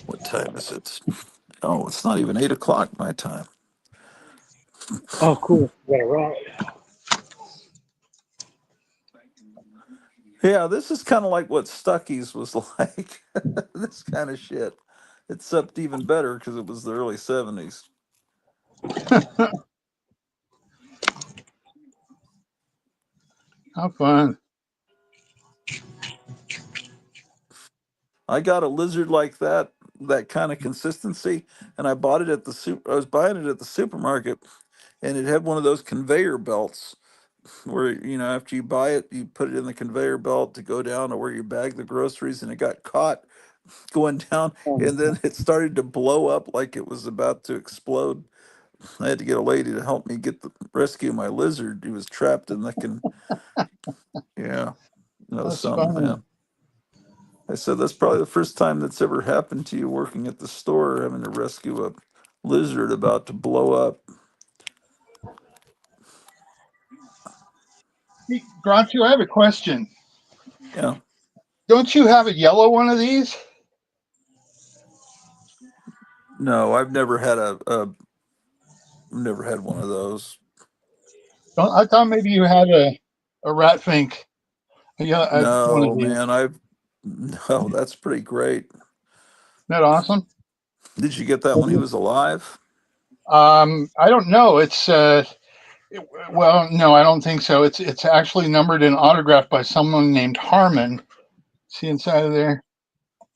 What time is it? Oh, it's not even 8 o'clock my time. Oh, cool. You got a rock. Yeah, this is kind of like what Stuckey's was like. This kind of shit. Except even better because it was the early 70s. How fun. I got a lizard like that kind of consistency, and I bought it at I was buying it at the supermarket, and it had one of those conveyor belts where after you buy it, you put it in the conveyor belt to go down to where you bag the groceries, and it got caught going down, and then it started to blow up like it was about to explode. I had to get a lady to help me rescue my lizard. He was trapped in yeah, That's something, funny. man. I said that's probably the first time that's ever happened to you working at the store, having to rescue a lizard about to blow up. Hey, Granchu, I have a question. Yeah, Don't you have a yellow one of these? no, never had one of those. I thought maybe you had a rat fink. Yeah, one of No, these. man, no, that's pretty great. Isn't that awesome? Did you get that when he was alive? I don't know. Well, no, I don't think so. It's actually numbered and autographed by someone named Harmon. See inside of there?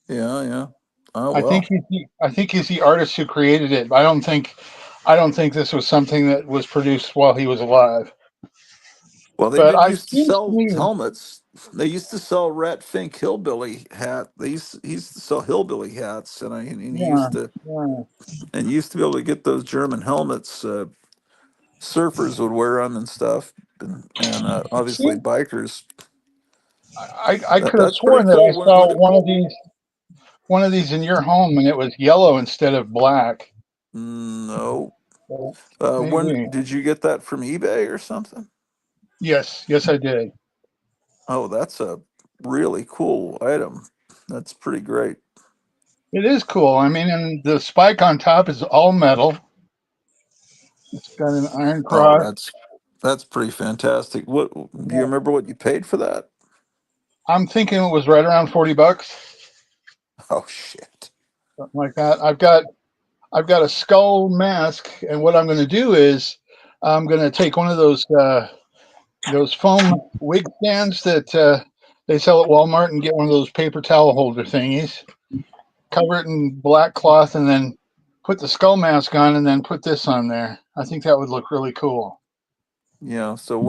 Yeah, yeah. Oh I think well. he's the artist who created it. I don't think this was something that was produced while he was alive. Well, they But did I used to seems to sell me, helmets. They used to sell Rat Fink hillbilly hat. He used to sell hillbilly hats, and yeah, yeah. you used to be able to get those German helmets. Surfers would wear them and stuff, and It obviously seemed bikers. I could have That's pretty sworn that I cool. saw one of these in your home and it was yellow instead of black. No. So When maybe. did you get that from eBay or something? Yes, I did. Oh, that's a really cool item. That's pretty great. It is cool. I mean, and the spike on top is all metal. It's got an iron Oh, cross. that's pretty fantastic. What do you Yeah. remember what you paid for that? I'm thinking it was right around $40, Oh shit. something like that. I've got a skull mask, and what I'm going to do is I'm going to take one of those foam wig stands that they sell at Walmart and get one of those paper towel holder thingies. Cover it in black cloth, and then put the skull mask on, and then put this on there. I think that would look really cool. Yeah. So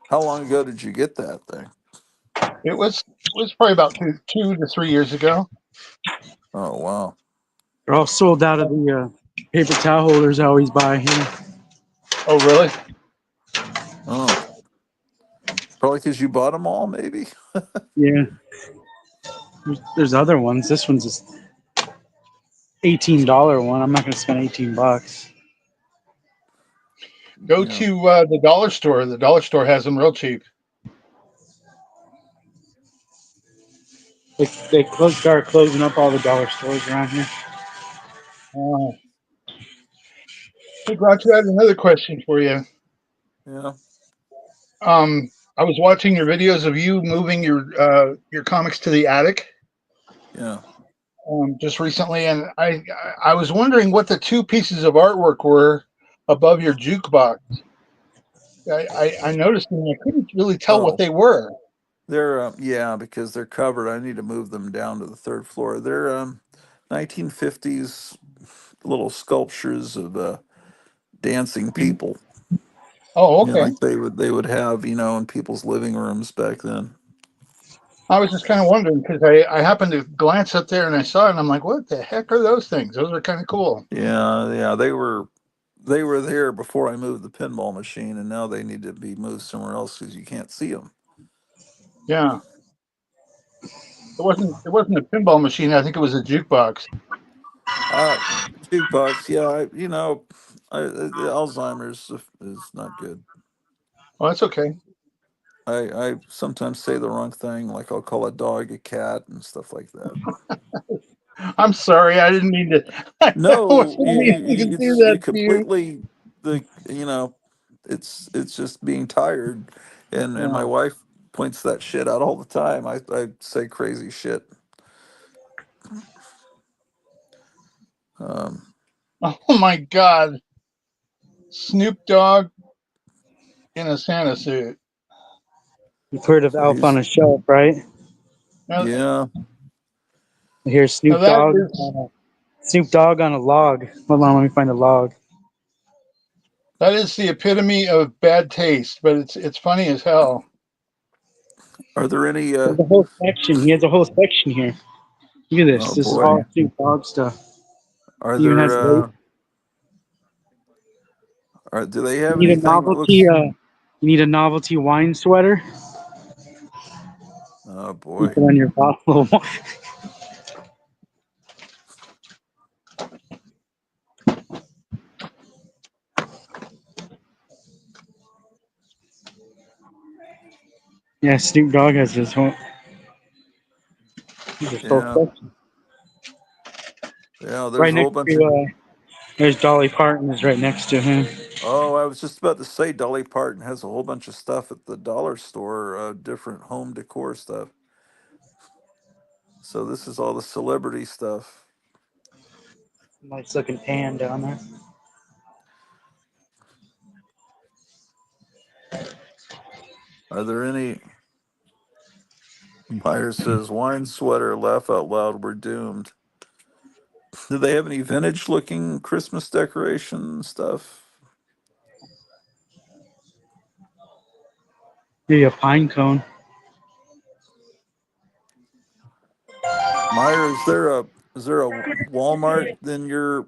how long ago did you get that thing? It was probably about 2 to 3 years ago. Oh wow. They're all sold out of the paper towel holders I always buy here. Oh, really? Oh, probably because you bought them all, maybe. Yeah. There's other ones. This one's just $18 one. I'm not gonna spend $18. Go Yeah. to the dollar store. The dollar store has them real cheap. Start closing up all the dollar stores around here. Oh, Hey, Groucho, I had another question for you. Yeah. I was watching your videos of you moving your comics to the attic Yeah. just recently, and I was wondering what the two pieces of artwork were above your jukebox. I noticed them. I couldn't really tell what Oh, they were. they're yeah, because they're covered. I need to move them down to the third floor. They're 1950s little sculptures of dancing people. Oh, You know, okay. like they would have, in people's living rooms back then. I was just kind of wondering because I happened to glance up there and I saw it and I'm like, what the heck are those things? Those are kind of cool. Yeah, yeah, they were there before I moved the pinball machine, and now they need to be moved somewhere else because you can't see them. Yeah, it wasn't a pinball machine. I think it was a jukebox. Uh, Jukebox, yeah, the Alzheimer's is not good. Oh, that's okay. I sometimes say the wrong thing, like I'll call a dog a cat and stuff like that. I'm sorry. I didn't mean to. I No, wasn't meaning to do you that to you. completely the it's just being tired, and my Yeah. wife points that shit out all the time. I say crazy shit. Um, Oh my God, Snoop Dogg in a Santa suit. You've heard of so Elf on he's a Shelf, right? Now, yeah, Here's now Snoop that Dogg. is Snoop Dogg on a log. Hold on, let me find a log. that is the epitome of bad taste, but it's funny as hell. are there any There's a whole section. He has a whole section here. Look at this. oh This is boy, all Snoop Dogg stuff. are He even there has weight. do they have You need a anything that novelty. looks You need a novelty wine sweater. oh You boy, put on your bottle of wine. Yeah, Snoop Dogg has his whole. His whole yeah, section. yeah, there's Right a whole next bunch to. of There's Dolly Parton is right next to him. oh, I was just about to say Dolly Parton has a whole bunch of stuff at the dollar store, different home decor stuff. So this is all the celebrity stuff. Nice looking pan down there. Are there any? Meyer says, wine sweater, laugh out loud, we're doomed. Do they have any vintage looking Christmas decoration stuff? Maybe a pine cone. Meyer, is there a Walmart in your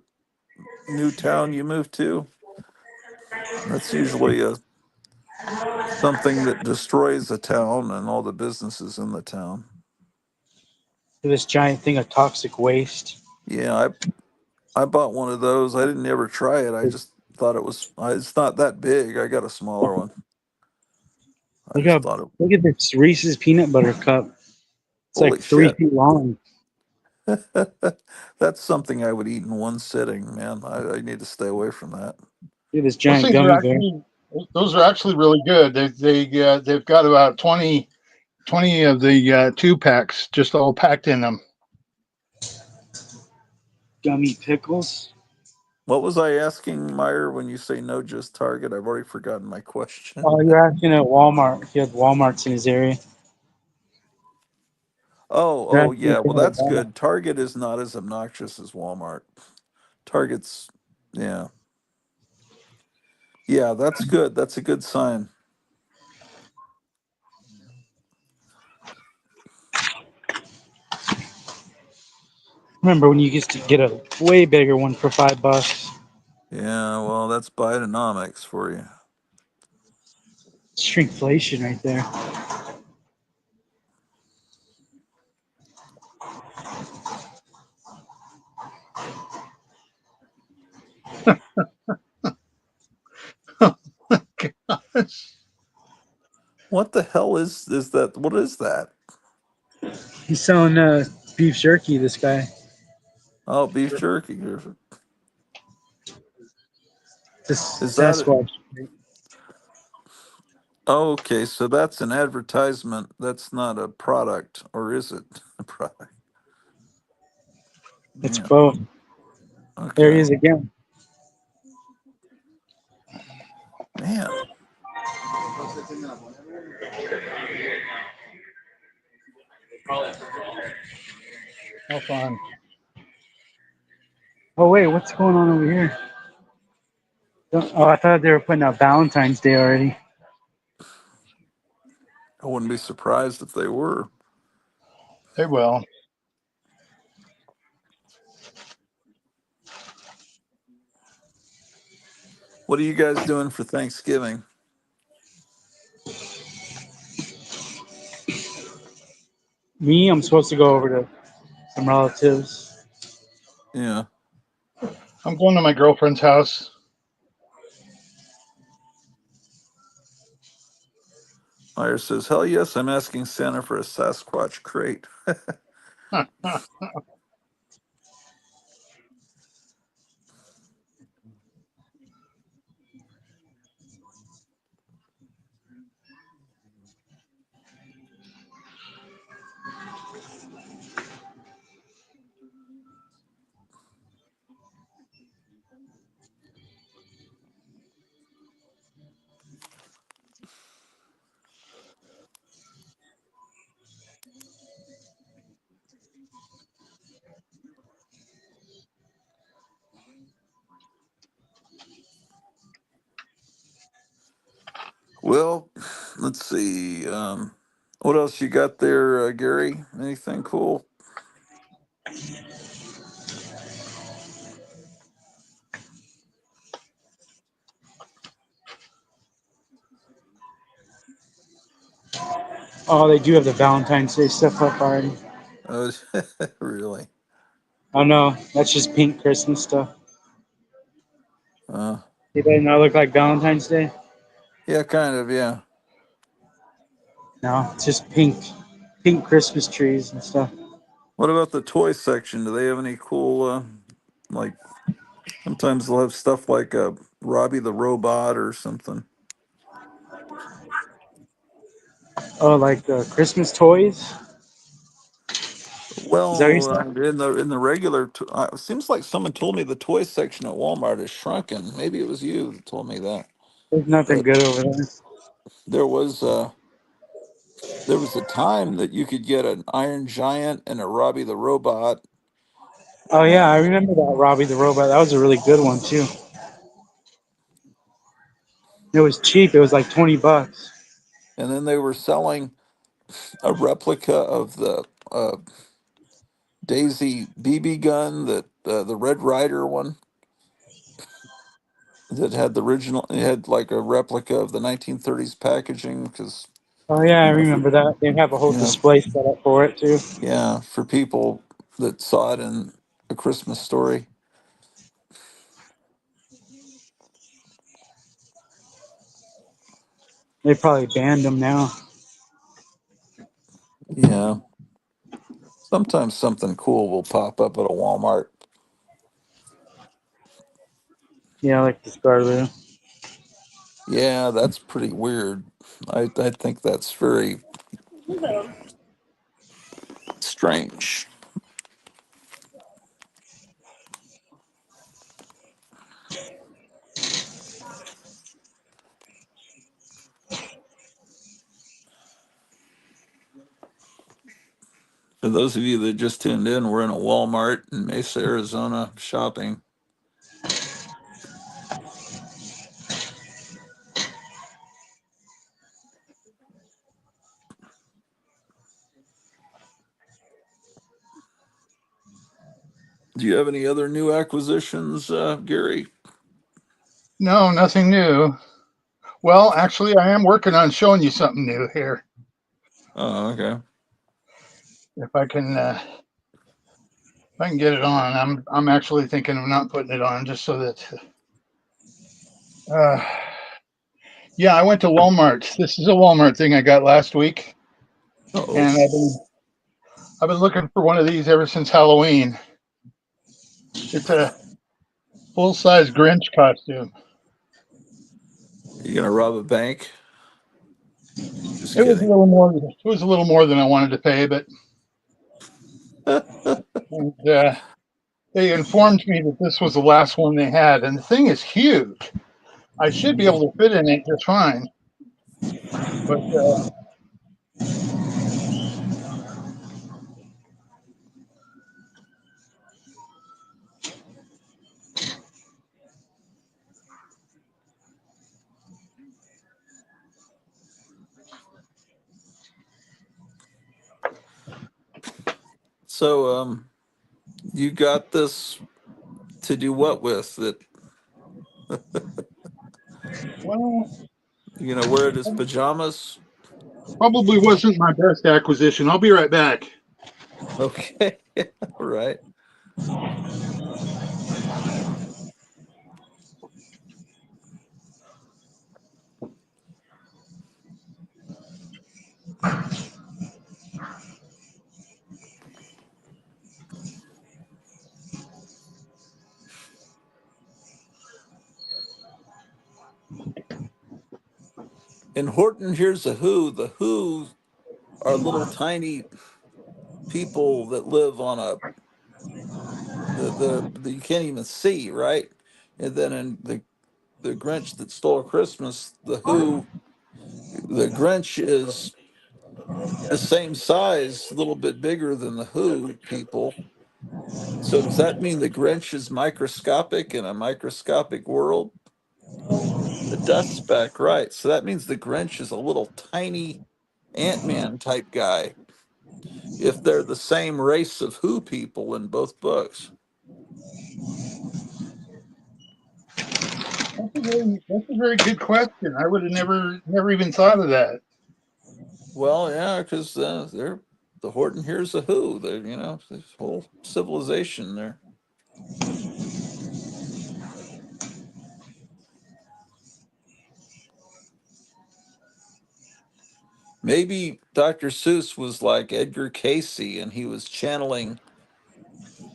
new town you moved to? That's usually a something that destroys a town and all the businesses in the town. This giant thing of toxic waste. Yeah, I bought one of those. I didn't ever try it. I just thought it's not that big. I got a smaller one. I Look just how thought look at this Reese's peanut butter cup. It's like holy 3 feet shit. long. That's something I would eat in one sitting, man. I need to stay away from that. Look at this Those giant things are gummy bear. actually those are actually really good. They've got about 20 of the 2 packs just all packed in them. Gummy pickles. What was I asking, Meyer, when you say no, just Target? I've already forgotten my question. Oh, you're asking at Walmart. He had Walmarts in his area. You're Oh, asking yeah. if they Well, had a that's Walmart. good. Target is not as obnoxious as Walmart. Target's, yeah. Yeah, that's good. That's a good sign. Remember when you used to get a way bigger one for $5? Yeah, well, that's Bidenomics for you. Shrinkflation right there. What the hell is that? What is that? He's selling beef jerky. This guy. Oh, beef jerky. This Is that it? Sasquatch. Oh, okay, so that's an advertisement. That's not a product, or is it a product? It's Yeah. both. There he Okay. is again. Man. How fun. Oh wait, what's going on over here? Oh, I thought they were putting out Valentine's Day already. I wouldn't be surprised if they were. They will. What are you guys doing for Thanksgiving? Me, I'm supposed to go over to some relatives. Yeah. I'm going to my girlfriend's house. Meyer says, hell yes, I'm asking Santa for a Sasquatch crate. Well, let's see. What else you got there, Gary? Anything cool? Oh, they do have the Valentine's Day stuff up already. Oh, really? Oh no, that's just pink Christmas stuff. Uh, It does not look like Valentine's Day. yeah, kind of. Yeah. No, it's just pink Christmas trees and stuff. What about the toy section? Do they have any cool, like, sometimes they'll have stuff like Robbie the Robot or something. Oh, like Christmas toys. Is that what you're Well, saying? in the regular, it seems like someone told me the toy section at Walmart is shrunken. Maybe it was you that told me that. There's nothing But good over there. there was there was a time that you could get an Iron Giant and a Robbie the Robot, Oh yeah, I and remember that Robbie the Robot. That was a really good one too. It was cheap. It was like $20. then they were selling a replica of the Daisy BB gun, that the Red Ryder one that had the original. It had like a replica of the 1930s packaging because Oh yeah, I for, remember that. They have a whole you know, display set up for it too. yeah, for people that saw it in A Christmas Story. They probably banned them now. Yeah, sometimes something cool will pop up at a Walmart. Yeah, like the Scarlet. Yeah, that's pretty weird. I think that's very strange. For those of you that just tuned in, we're in a Walmart in Mesa, Arizona, shopping. Do you have any other new acquisitions, Gary? No, nothing new. Well, actually, I am working on showing you something new here. Oh, okay. If I can get it on, I'm actually thinking of not putting it on just so that. Uh, yeah, I went to Walmart. This is a Walmart thing I got last week, Oh, and I've been looking for one of these ever since Halloween. It's a full size Grinch costume. You gonna rob a bank? Just It was a kidding. little more. It was a little more than I wanted to pay, but and, they informed me that this was the last one they had, and the thing is huge. I should be able to fit in it just fine, but So, you got this to do what with? That well, you gonna wear it as pajamas? probably wasn't my best acquisition. I'll be right back. Okay, all right. In Horton, here's a Who. The Who are little tiny people that live on a the you can't even see, right? And then in the Grinch that stole Christmas, the Grinch is the same size, a little bit bigger than the Who people. So does that mean the Grinch is microscopic in a microscopic world? The dust speck, right? So that means the Grinch is a little tiny Ant-Man type guy. If they're the same race of Who people in both books. That's a very good question. I would have never even thought of that. Well, yeah, because they're the Horton here's a Who. They're this whole civilization there. Maybe Dr. Seuss was like Edgar Casey, and he was channeling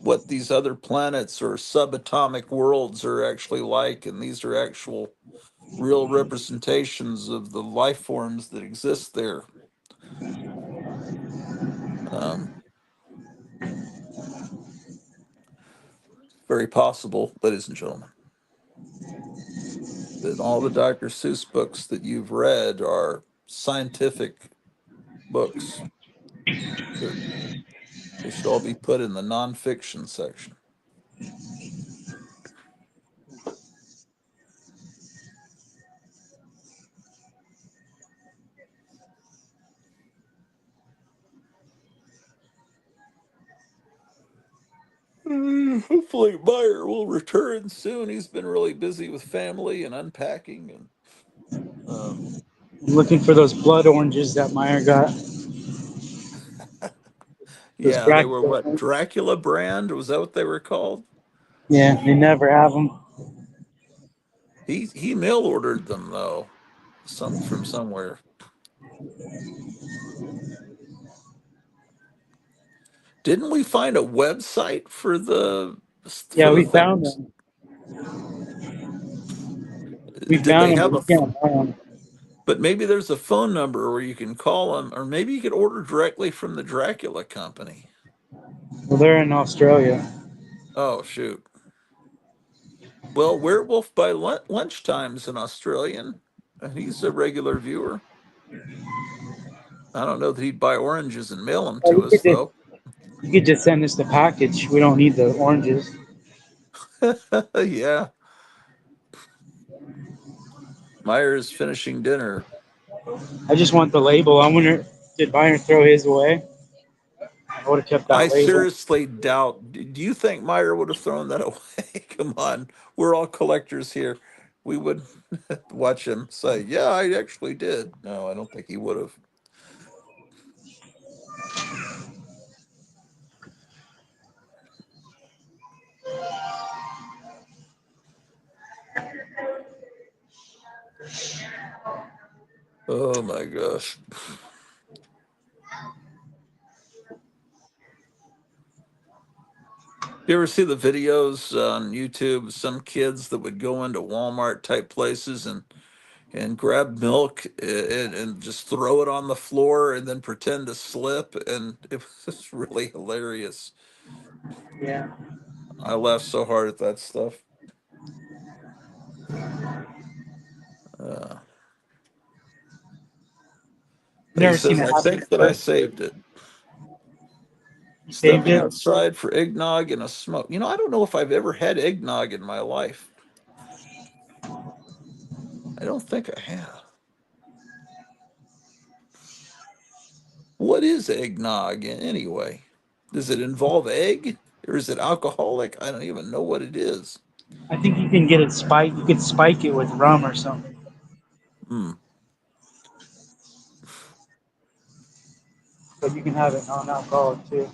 what these other planets or subatomic worlds are actually like, and these are actual real representations of the life forms that exist there. Um, Very possible, ladies and gentlemen, that all the Dr. Seuss books that you've read are scientific books. They're, they should all be put in the nonfiction section. Hopefully, Meyer will return soon. He's been really busy with family and unpacking, and I'm looking for those blood oranges that Meyer got. Those yeah, they were Dracula what, ones. Dracula brand? Was that what they were called? Yeah, they never have them. He mail ordered them though, some from somewhere. Didn't we find a website for Yeah, the we found things? them. We Did found they them, have but a? we can't buy them. But maybe there's a phone number where you can call them, or maybe you could order directly from the Dracula company. Well, they're in Australia. Oh shoot. Well, Werewolf by Lunchtime's an Australian, and he's a regular viewer. I don't know that he'd buy oranges and mail them Oh, to us though. you could just send us the package. We don't need the oranges. Yeah, Meyer is finishing dinner. I just want the label. I wonder, did Byron throw his away? I would have kept I that label. seriously doubt. Do you think Meyer would have thrown that away? Come on, we're all collectors here. We would watch him say, "Yeah, I actually did." No, I don't think he would have. Oh my gosh. You ever see the videos on YouTube? Some kids that would go into Walmart type places and and grab milk and just throw it on the floor and then pretend to slip, and it was really hilarious. Yeah. I laughed so hard at that stuff. Uh, but he Never seen says, it I happen think in that I person. saved it. You saved Stepping it? outside for eggnog and a smoke. I don't know if I've ever had eggnog in my life. I don't think I have. What is eggnog anyway? Does it involve egg or is it alcoholic? I don't even know what it is. I think you can get it spiked. You could spike it with rum or something. Hmm. But you can have it non-alcoholic too.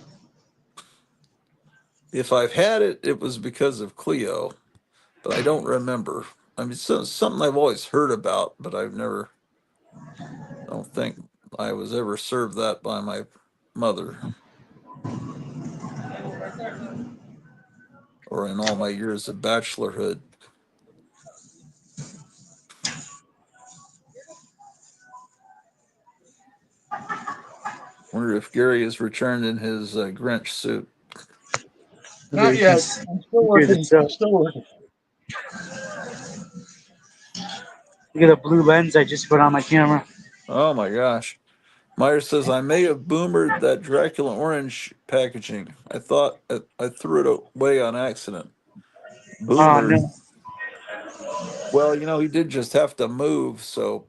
If I've had it, it was because of Cleo, but I don't remember. I mean, it's something I've always heard about, but don't think I was ever served that by my mother or in all my years of bachelorhood. Wonder if Gary has returned in his Grinch suit. Not yet. I'm still working. I'm still working. Look at the blue lens I just put on my camera. Oh my gosh. Meyer says, I may have boomered that Dracula orange packaging. I thought I threw it away on accident. Oh Boomered. no. Well, he did just have to move, so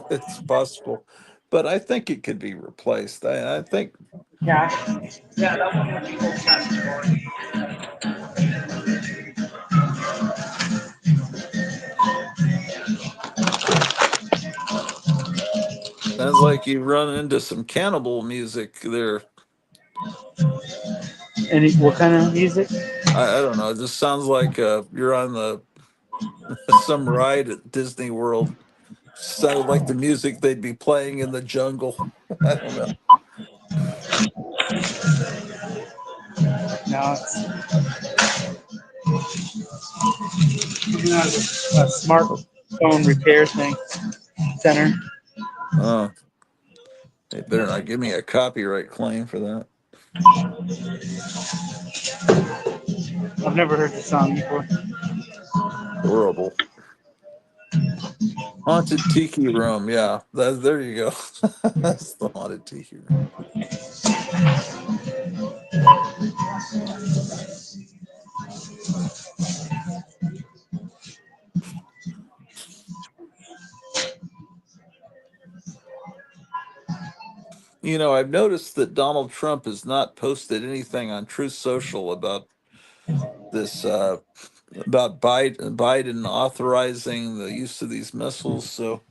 it's possible. But I think it could be replaced. I think Yeah. Yeah, that one would be old-fashioned. sounds like you run into some cannibal music there. What kind of music? I don't know. It just sounds like you're on some ride at Disney World. Sounded like the music they'd be playing in the jungle. I don't know. No, it's a smartphone repair thing center. Oh, they better not give me a copyright claim for that. I've never heard the song before. Horrible. Haunted Tiki Room. Yeah, there you go. That's the Haunted Tiki Room. I've noticed that Donald Trump has not posted anything on Truth Social about this, about Biden authorizing the use of these missiles. So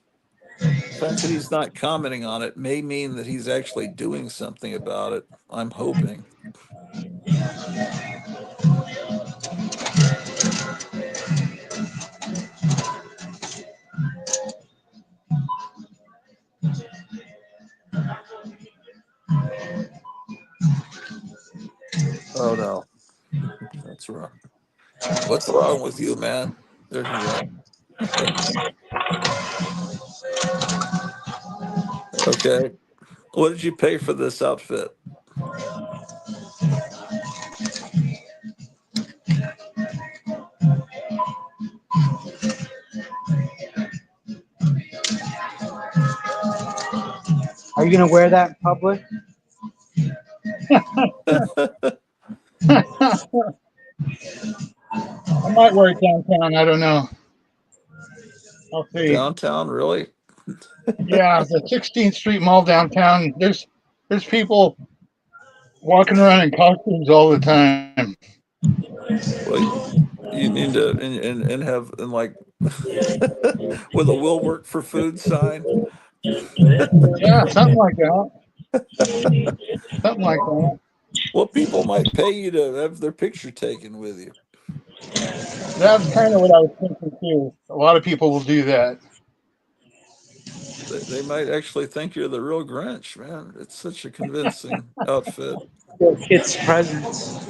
the fact that he's not commenting on it may mean that he's actually doing something about it. I'm hoping. Oh no, that's wrong. What's wrong with you, man? There you go. Okay. What did you pay for this outfit? Are you gonna wear that in public? I might wear it downtown. I don't know. I'll see. Downtown, really? Yeah, the 16th Street Mall downtown. There's people walking around in costumes all the time. Well, you need to and have and like with a "will work for food" sign. Yeah, something like that. Something like that. Well, people might pay you to have their picture taken with you. That's kind of what I was thinking too. A lot of people will do that. They might actually think you're the real Grinch, man. It's such a convincing outfit. Your kids' presents.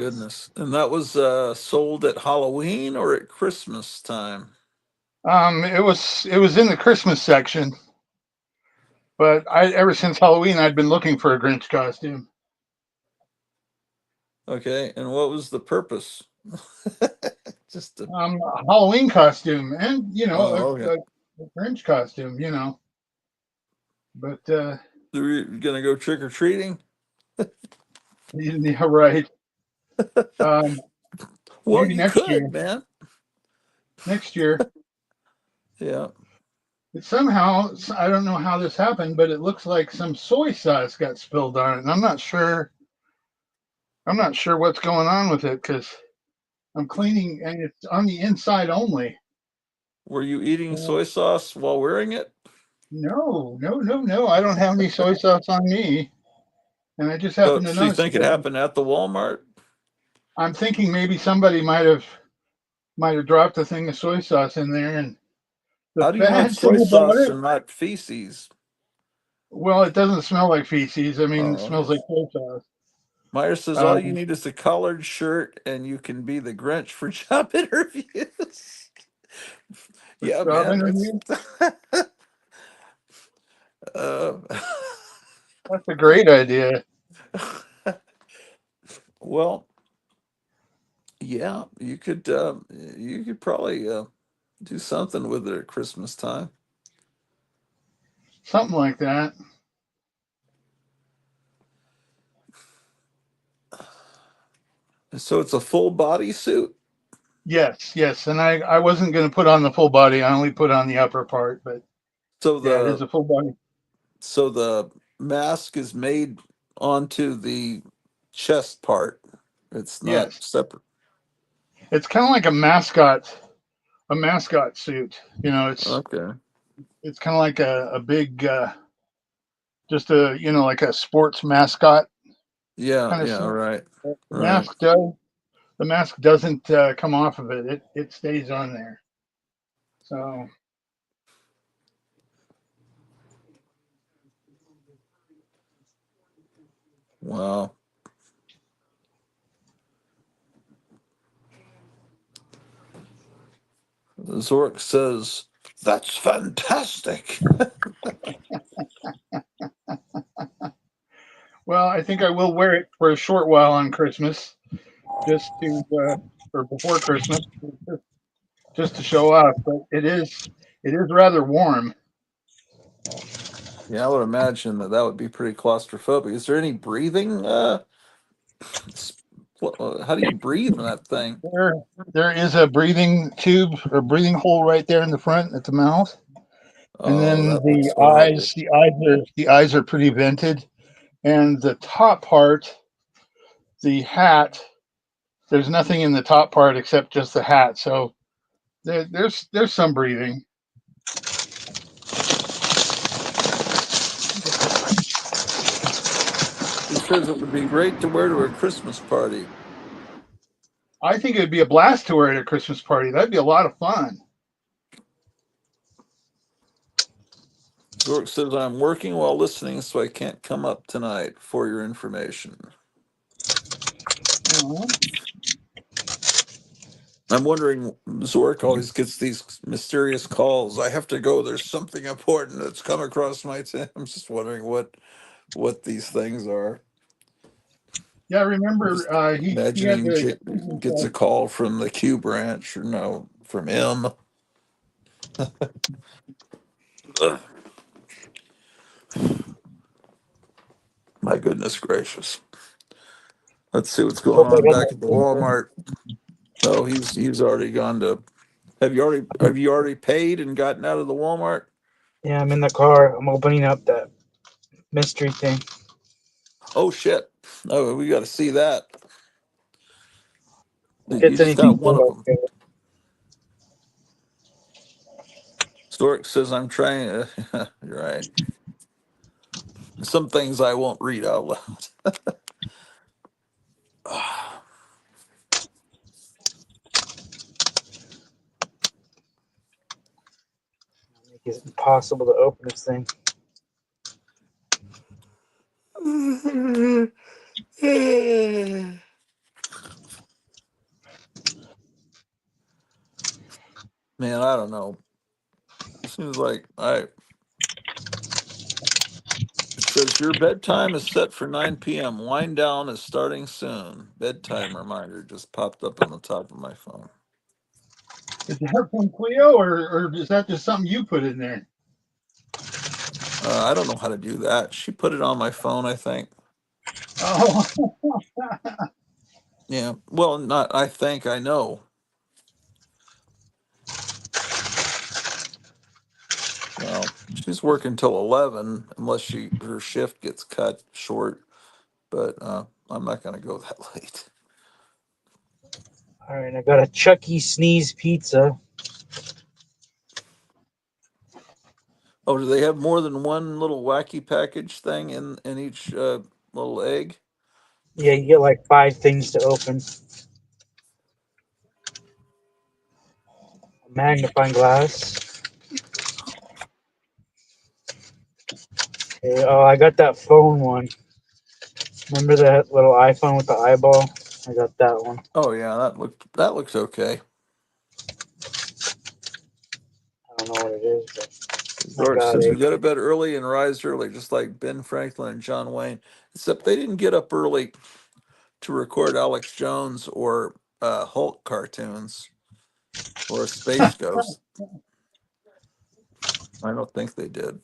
goodness. And that was sold at Halloween or at Christmas time? It was in the Christmas section, but ever since Halloween I'd been looking for a Grinch costume. Okay, and what was the purpose? Just to, A Halloween costume, and oh, okay. a Grinch costume, But You're gonna go trick or treating? yeah, right. Um, Well, Maybe you next year. could, man. Next year. Yeah. It somehow, I don't know how this happened, but it looks like some soy sauce got spilled on it, and I'm not sure. I'm not sure what's going on with it because I'm cleaning, and it's on the inside only. Were you eating soy sauce while wearing it? No, no, no, no. I don't have any soy sauce on me, and I just So, happened to so you notice think it it. happened at the Walmart? I'm thinking maybe somebody might have dropped a thing of soy sauce in there, and the How do you know it's bad soy thing about sauce it, and not feces? well, it doesn't smell like feces. I mean, it Oh, smells okay. like soy sauce. Meyer says all you Um, need is a collared shirt and you can be the Grinch for job interviews. for Yeah, job man, that's interview, uh, that's a great idea. well, yeah, you could probably do something with it at Christmas time. Something like that. So it's a full body suit. Yes, yes. And I wasn't going to put on the full body. I only put on the upper part, but So yeah, it is a full body. the mask is made onto the chest part. It's not Yes, separate. it's kind of like a mascot suit. Okay. It's kind of like a big, just like a sports mascot Yeah, kind of yeah, suit. right. The Right. mask doesn't come off of it. It stays on there. So Wow. Zork says, that's fantastic. well, I think I will wear it for a short while on Christmas, just to or before Christmas, just to show off. But it is rather warm. Yeah, I would imagine that would be pretty claustrophobic. Is there any breathing? How do you breathe in that thing? There, there is a breathing tube or breathing hole right there in the front at the mouth, and Oh, then that looks horrible. the eyes are pretty vented, and the top part, the hat. There's nothing in the top part except just the hat. So there's some breathing. He says it would be great to wear to a Christmas party. I think it'd be a blast to wear at a Christmas party. That'd be a lot of fun. Zork says, I'm working while listening, so I can't come up tonight for your information. Uh-huh. I'm wondering, Zork always gets these mysterious calls. I have to go. There's something important that's come across my I'm just wondering what these things are. Yeah, I I'm remember just he had imagining the gets a call from the Q branch or no, from M. Ugh, my goodness gracious. Let's see what's going on back at the Walmart. Oh, he's already gone to. Have you already paid and gotten out of the Walmart? Yeah, I'm in the car. I'm opening up that mystery thing. Oh shit! Oh, we got to see that. If You it's just anything got one good, of I'll them. get it. Stork says I'm trying. You're right. Some things I won't read out loud. Make it impossible to open this thing. Man, I don't know. It seems like it says your bedtime is set for 9 p.m. Wind down is starting soon. Bedtime reminder just popped up on the top of my phone. Is that from Cleo, or is that just something you put in there? I don't know how to do that. She put it on my phone, I think. Oh, Yeah. Well, not I think, I know. Well, she's working till 11 unless her shift gets cut short, but I'm not going to go that late. All right, I got a Chucky Sneeze pizza. Oh, do they have more than one little wacky package thing in each little egg? Yeah, you get like 5 things to open. A magnifying glass. Okay, oh, I got that phone one. Remember that little iPhone with the eyeball? I got that one. Oh yeah, that looks okay. I don't know what it is, but I George got says we it. go to bed early and rise early, just like Ben Franklin and John Wayne. Except they didn't get up early to record Alex Jones or Hulk cartoons or Space Ghost. I don't think they did.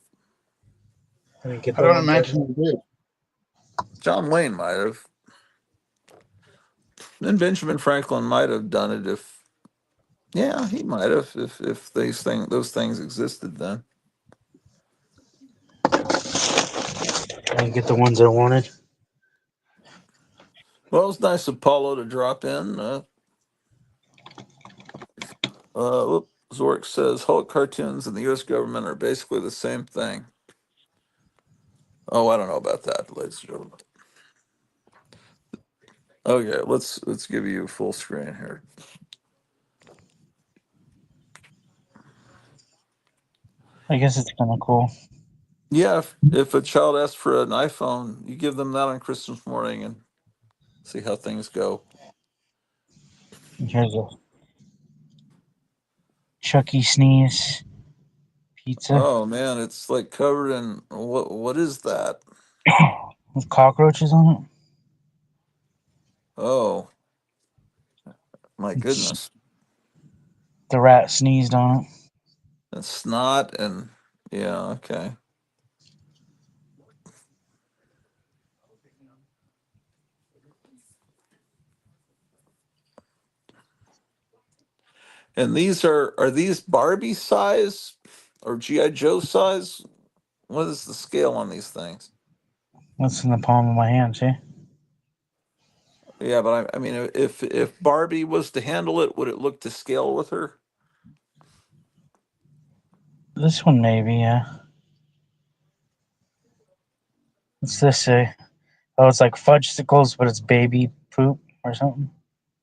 Let me get I the don't ones I imagine got. you did. John Wayne might have. And Benjamin Franklin might have done it if, yeah, he might have if those things existed then. Let me get the ones I wanted. Well, it was nice of Paulo to drop in. Zork says Hulk cartoons and the U.S. government are basically the same thing. Oh, I don't know about that, ladies and gentlemen. Okay, let's give you full screen here. I guess it's kind of cool. Yeah, if a child asks for an iPhone, you give them that on Christmas morning and see how things go. Here's a Chucky Sneeze pizza Oh man, it's like covered in what is that? with cockroaches on it. Oh my It's, goodness. the rat sneezed on it. And snot and yeah, okay. And these are these Barbie size or GI Joe size? What is the scale on these things? What's in the palm of my hand? See? Yeah, but I mean, if Barbie was to handle it, would it look to scale with her? This one maybe, yeah. What's this say? Oh, it's like fudgesicles, but it's baby poop or something.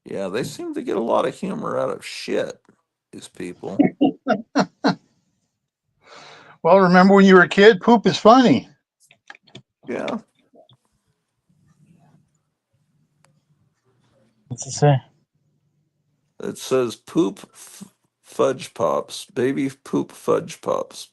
Yeah, they seem to get a lot of humor out of shit. These people. Well, remember when you were a kid? Poop is funny. Yeah, What's it say? it says fudge pops, baby poop fudge pops.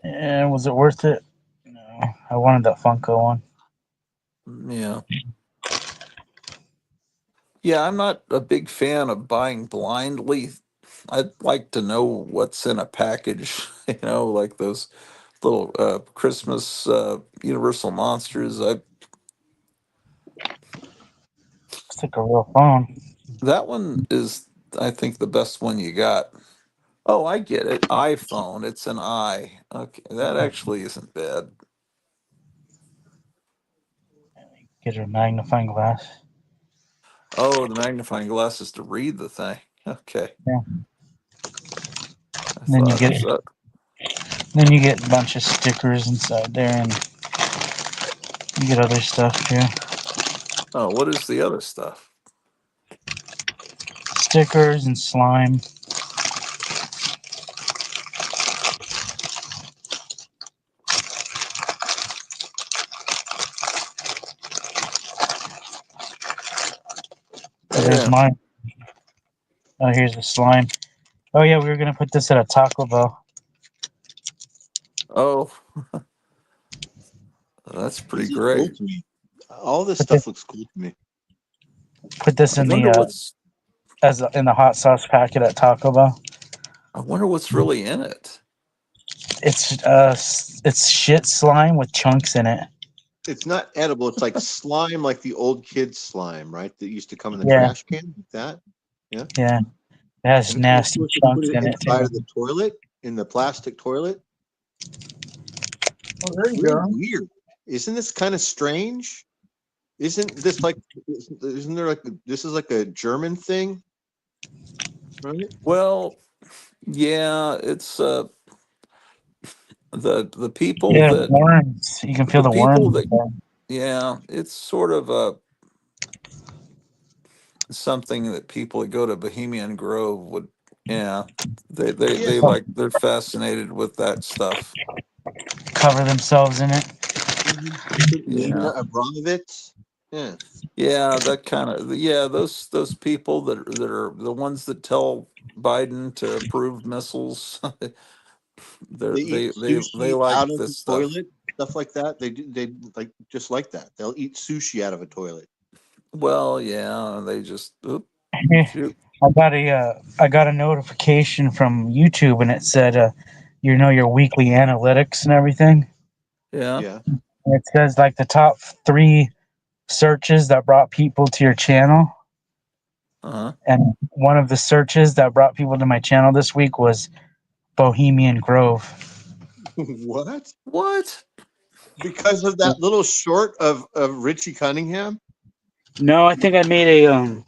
Yeah, was it worth it? No, I wanted that Funko one. Yeah. Yeah, I'm not a big fan of buying blindly. I'd like to know what's in a package, like those little Christmas Universal Monsters. It's like a real phone. That one is, I think, the best one you got. Oh, I get it. iPhone. It's an I. Okay, that actually isn't bad. Get a magnifying glass. Oh, the magnifying glass is to read the thing. Okay, Yeah. I Then you thought get so. then you get a bunch of stickers inside there, and you get other stuff too. Oh, what is the other stuff? Stickers and slime. There's Yeah. mine. Oh, here's the slime. Oh yeah, we were gonna put this at a Taco Bell. Oh, that's pretty This is cool great. to me. All this Put this, stuff looks cool to me. put this I in the wonder what's in the hot sauce packet at Taco Bell. I wonder what's really in it. It's shit slime with chunks in it. It's not edible. It's like slime, like the old kids slime, right? That used to come in the Yeah, trash can, like that. Yeah. yeah. It has And you're nasty supposed to put chunks it in it inside too. of the toilet, in the plastic toilet. Oh, there you Really go. weird. Isn't this kind of strange? Isn't this like? Isn't there like this is like a German thing, right? Well, yeah, it's the people Yeah, that worms. You can feel the the people worms. that yeah, it's sort of something that people that go to Bohemian Grove would, yeah, Yeah. they like, they're fascinated with that stuff. Cover themselves in it. Yeah. Nina Abramovich. Yeah. Yeah, that kind of, yeah, those people that are the ones that tell Biden to approve missiles. They eat They sushi like out of the this stuff. toilet, stuff like that. They do. They like just like that. They'll eat sushi out of a toilet. Well, yeah, they just oop, shoot. I got a notification from YouTube and it said your weekly analytics and everything. Yeah. Yeah. And it says like the top 3 searches that brought people to your channel. Uh-huh. And one of the searches that brought people to my channel this week was Bohemian Grove. What? What? Because of that little short of Richie Cunningham? No, I think I made a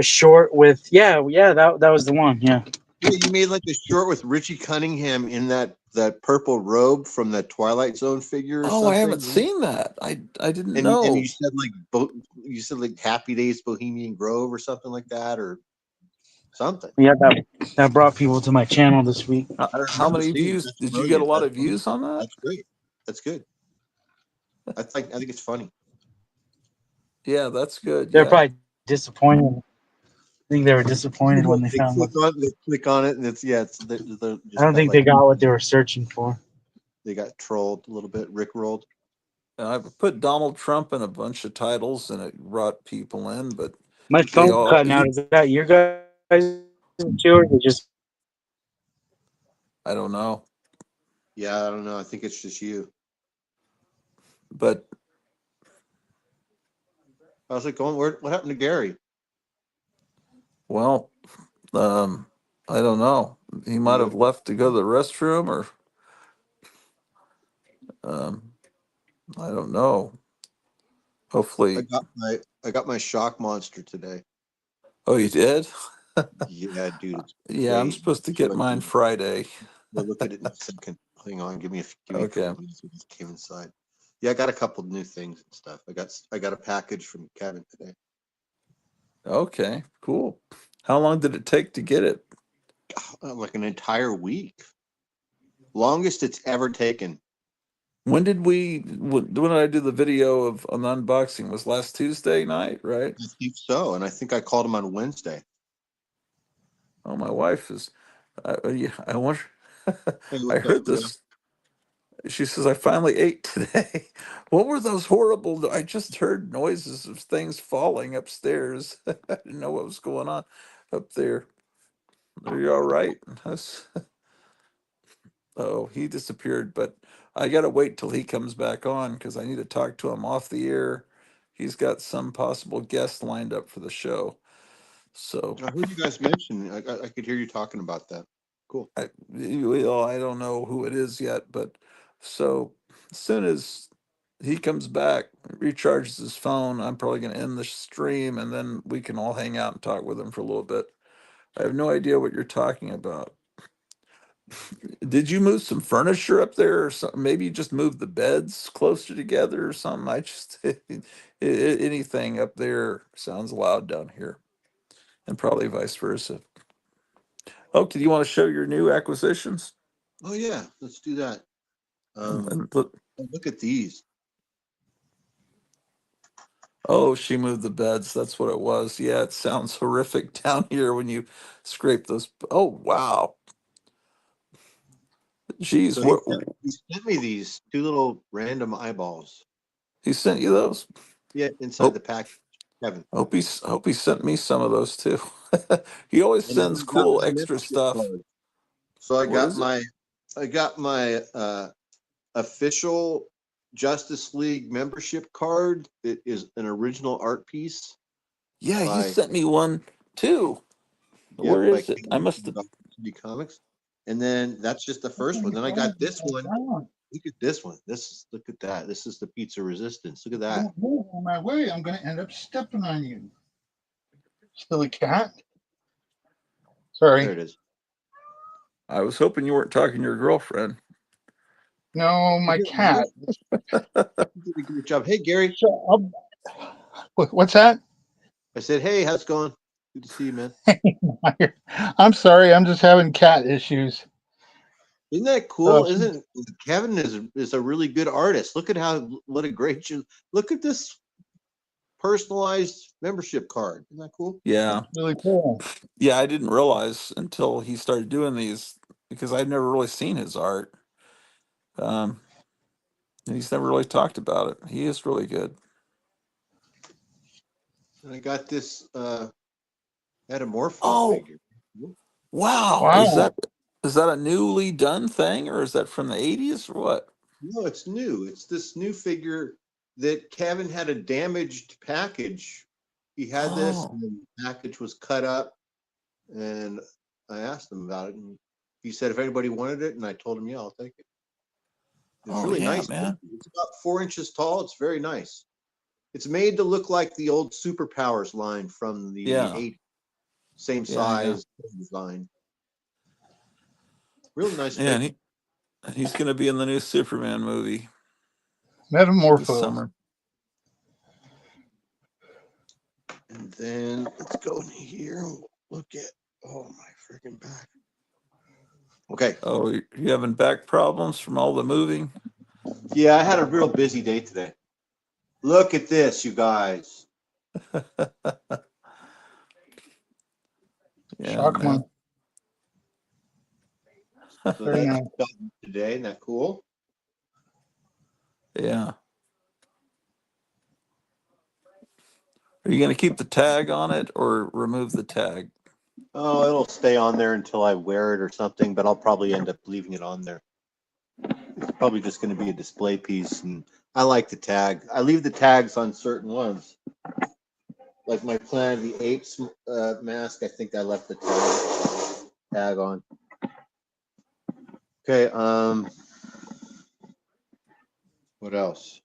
short with that was the one. Yeah. Yeah, you made like a short with Richie Cunningham in that purple robe from the Twilight Zone figure or Oh, I haven't something. seen that. I didn't And know. you said you said like Happy Days Bohemian Grove or something like that or something. Yeah, that brought people to my channel this week. I don't How remember many seeing it. views? That's Did you get a brilliant. lot That's of brilliant. views on that? That's great. That's good. I think it's funny. Yeah, that's good. They're Yeah. probably disappointed. I think they were disappointed when they They found out. click on it, and it's they're I just don't got think they like got what they were searching for. they got trolled a little bit, Rick rolled. And I put Donald Trump in a bunch of titles and it brought people in, but My they phone's all cutting out. Is that your guys' too, or is it just I don't know. Yeah, I don't know. I think it's just you. But I was like, going, what happened to Gary? well, I don't know. He might have left to go to the restroom or um I don't know. I Hopefully. got my shock monster today. Oh, you did? Yeah, dude, it's Yeah, I'm great. supposed to get mine Friday. We'll look at it in a second. Hang on, give me a Okay. couple minutes. We just came inside. Yeah, I got a couple new things and stuff. I got a package from Kevin today. Okay, cool. How long did it take to get it? Like an entire week. Longest it's ever taken. When did I do the video of an unboxing? Was last Tuesday night, right? I think so, and I think I called him on Wednesday. Oh, my wife is. Yeah, I wonder. Hey, I what's up? heard Yeah. this. She says I finally ate today. What were those horrible? I just heard noises of things falling upstairs. I didn't know what was going on up there. Are you all right? Oh, he disappeared, but I gotta wait till he comes back on because I need to talk to him off the air. He's got some possible guest lined up for the show. So I heard you guys mention. I could hear you talking about that. Cool. I don't know who it is yet, but so as soon as he comes back, recharges his phone, I'm probably gonna end the stream and then we can all hang out and talk with him for a little bit. I have no idea what you're talking about. Did you move some furniture up there or something? Maybe you just moved the beds closer together or something. I just anything up there sounds loud down here, and probably vice versa. Okay, do you want to show your new acquisitions? Oh yeah, let's do that. And look, Look at these. Oh, she moved the beds. That's what it was. Yeah, it sounds horrific down here when you scrape those. Oh, wow. Geez, So what he sent me these two little random eyeballs. he sent you those? Yeah, inside the Oh, pack, Kevin. hope he sent me some of those too. He always And then sends I got cool my extra membership stuff. card. So What is it? I got my official Justice League membership card. It is an original art piece Yeah, you by sent me one too. Where by is it? I King must have. Comics. And then that's just the first one. Then I got this one. Look at this one. Look at that. This is the Pizza Resistance. Look at that. Don't move on my way. I'm going to end up stepping on you. Silly cat. Sorry. There it is. I was hoping you weren't talking to your girlfriend. No, my cat. You did a great job. Hey, Gary. So, what's that? I said, hey, how's it going? Good to see you, man. I'm sorry. I'm just having cat issues. Isn't that cool? Isn't Kevin is a really good artist? Look at what a great look at this personalized membership card. Isn't that cool? Yeah. Really cool. Yeah, I didn't realize until he started doing these because I'd never really seen his art. And he's never really talked about it. He is really good. And I got this Metamorpho Oh, figure. wow. Wow. Is that a newly done thing or is that from the 80s or what? No, it's new. It's this new figure that Kevin had a damaged package. He had this, and the package was cut up, and I asked him about it, and he said if anybody wanted it, and I told him, yeah, I'll take it. It's really nice, man. It's about 4 inches tall. It's very nice. It's made to look like the old Superpowers line from the 80s. Same size, same design. Really nice Yeah, figure. and he's going to be in the new Superman movie this Metamorpho. summer. And then let's go in here and look at, oh my freaking back. Okay. Oh, you having back problems from all the moving? Yeah, I had a real busy day today. Look at this, you guys. Yeah, Shockman. So Very that's nice. done today. Isn't that cool? Yeah. Are you going to keep the tag on it or remove the tag? Oh, it'll stay on there until I wear it or something, but I'll probably end up leaving it on there. It's probably just going to be a display piece, and I like the tag. I leave the tags on certain ones. Like my Planet of the Apes mask, I think I left the tag on. Okay, what else?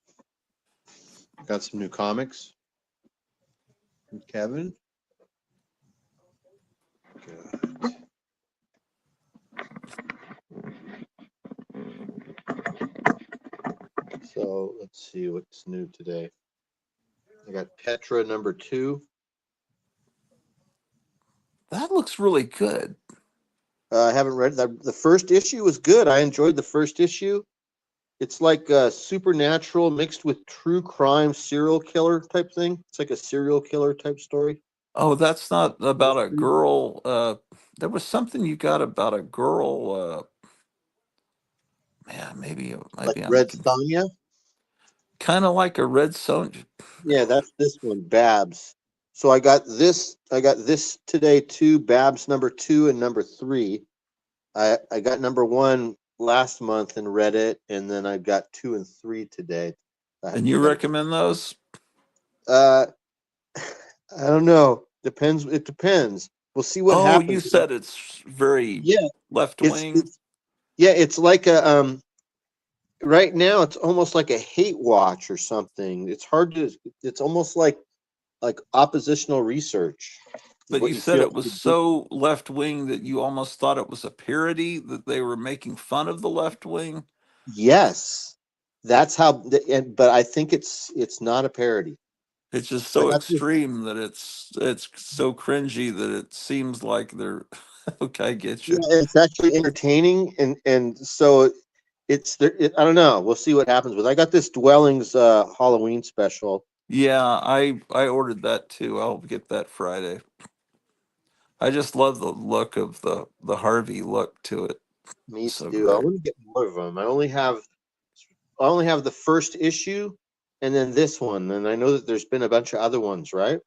Got some new comics from Kevin. Good. So let's see what's new today. I got Petra #2. That looks really good. I haven't read that. The first issue was good. I enjoyed the first issue. It's like a supernatural mixed with true crime serial killer type thing. It's like a serial killer type story. Oh, that's not about a girl. There was something you got about a girl. Man, maybe Like I'm Red Sonja. kind of like a Red Sonja. Yeah, that's this one, Babs. So I got this today too, Babs #2 and #3. I got #1 last month and read it, and then I got 2 and 3 today. And you recommend those? I don't know. Depends. It depends. We'll see what happens. You said it's very left wing. It's like a right now it's almost like a hate watch or something. It's hard to. It's almost like oppositional research. But you said it was so left wing that you almost thought it was a parody, that they were making fun of the left wing. Yes, that's how. But I think it's not a parody. It's just so extreme that it's so cringy that it seems like they're okay. I get you. Yeah, it's actually entertaining, and so I don't know. We'll see what happens with. I got this Dwellings Halloween special. Yeah, I ordered that too. I'll get that Friday. I just love the look of the Harvey look to it. Me So too. I great. want to get more of them. I only have the first issue, and then this one, and I know that there's been a bunch of other ones, right?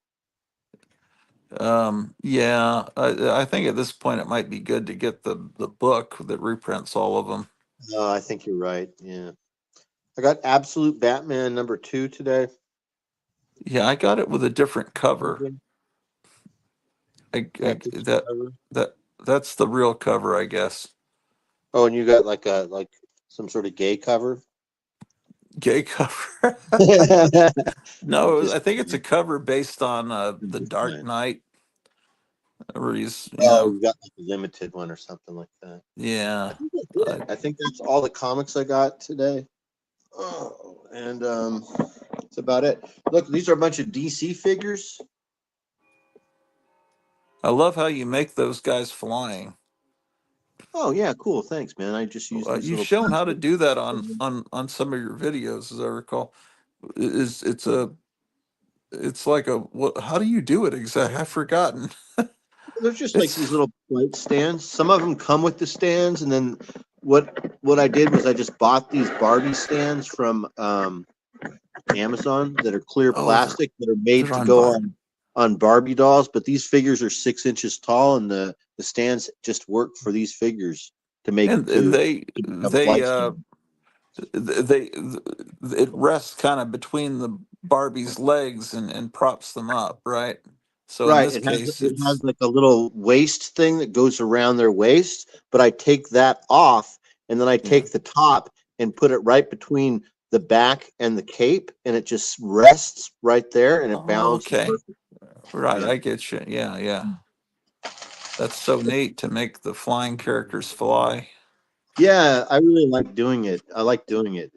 Yeah, I think at this point it might be good to get the book that reprints all of them. I think you're right. Yeah, I got Absolute Batman #2 today. Yeah, I got it with a different cover. Got this That cover. that's the real cover, I guess. Oh, and you got like some sort of gay cover. Gay cover. No, Just I think it's a cover based on the this Dark time. Knight, where he's Oh, you got like a limited one or something like that. I yeah. think that's it. I think that's all the comics I got today. Oh, and that's about it. Look, these are a bunch of DC figures. I love how you make those guys flying. Oh yeah, cool. Thanks, man. I just use these You've little shown how to plastic. do that on some of your videos, as I recall. It's like a what? How do you do it exactly? I've forgotten. They're just like these It's little light stands. Some of them come with the stands, and then what I did was I just bought these Barbie stands from Amazon that are clear oh plastic that are made they're to on go bar. on Barbie dolls. But these figures are 6 inches tall, and the stands just work for these figures to make And to become flight stands. they it rests kind of between the Barbie's legs and props them up, right? So in Right. this case, It has it's like a little waist thing that goes around their waist, but I take that off and then I yeah. take the top and put it right between the back and the cape, and it just rests right there and it Oh, balances okay, perfect. right. Yeah. I get you. Yeah, yeah. That's so neat to make the flying characters fly. Yeah, I really like doing it. I like doing it.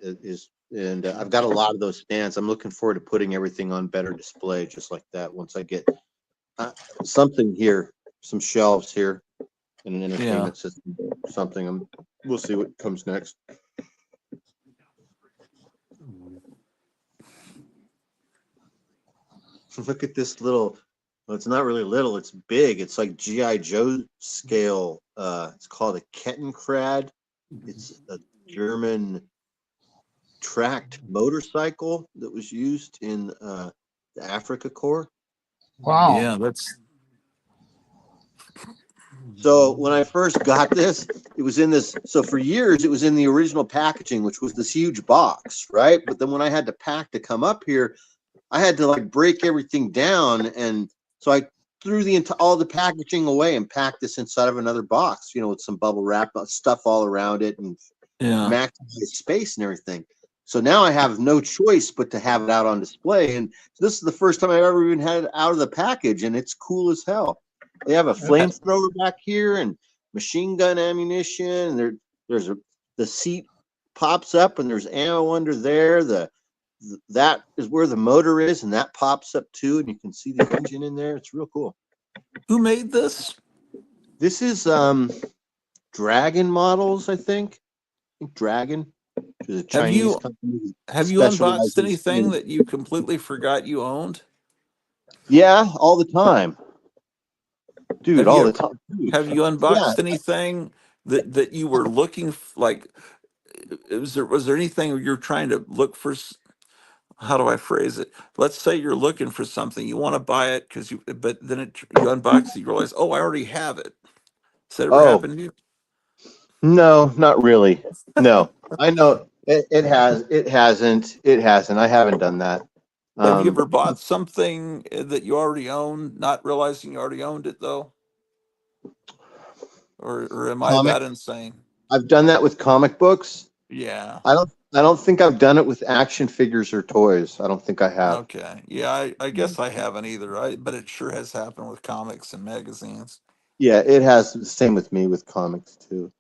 And I've got a lot of those stands. I'm looking forward to putting everything on better display, just like that. Once I get something here, some shelves here, and an Yeah. entertainment system, something. We'll see what comes next. Look at this little. Well, it's not really little. It's big. It's like GI Joe scale. It's called a Kettenkrad. It's a German tracked motorcycle that was used in the Africa Corps. Wow. Yeah, that's So when I first got this, it was in this. So for years, it was in the original packaging, which was this huge box, right? But then when I had to pack to come up here, I had to like break everything down, and so I threw all the packaging away and packed this inside of another box, with some bubble wrap stuff all around it and yeah. maximize space and everything. So now I have no choice but to have it out on display, and this is the first time I've ever even had it out of the package, and it's cool as hell. They have a flamethrower back here and machine gun ammunition, and the seat pops up and there's ammo under there. That is where the motor is, and that pops up too, and you can see the engine in there. It's real cool. Who made this? This is Dragon Models, I think. Dragon, which is a Have Chinese you company that have you unboxed specializes anything in. that you completely forgot you owned? Yeah, all the time, dude. Have All the you time, dude. have you Yeah. unboxed anything that you were looking like? Was there anything you're trying to look for? How do I phrase it? Let's say you're looking for something, you want to buy it but then you unbox it, you realize, oh, I already have it. Has that ever Oh happened to you? no, not really. No, I know it has. It hasn't. It hasn't. I haven't done that. Have you Um, ever bought something that you already own, not realizing you already owned it though? Or am I comic. that insane? I've done that with comic books. Yeah. I don't think I've done it with action figures or toys. I don't think I have. Okay. Yeah, I guess I haven't either. But it sure has happened with comics and magazines. Yeah, it has. The same with me with comics too.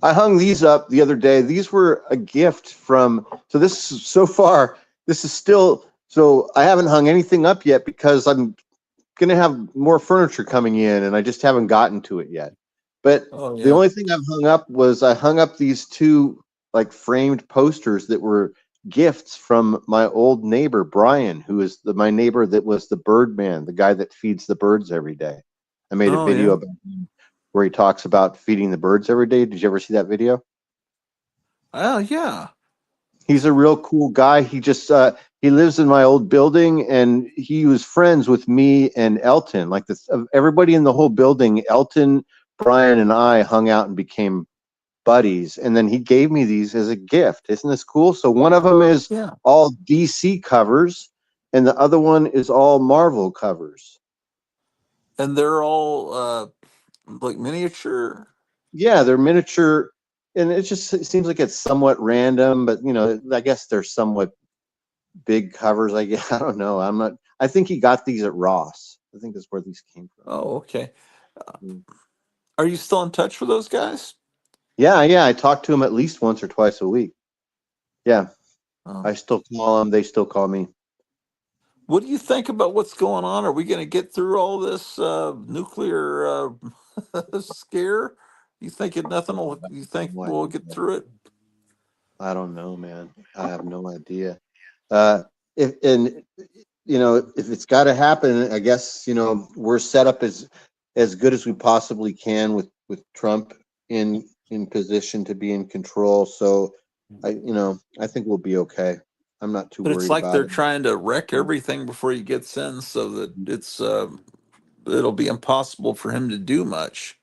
I hung these up the other day. These were a gift from. So this is so far. This is still. So I haven't hung anything up yet because I'm gonna have more furniture coming in, and I just haven't gotten to it yet. But Oh the yeah. only thing I've hung up was I hung up these two like framed posters that were gifts from my old neighbor Brian, who is my neighbor that was the bird man, the guy that feeds the birds every day. I made a video about him where he talks about feeding the birds every day. Did you ever see that video? Oh, yeah. He's a real cool guy. He just he lives in my old building, and he was friends with me and Elton. Like this, everybody in the whole building, Elton, Brian, and I hung out and became buddies. And then he gave me these as a gift. Isn't this cool? So one of them is all DC covers, and the other one is all Marvel covers. And they're all like miniature. Yeah, they're miniature, and it seems like it's somewhat random, but you know, I guess they're somewhat big covers. I guess I don't know. I'm not. I think he got these at Ross. I think that's where these came from. Oh, okay. Are you still in touch with those guys? Yeah. I talk to them at least once or twice a week. Yeah, I still call them. They still call me. What do you think about what's going on? Are we going to get through all this nuclear scare? You think nothing will? You think we'll get through it? I don't know, man. I have no idea. If it's got to happen, I guess we're set up as good as we possibly can with Trump in position to be in control. So I think we'll be okay. I'm not too worried about it. But it's like they're trying to wreck everything before he gets in, so that it'll be impossible for him to do much.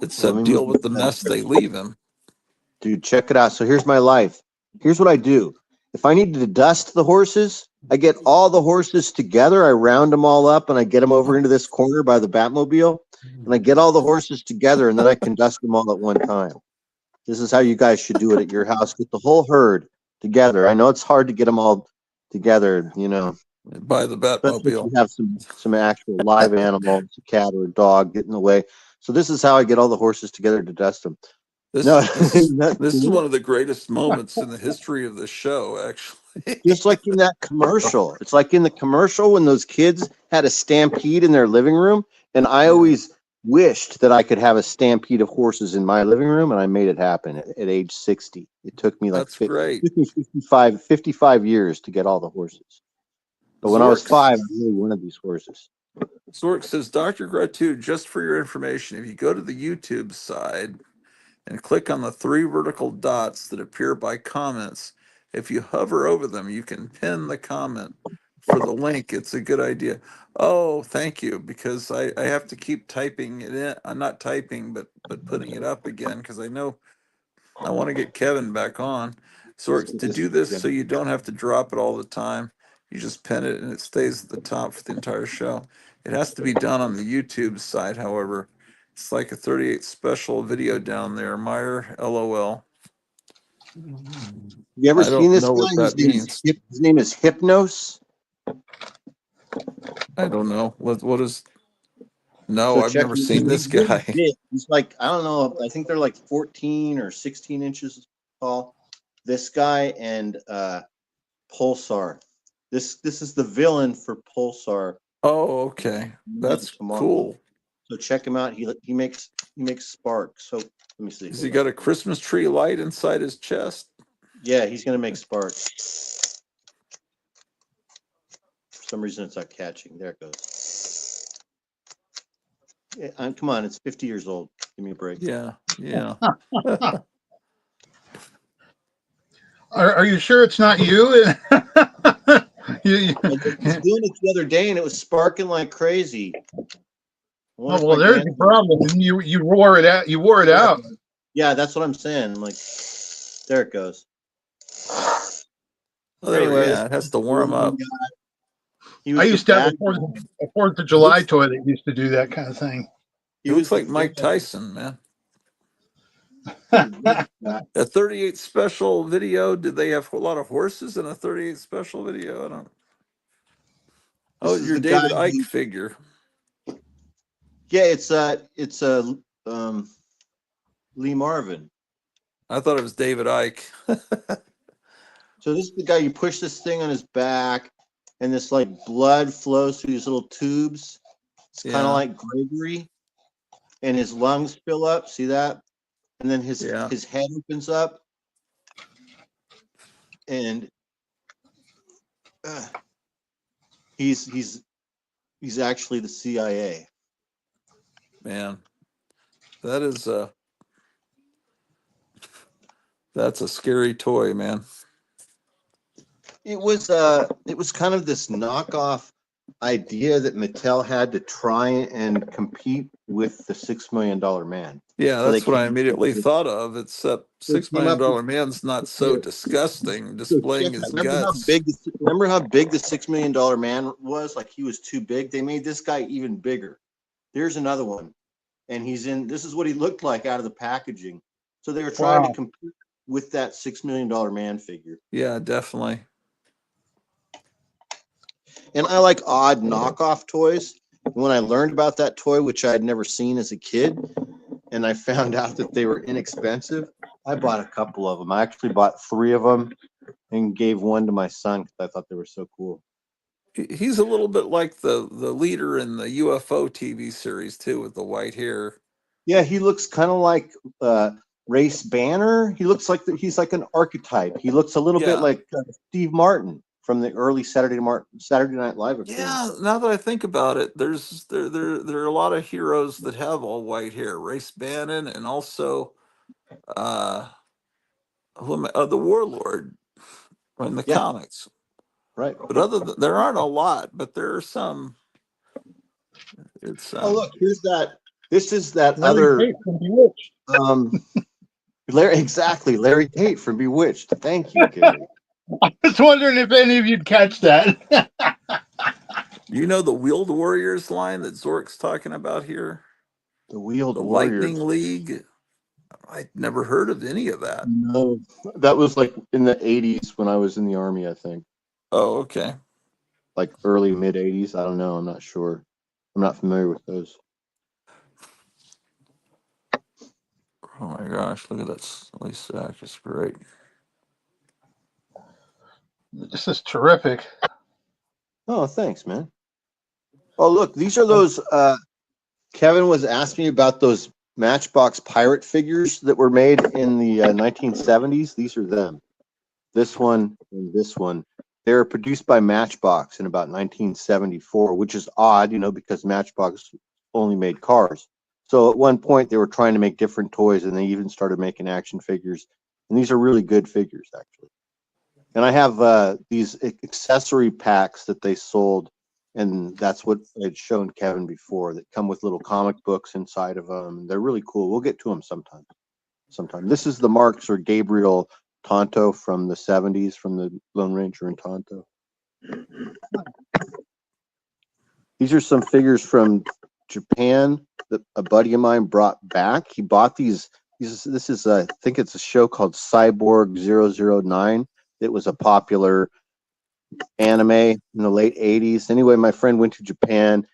It's deal with the mess they leave him. Dude, check it out. So here's my life. Here's what I do. If I need to dust the horses, I get all the horses together. I round them all up, and I get them over into this corner by the Batmobile, and I get all the horses together, and then I can dust them all at one time. This is how you guys should do it at your house. Get the whole herd together. I know it's hard to get them all together, by the Batmobile. You have some actual live animals, a cat or a dog get in the way. So this is how I get all the horses together to dust them. This is one of the greatest moments in the history of the show, actually. Just like in that commercial. It's like in the commercial when those kids had a stampede in their living room, and I always wished that I could have a stampede of horses in my living room, and I made it happen at age 60. It took me like 55 years to get all the horses. But when I was 5, I really wanted these horses. Zork says, Dr. Gratu, just for your information, if you go to the YouTube side and click on the 3 vertical dots that appear by comments, if you hover over them, you can pin the comment for the link. It's a good idea. Oh, thank you, because I have to keep typing it in. I'm not typing, but putting it up again, because I know I want to get Kevin back on. Zork, to do this so you don't have to drop it all the time, you just pin it and it stays at the top for the entire show. It has to be done on the YouTube side, however. It's like a 38 special video down there. Meyer, LOL. You ever seen this guy? His name is Hypnos. I don't know. What is... No, I've never seen this guy. He's like, I don't know. I think they're like 14 or 16 inches tall. This guy and Pulsar. This is the villain for Pulsar. Oh, okay. That's cool. So check him out. He makes sparks. So let me see. Has he got a Christmas tree light inside his chest? Yeah, he's gonna make sparks. For some reason, it's not catching. There it goes. Yeah, come on, it's 50 years old. Give me a break. Yeah. Are you sure it's not you? I was doing it the other day, and it was sparking like crazy. Oh, well, there's the problem. You wore it out. You wore it out. Yeah, that's what I'm saying. I'm like, there it goes. Well, anyway, it has to warm up. I used to have a 4th of July toy that used to do that kind of thing. He looks like Mike Tyson, man. A 38 special video. Did they have a lot of horses in a 38 special video? I don't. Oh, your David Icke figure. Yeah, it's Lee Marvin. I thought it was David Icke. So this is the guy. You push this thing on his back, and this like blood flows through these little tubes. It's kind of like Gregory, and his lungs fill up. See that? And then his head opens up. and he's actually the CIA. Man, that is that's a scary toy, man. It was kind of this knockoff idea that Mattel had to try and compete with the $6 Million Man. Yeah, So that's they what I came immediately thought of. Except they $6 came Million up with Man's not so disgusting, so displaying check his out- guts. remember how big the $6 Million Man was? Like he was too big. They made this guy even bigger. Here's another one. And this is what he looked like out of the packaging. So they were trying to compete with that $6 Million Man figure. Yeah, definitely. And I like odd knockoff toys. When I learned about that toy, which I had never seen as a kid, and I found out that they were inexpensive, I bought a couple of them. I actually bought 3 of them and gave one to my son because I thought they were so cool. He's a little bit like the leader in the UFO TV series too, with the white hair. Yeah, he looks kind of like Race Banner. He looks like he's like an archetype. He looks a little bit like Steve Martin from the early Saturday Night Live appearance. Yeah, now that I think about it, there are a lot of heroes that have all white hair. Race Bannon and also the Warlord in the comics. Right. But there aren't a lot, but there are some. It's oh, look, here's that. This is that Larry other Tate from Bewitched. Larry Tate from Bewitched. Thank you, Gary. I was wondering if any of you'd catch that. You know the Wheeled Warriors line that Zork's talking about here? The Wheeled The Warriors. Lightning League. I'd never heard of any of that. No, that was like in the 80s when I was in the Army, I think. Oh, okay. Like early, mid 80s. I don't know. I'm not sure. I'm not familiar with those. Oh my gosh, look at that silly sack. It's great. This is terrific. Oh, thanks, man. Oh, look, these are those. Kevin was asking me about those Matchbox pirate figures that were made in the 1970s. These are them. This one and this one. They were produced by Matchbox in about 1974, which is odd, because Matchbox only made cars. So at one point they were trying to make different toys, and they even started making action figures. And these are really good figures, actually. And I have these accessory packs that they sold, and that's what I'd shown Kevin before, that come with little comic books inside of them. They're really cool. We'll get to them sometime. This is the Marx or Gabriel Tonto from the 70s, from the Lone Ranger and Tonto. These are some figures from Japan that a buddy of mine brought back. He bought these. This is I think it's a show called Cyborg 009. It was a popular anime in the late 80s. Anyway, my friend went to Japan.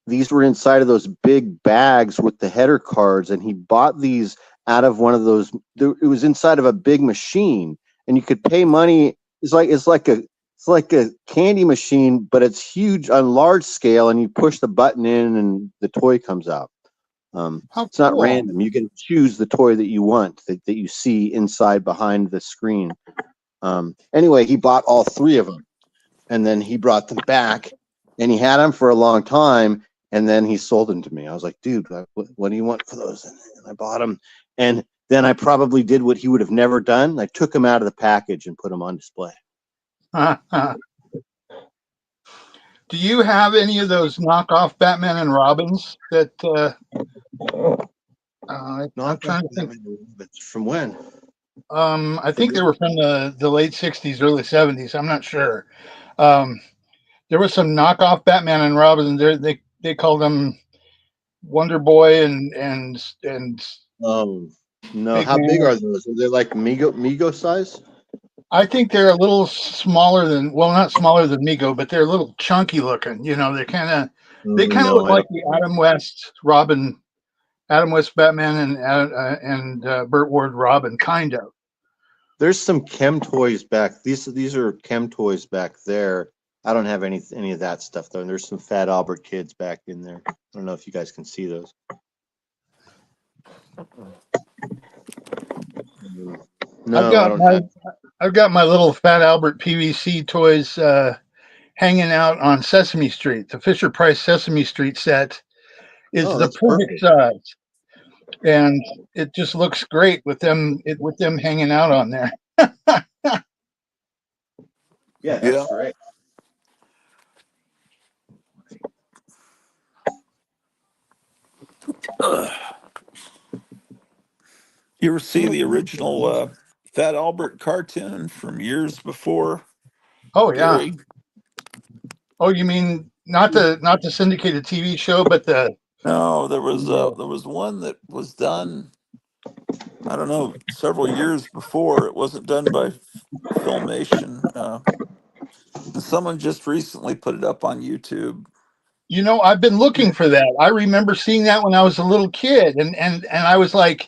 These were inside of those big bags with the header cards, and he bought these out of one of those. It was inside of a big machine, and you could pay money. It's like a candy machine, but it's huge on large scale, and you push the button in, and the toy comes out. It's not random. You can choose the toy that you want, that you see inside behind the screen. Anyway, he bought all 3 of them, and then he brought them back, and he had them for a long time, and then he sold them to me. I was like, dude, what do you want for those? And I bought them, and then I probably did what he would have never done. I took them out of the package and put them on display. Do you have any of those knockoff Batman and Robins that I'm trying to think. From when? I think they were from the late 60s, early 70s. I'm not sure. There was some knockoff Batman and Robin. They called them Wonder Boy and no. How big are those? Are they like Mego size? I think they're a little smaller than, well, not smaller than Mego, but they're a little chunky looking. They kind of look like the Adam West Batman and Burt Ward Robin, kind of. There's some chem toys back. These are chem toys back there. I don't have any of that stuff though. And there's some Fat Albert kids back in there. I don't know if you guys can see those. No, I don't have. I've got my little Fat Albert PVC toys hanging out on Sesame Street. The Fisher Price Sesame Street set is Oh, the that's perfect perfect. size, and it just looks great with them hanging out on there. Yeah, that's Yeah. great. You ever see the original Fat Albert cartoon from years before, Oh yeah. Gary? Oh, you mean not the syndicated TV show, but the No, there was one that was done, I don't know, several years before. It wasn't done by Filmation. And someone just recently put it up on YouTube. I've been looking for that. I remember seeing that when I was a little kid, and I was like,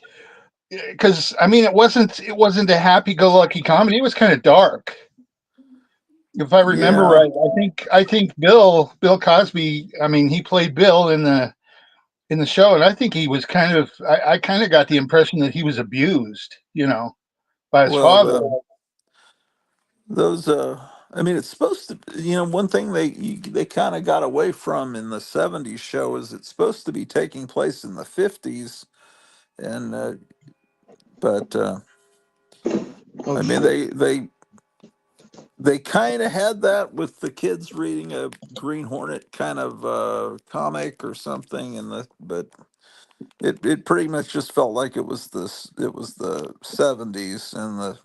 because I mean, it wasn't a happy-go-lucky comedy. It was kind of dark, if I remember Yeah, right. I think Bill Cosby. I mean, he played Bill in the show, and I think he was kind of. I kind of got the impression that he was abused, by his well, father. those I mean, it's supposed to, one thing they kind of got away from in the 70s show is it's supposed to be taking place in the 50s, and but Oh, I mean, sure. they kind of had that with the kids reading a Green Hornet kind of comic or something, but it pretty much just felt like it was the 70s and the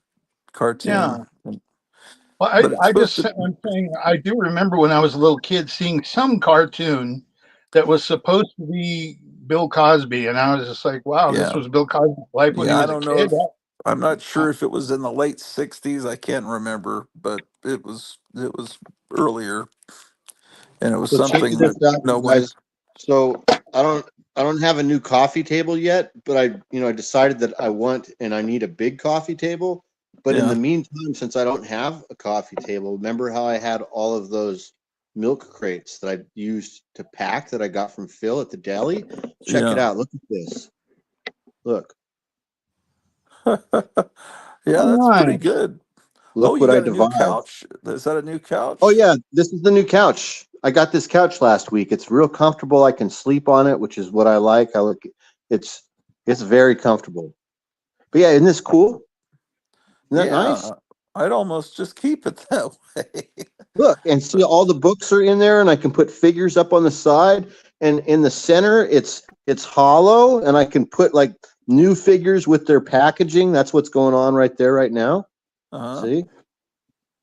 Yeah. cartoon. Well, But it's supposed to, I'm saying I do remember when I was a little kid seeing some cartoon that was supposed to be Bill Cosby, and I was just like, wow, this yeah, was Bill Cosby's life when he yeah. I was a don't know kid. if I'm not Uh, sure if it was in the late 60s. I can't remember, but it was earlier, and it was So check something this that out, no you one. guys. So I don't have a new coffee table yet, but I decided that I want and I need a big coffee table. But in the Yeah, meantime, since I don't have a coffee table, remember how I had all of those milk crates that I used to pack that I got from Phil at the deli? Check it yeah. out. Look at this. Look. Yeah, oh, that's pretty nice. good. Oh, Look you what I got a new devised. couch? Is that a new Oh couch? yeah, this is the new couch. I got this couch last week. It's real comfortable. I can sleep on it, which is what I like. It's it's very comfortable. But yeah, isn't this cool? Isn't that nice? Yeah, I'd almost just keep it that way. Look, and see But all the books are in there, and I can put figures up on the side, and in the center it's hollow, and I can put like new figures with their packaging. That's what's going on right there right now. uh-huh. See?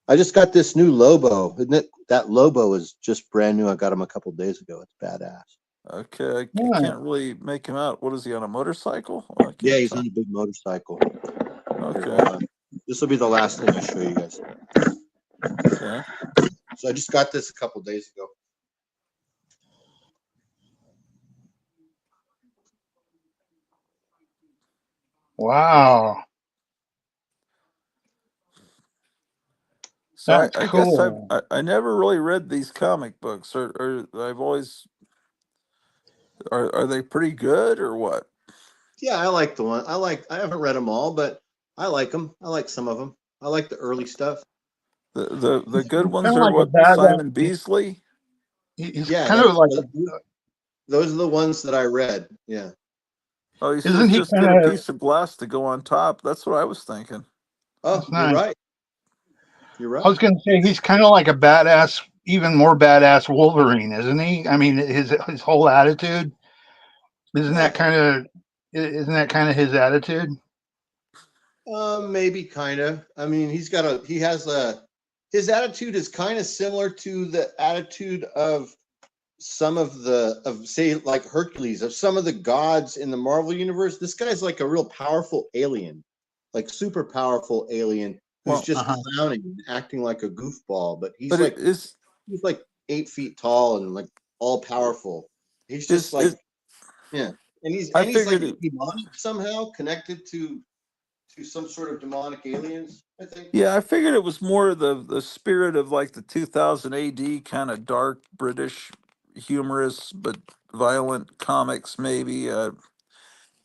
I just got this new Lobo. Isn't it? That Lobo is just brand new. I got him a couple days ago. It's badass. Okay, I Nice. can't really make him out. What is he on a motorcycle? Oh, I Yeah, can't he's on tell. a big motorcycle. Here, Okay, hold on. This will be the last thing I show you guys. okay. So I just got this a couple days ago. Wow, So that's I guess cool. I never really read these comic books, or I've always are they pretty good or what? Yeah, I like the one. I haven't read them all, but I like them. I like some of them. I like the early stuff. The good He's kind ones of are like a what, Simon badass. Beasley. He's Yeah, kind of like those are the ones that I read. Yeah. Oh, he isn't says he just kind get a of? piece of glass to go on top. That's what I was thinking. Oh, That's you're nice. right. You're I right. was going to say he's kind of like a badass, even more badass Wolverine, isn't he? I mean, his whole attitude isn't that Yeah. kind of isn't that kind of his attitude? Maybe kind of. I mean, he has his attitude is kind of similar to the attitude of some of say like Hercules, of some of the gods in the Marvel universe. This guy's like a real powerful alien, like super powerful alien who's Well, just Uh-huh. clowning and acting like a goofball, but but it he's like 8 feet tall and like all powerful. He's just is like, it. yeah. And I he's like figured it. demonic somehow, connected to some sort of demonic aliens, I think. Yeah, I figured it was more the spirit of like the 2000 AD kind of dark British humorous but violent comics maybe.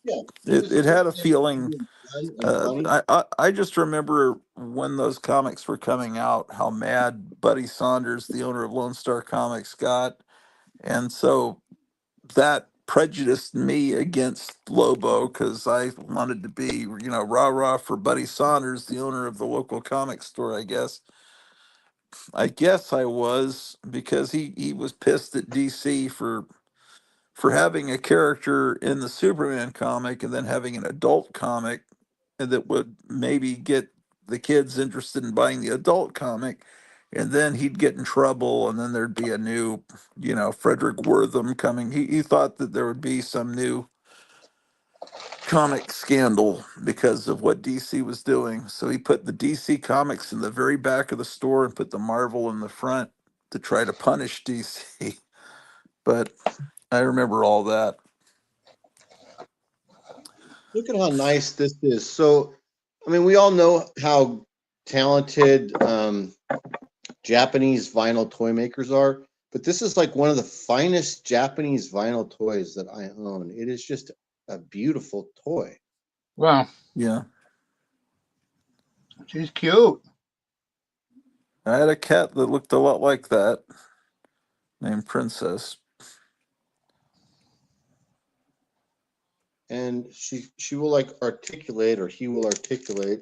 Yeah. It had a feeling. Fun and funny. I just remember when those comics were coming out, how mad Buddy Saunders, the owner of Lone Star Comics, got, and so that prejudiced me against Lobo because I wanted to be, rah rah for Buddy Saunders, the owner of the local comic store. I guess I was because he was pissed at DC for having a character in the Superman comic and then having an adult comic that would maybe get the kids interested in buying the adult comic, and then he'd get in trouble, and then there'd be a new, Frederick Wortham coming. He thought that there would be some new comic scandal because of what DC was doing. So he put the DC comics in the very back of the store and put the Marvel in the front to try to punish DC. But I remember all that. Look at how nice this is. So, I mean, we all know how talented Japanese vinyl toy makers are, but this is like one of the finest Japanese vinyl toys that I own. It is just a beautiful toy. Wow, Yeah. she's cute. I had a cat that looked a lot like that, named Princess. And she will like articulate, or he will articulate,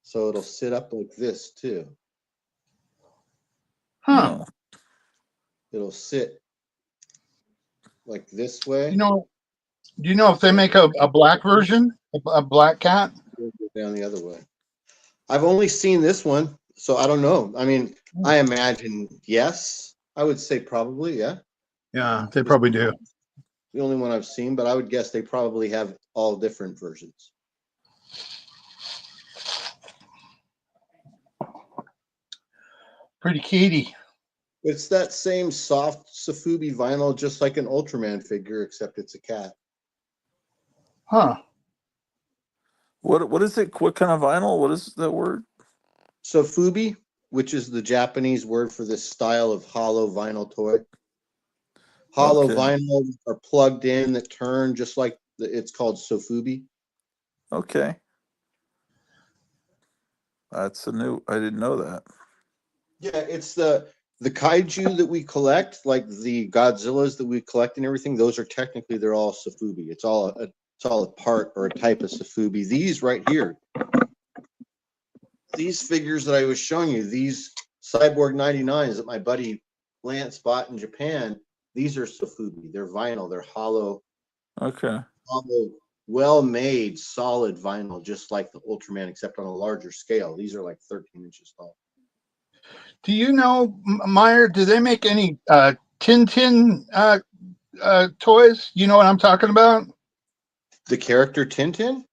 so it'll sit up like this too. Huh. Oh, It'll sit like this way. Do you know if they make a black version, a black cat? It'll go down the other way. I've only seen this one, so I don't know. I mean, I imagine yes. I would say probably, yeah. Yeah, they probably do. The only one I've seen, but I would guess they probably have all different versions. Pretty kitty. It's that same soft Safubi vinyl, just like an Ultraman figure, except it's a cat. Huh. what is it? What kind of vinyl? What is that word? Sofubi, which is the Japanese word for this style of hollow vinyl toy. Hollow Okay. vinyl are plugged in that turn, just like it's called Sofubi. Okay. That's I didn't know that. Yeah, it's the kaiju that we collect, like the Godzillas that we collect and everything. Those are technically, they're all Sofubi. It's all a part or a type of Sofubi. These right here, these figures that I was showing you, these Cyborg 99s that my buddy Lance bought in Japan, these are Sofubi. They're vinyl. They're hollow, Okay. well-made, solid vinyl, just like the Ultraman, except on a larger scale. These are like 13 inches tall. Do you know, Meyer, do they make any Tintin toys? You know what I'm talking about? The character Tintin?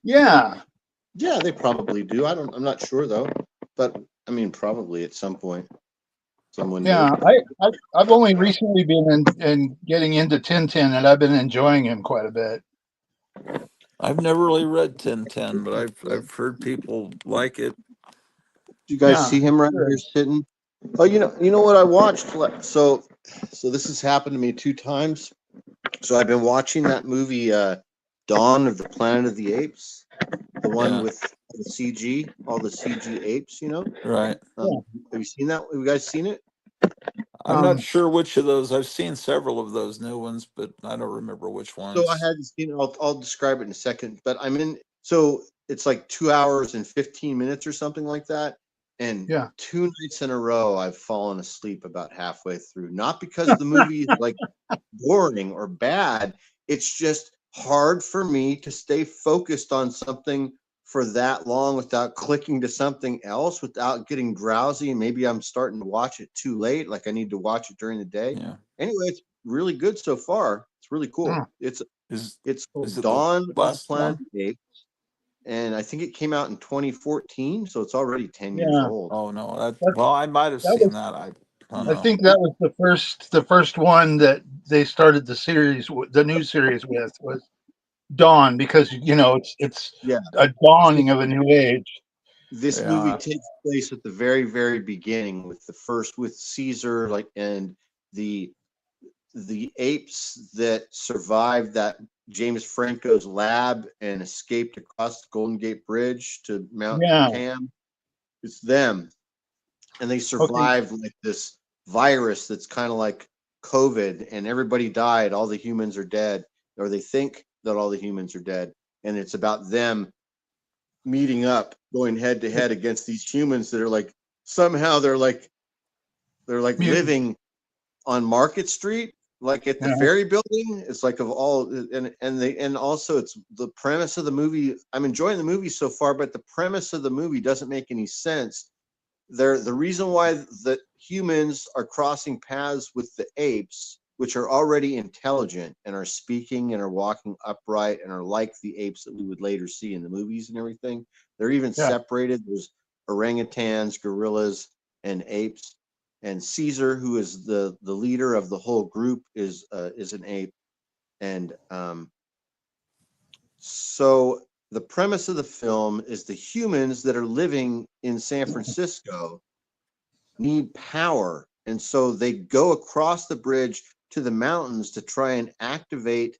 Yeah. Yeah, they probably do. I'm not sure though, but I mean, probably at some point, someone. Yeah, did. I've only recently been in getting into Tintin, and I've been enjoying him quite a bit. I've never really read 1010, but I've heard people like it. You guys Yeah, see him right sure. here sitting? Oh, you know what I watched? So this has happened to me 2 times. So I've been watching that movie, Dawn of the Planet of the Apes, the one with the CG, all the CG apes. Right. Have you seen that? Have you guys seen it? I'm not sure which of those. I've seen several of those new ones, but I don't remember which ones. So I hadn't seen it. I'll describe it in a second. But so it's like 2 hours and 15 minutes or something like that. And 2 nights in a row, I've fallen asleep about halfway through. Not because the movie is like boring or bad. It's just hard for me to stay focused on something for that long without clicking to something else, without getting drowsy. And maybe I'm starting to watch it too late. Like I need to watch it during the day. Yeah. Anyway, it's really good so far. It's really cool. It's called Dawn of the Planet of the Apes. And I think it came out in 2014, so it's already 10 years old. Oh no, I might have seen that. I think that was the first one that they started the new series with was Dawn, because it's a dawning of a new age. This movie takes place at the very, very beginning with Caesar, and the the apes that survived that James Franco's lab and escaped across the Golden Gate Bridge to Mount Yeah. Tam. It's them. And they survived like this virus that's kind of like COVID, and everybody died. All the humans are dead, or they think that all the humans are dead. And it's about them meeting up, going head to head against these humans that are like, somehow they're like living on Market Street, like at the Yeah. ferry building. It's like of all, and also it's the premise of the movie. I'm enjoying the movie so far, but the premise of the movie doesn't make any sense. The reason why the humans are crossing paths with the apes, which are already intelligent and are speaking and are walking upright and are like the apes that we would later see in the movies and everything. They're even separated. There's orangutans, gorillas, and apes. And Caesar, who is the leader of the whole group, is an ape. And so the premise of the film is the humans that are living in San Francisco need power. And so they go across the bridge to the mountains to try and activate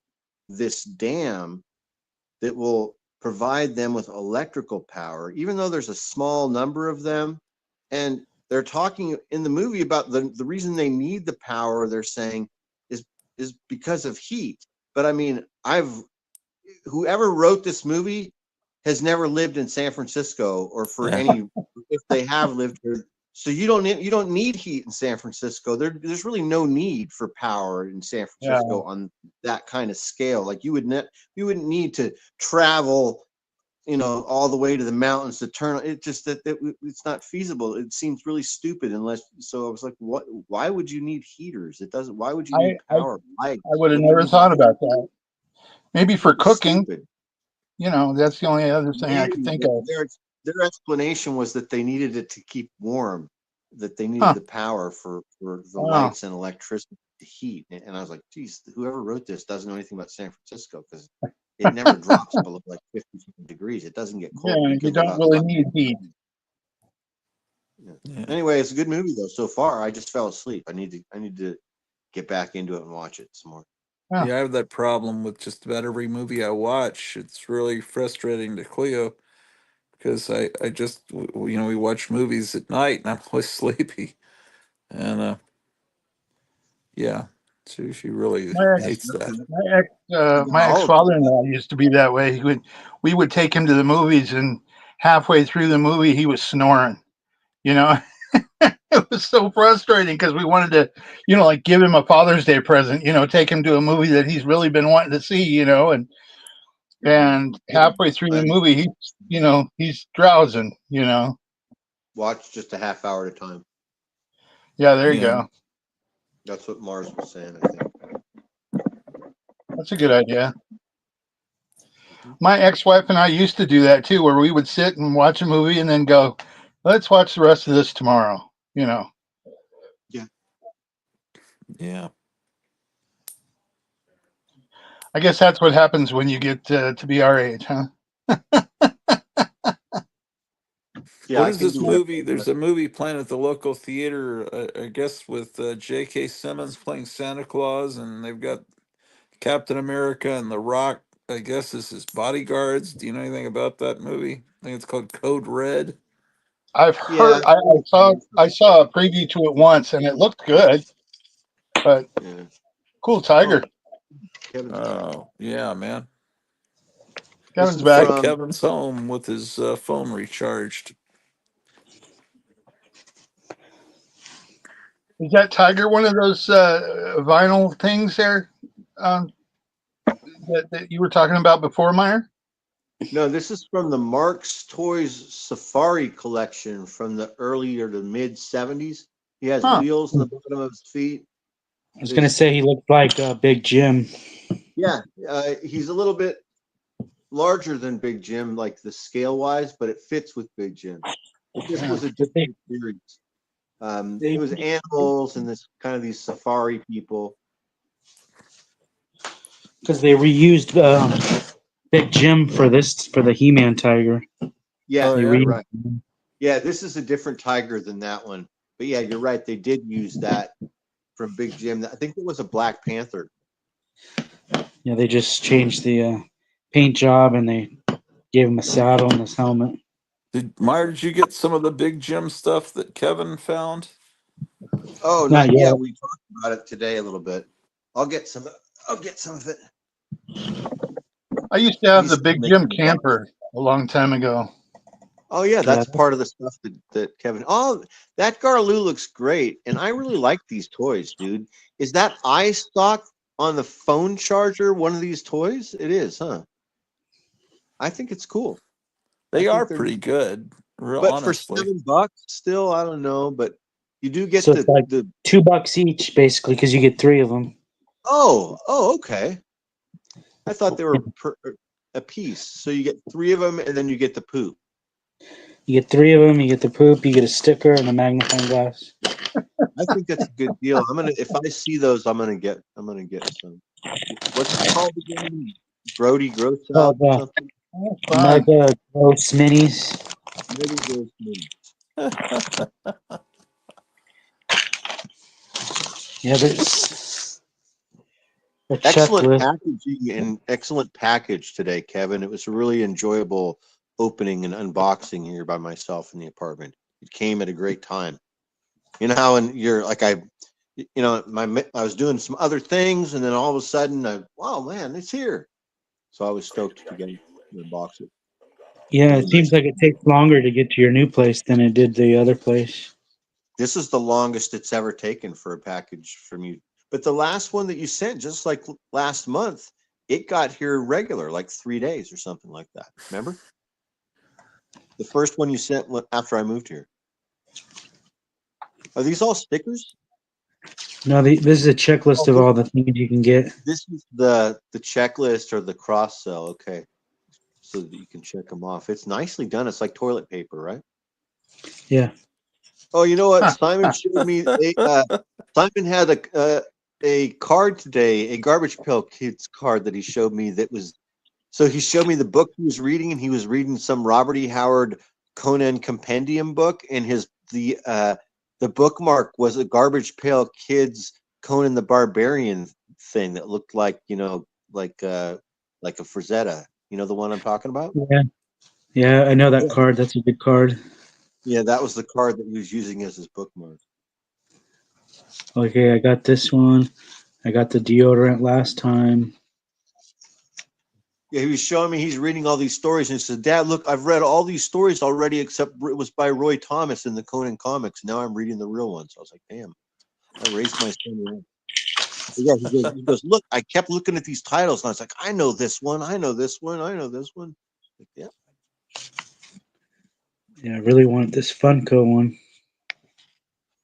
this dam that will provide them with electrical power, even though there's a small number of them. And they're talking in the movie about the reason they need the power, they're saying, is because of heat. But I mean, whoever wrote this movie has never lived in San Francisco, or for any, if they have lived here. So you don't need heat in San Francisco. There's really no need for power in San Francisco on that kind of scale. Like you wouldn't need to travel, all the way to the mountains to turn. It just it's not feasible. It seems really stupid unless. So I was like, what? Why would you need heaters? It doesn't. Why would you need power? I would have never thought about that. Maybe for cooking. Stupid. That's the only other thing I could think of. Their explanation was that they needed it to keep warm, that they needed the power for the lights and electricity to heat. And I was like, geez, whoever wrote this doesn't know anything about San Francisco, because it never drops below like 50 degrees. It doesn't get cold. Yeah, you don't really need heat. Yeah. Anyway, it's a good movie though. So far, I just fell asleep. I need to get back into it and watch it some more. Yeah, I have that problem with just about every movie I watch. It's really frustrating to Cleo because I just, we watch movies at night and I'm always sleepy. And yeah, so she really hates that. My ex-father-in-law used to be that way. We would take him to the movies, and halfway through the movie, he was snoring. It was so frustrating because we wanted to, like give him a Father's Day present. Take him to a movie that he's really been wanting to see. And halfway through the movie, he's drowsing. Watch just a half hour at a time. Yeah, there you go. That's what Mars was saying, I think. That's a good idea. My ex-wife and I used to do that too, where we would sit and watch a movie and then go, let's watch the rest of this tomorrow. Yeah. Yeah. I guess that's what happens when you get to be our age, huh? Yeah, what is this movie? There's a movie playing at the local theater, I guess, with J.K. Simmons playing Santa Claus, and they've got Captain America and The Rock, I guess, is his bodyguards. Do you know anything about that movie? I think it's called Code Red. I've heard. I saw a preview to it once, and it looked good. But cool tiger. Oh yeah, man. Kevin's back. Kevin's home with his phone recharged. Is that tiger one of those vinyl things there that you were talking about before, Meyer? No, this is from the Marx Toys Safari collection from the early or the mid 70s. He has wheels on the bottom of his feet. I was going to say he looked like Big Jim. Yeah, he's a little bit larger than Big Jim, like the scale wise, but it fits with Big Jim. This was a different series. It was animals and this kind of these safari people. Because they reused Big Jim for the He-Man tiger. Yeah, right. Yeah, this is a different tiger than that one. But yeah, you're right. They did use that from Big Jim. I think it was a Black Panther. Yeah, they just changed the paint job and they gave him a saddle and his helmet. Meyer, did you get some of the Big Jim stuff that Kevin found? Oh, Not yeah, yet. we talked about it today a little bit. I'll get some of it. I used to have He's the still Big Jim making camper a long time ago. Oh yeah, Yeah. that's part of the stuff that Kevin. Oh, that Garloo looks great, and I really like these toys, dude. Is that eye stock on the phone charger one of these toys? It is, huh? I think it's cool. I They think are they're- pretty good, real But for honestly. $7, still, I don't know. But you do get So it's like the. $2 each, basically, because you get 3 of them. Oh, okay. I thought they were a piece, so you get 3 of them, and then you get the poop. You get 3 of them. You get the poop. You get a sticker and a magnifying glass. I think that's a good deal. If I see those, I'm gonna get some. What's it called again? Brody Gross Oh, out or the something? Fun. Mega Gross Minis. Maybe Gross Mini. Yeah, there's a Excellent checklist. packaging and excellent package today, Kevin. It was a really enjoyable opening and unboxing here by myself in the apartment. It came at a great time. You know how, and you're like I was doing some other things, and then all of a sudden, wow, man, it's here. So I was stoked to get to unbox it. Yeah, It it was seems nice. like it takes longer to get to your new place than it did the other place. This is the longest it's ever taken for a package from you. But the last one that you sent, just like last month, it got here regular, like 3 days or something like that. Remember? The first one you sent after I moved here. Are these all stickers? No, this is a checklist of Oh, all the things you can get. this is the checklist or the cross sell. Okay. So that you can check them off. It's nicely done. It's like toilet paper, right? Yeah. Oh, you know what? Huh. Simon showed me. Simon had a card today, a Garbage Pail Kids card that he showed me. That was so he showed me the book he was reading, and he was reading some Robert E. Howard Conan compendium book, and the bookmark was a Garbage Pail Kids Conan the Barbarian thing that looked like like a Frazetta. You know the one I'm talking about? Yeah. Yeah, I know that Yeah. card. That's a good card. Yeah, that was the card that he was using as his bookmark. Okay, I got this one. I got the deodorant last time. Yeah, he was showing me he's reading all these stories, and he said, "Dad, look, I've read all these stories already, except it was by Roy Thomas in the Conan comics. Now I'm reading the real ones." I was like, "Damn, I raised my son right." Yeah, he goes, "Look, I kept looking at these titles, and I was like, I know this one, I know this one, I know this one." Like, yeah, Yeah, I really want this Funko one.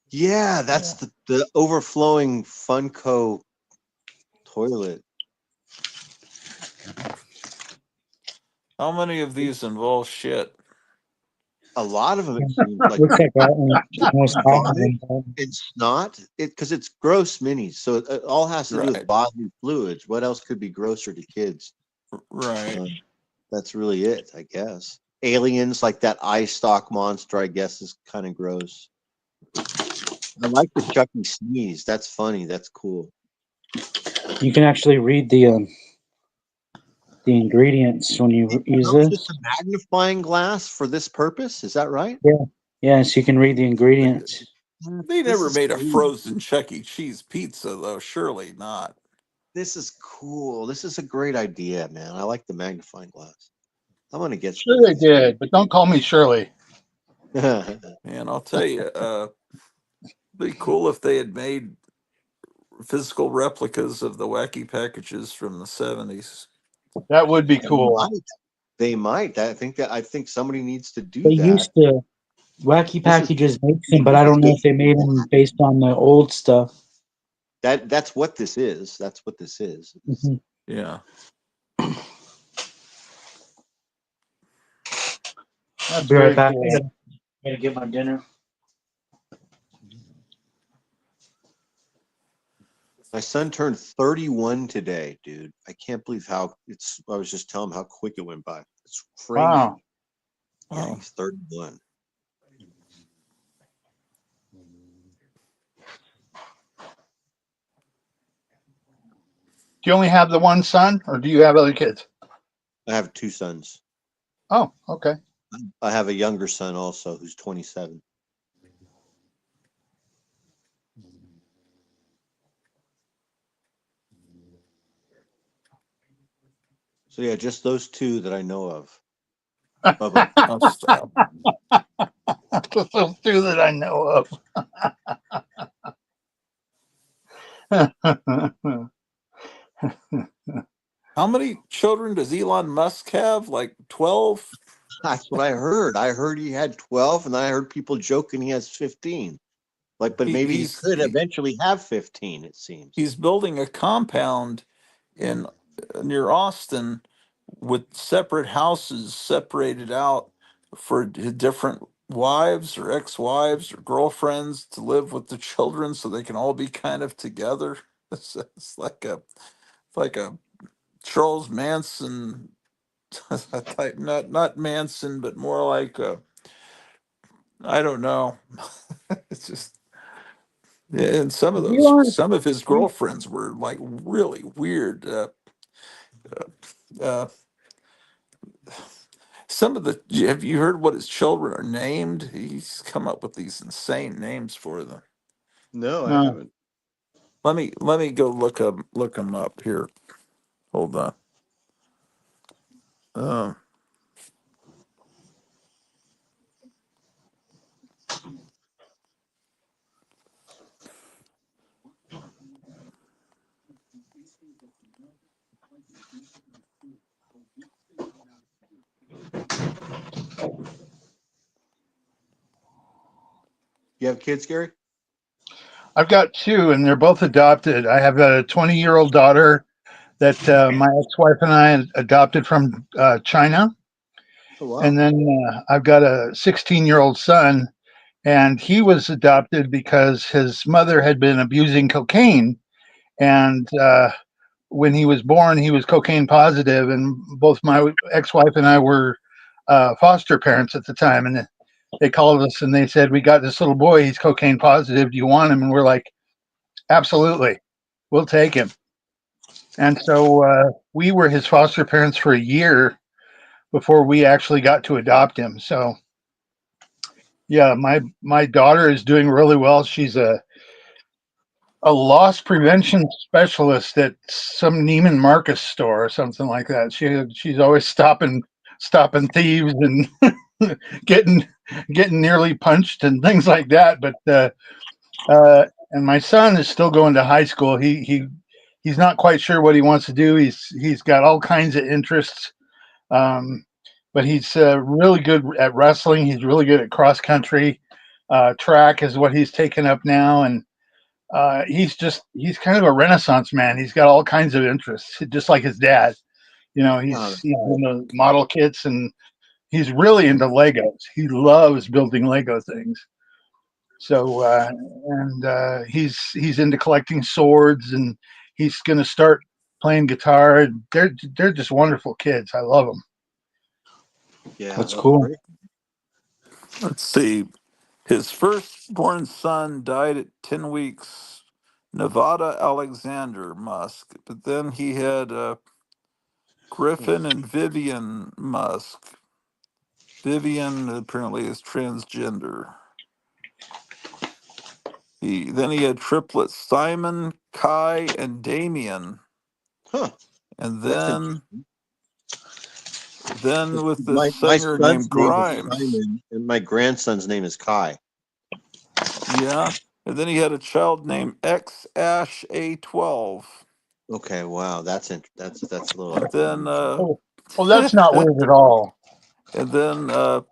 yeah, that's the overflowing Funko toilet. How many of these involve shit? A lot of them, it seems like. Looks like almost half of Vomit them. and snot, because it's gross minis, so it all has to do with Right. bodily fluids. What else could be grosser to kids? Right. That's really it, I guess. Aliens, like that eye stalk monster, I guess is kind of gross. I like the Chucky sneeze. That's funny. That's cool. You can actually read the ingredients when you use Comes with this. a magnifying glass for this purpose. Is that right? Yeah. Yeah, so you can read the ingredients. They This never is made a cool. frozen Chuck E. Cheese pizza, though. Surely not. This is cool. This is a great idea, man. I like the magnifying glass. I'm gonna get Sure they these. did, but don't call me Shirley. And I'll tell you, be cool if they had made physical replicas of the wacky packages from the 70s. That would be cool. They might. I think somebody needs to do They that. used to Wacky This is- Packages makes them, but I don't know if they made them based on the old stuff. That's what this is. That's what this is. Mhm. Yeah. That's Be right very back. cool. I gotta get my dinner. My son turned 31 today, dude. I can't believe how I was just telling him how quick it went by. It's crazy. Wow. Yeah, Wow. he's 31. Do you only have the one son, or do you have other kids? I have 2 sons. Oh, okay. I have a younger son also who's 27. So yeah, just those 2 that I know of. Bubba. I'll stop. Just those 2 that I know of. How many children does Elon Musk have? Like 12? That's what I heard. I heard he had 12, and then I heard people joking he has 15. Like, but maybe he could eventually have 15, it seems. He's building a compound in near Austin with separate houses separated out for different wives or ex-wives or girlfriends to live with the children so they can all be kind of together. It's like a Charles Manson type, not Manson, but more like I don't know. It's just, and Elon, some of his girlfriends were like really weird. Uh, some of the Have you heard what his children are named? He's come up with these insane names for them. No, I no. haven't. Let me go look them up here. Hold on. Um, You have kids, Gary? I've got 2, and they're both adopted. I have a 20-year-old daughter that my ex-wife and I adopted from China, Oh wow. and then I've got a 16-year-old son, and he was adopted because his mother had been abusing cocaine, and when he was born, he was cocaine positive, and both my ex-wife and I were foster parents at the time, and they called us and they said, "We got this little boy. He's cocaine positive. Do you want him?" And we're like, "Absolutely, we'll take him." And so we were his foster parents for a year before we actually got to adopt him. So yeah, my daughter is doing really well. She's a loss prevention specialist at some Neiman Marcus store or something like that. She's always stopping thieves and getting getting nearly punched and things like that. But and my son is still going to high school. He's not quite sure what he wants to do. He's got all kinds of interests. Um, but he's really good at wrestling. He's really good at cross country. Track is what he's taken up now, and he's kind of a renaissance man. He's got all kinds of interests, just like his dad. You know, he's into model kits, and he's really into Legos. He loves building Lego things. So he's into collecting swords, and he's going to start playing guitar. They're just wonderful kids. I love them. Yeah, That's cool. great. let's see. His firstborn son died at 10 weeks. Nevada Alexander Musk. But then he had Griffin and Vivian Musk. Vivian apparently is transgender. He had triplets Simon, Kai, and Damien. Huh. And That's then with this my singer son's named name is Grimes. Simon, and my grandson's name is Kai. Yeah. And then he had a child named X Ash A12. Okay, wow, that's a little. And then Oh, well, that's not weird at all. and then a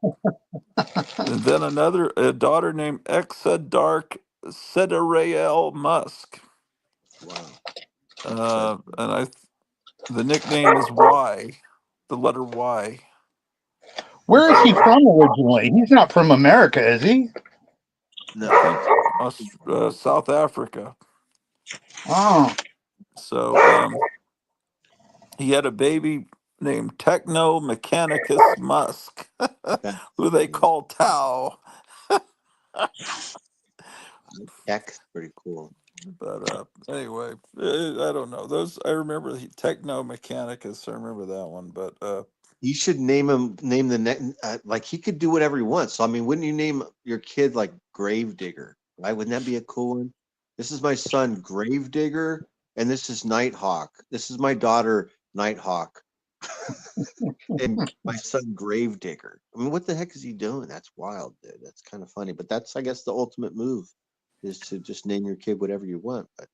daughter named Exa Dark Sedarael Musk. Wow. The nickname is Y, the letter Y. Where is he from originally? He's not from America, is he? No. I think South Africa. Oh, So he had a baby named Techno Mechanicus Musk, who they call Tau. That's pretty cool. But anyway, I don't know. Those I remember the Techno Mechanicus. I remember that one. But You should name the next like he could do whatever he wants. So I mean, wouldn't you name your kid like Gravedigger? Right? Wouldn't that be a cool one? This is my son Gravedigger, and this is Nighthawk. This is my daughter Nighthawk, and my son Gravedigger. I mean, what the heck is he doing? That's wild, dude. That's kind of funny. But that's, I guess, the ultimate move is to just name your kid whatever you want. But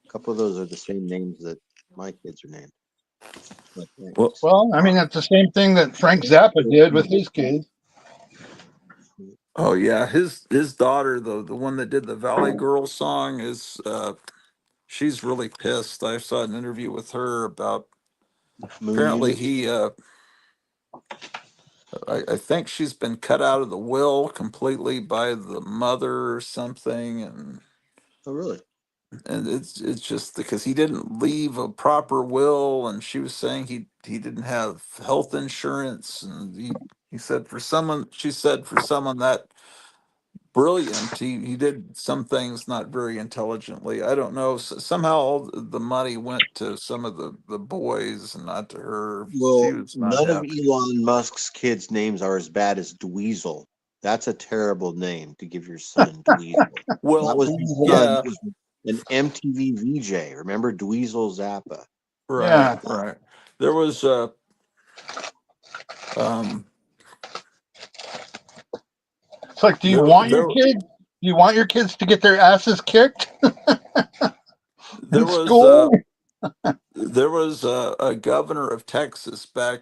a couple of those are the same names that my kids are named. But, well, Well, I mean, that's the same thing that Frank Zappa did with his kids. oh yeah, his daughter, the one that did the Valley Girl song, is she's really pissed. I saw an interview with her about Moon apparently Unit. he I think she's been cut out of the will completely by the mother or something, Oh, really? and it's just because he didn't leave a proper will, and she was saying he didn't have health insurance, and he said for someone she said for someone that brilliant, he did some things not very intelligently. I don't know. Somehow all the money went to some of the boys and not to her. She Well, was not none of happy. Elon Musk's kids' names are as bad as Dweezil. That's a terrible name to give your son, Dweezil. That Well, was his son. yeah, Was an MTV VJ. Remember Dweezil Zappa? right, Yeah. right. There was um It's like, do you there want your there kid? Do you want your kids to get their asses kicked there in was school? a governor of Texas back,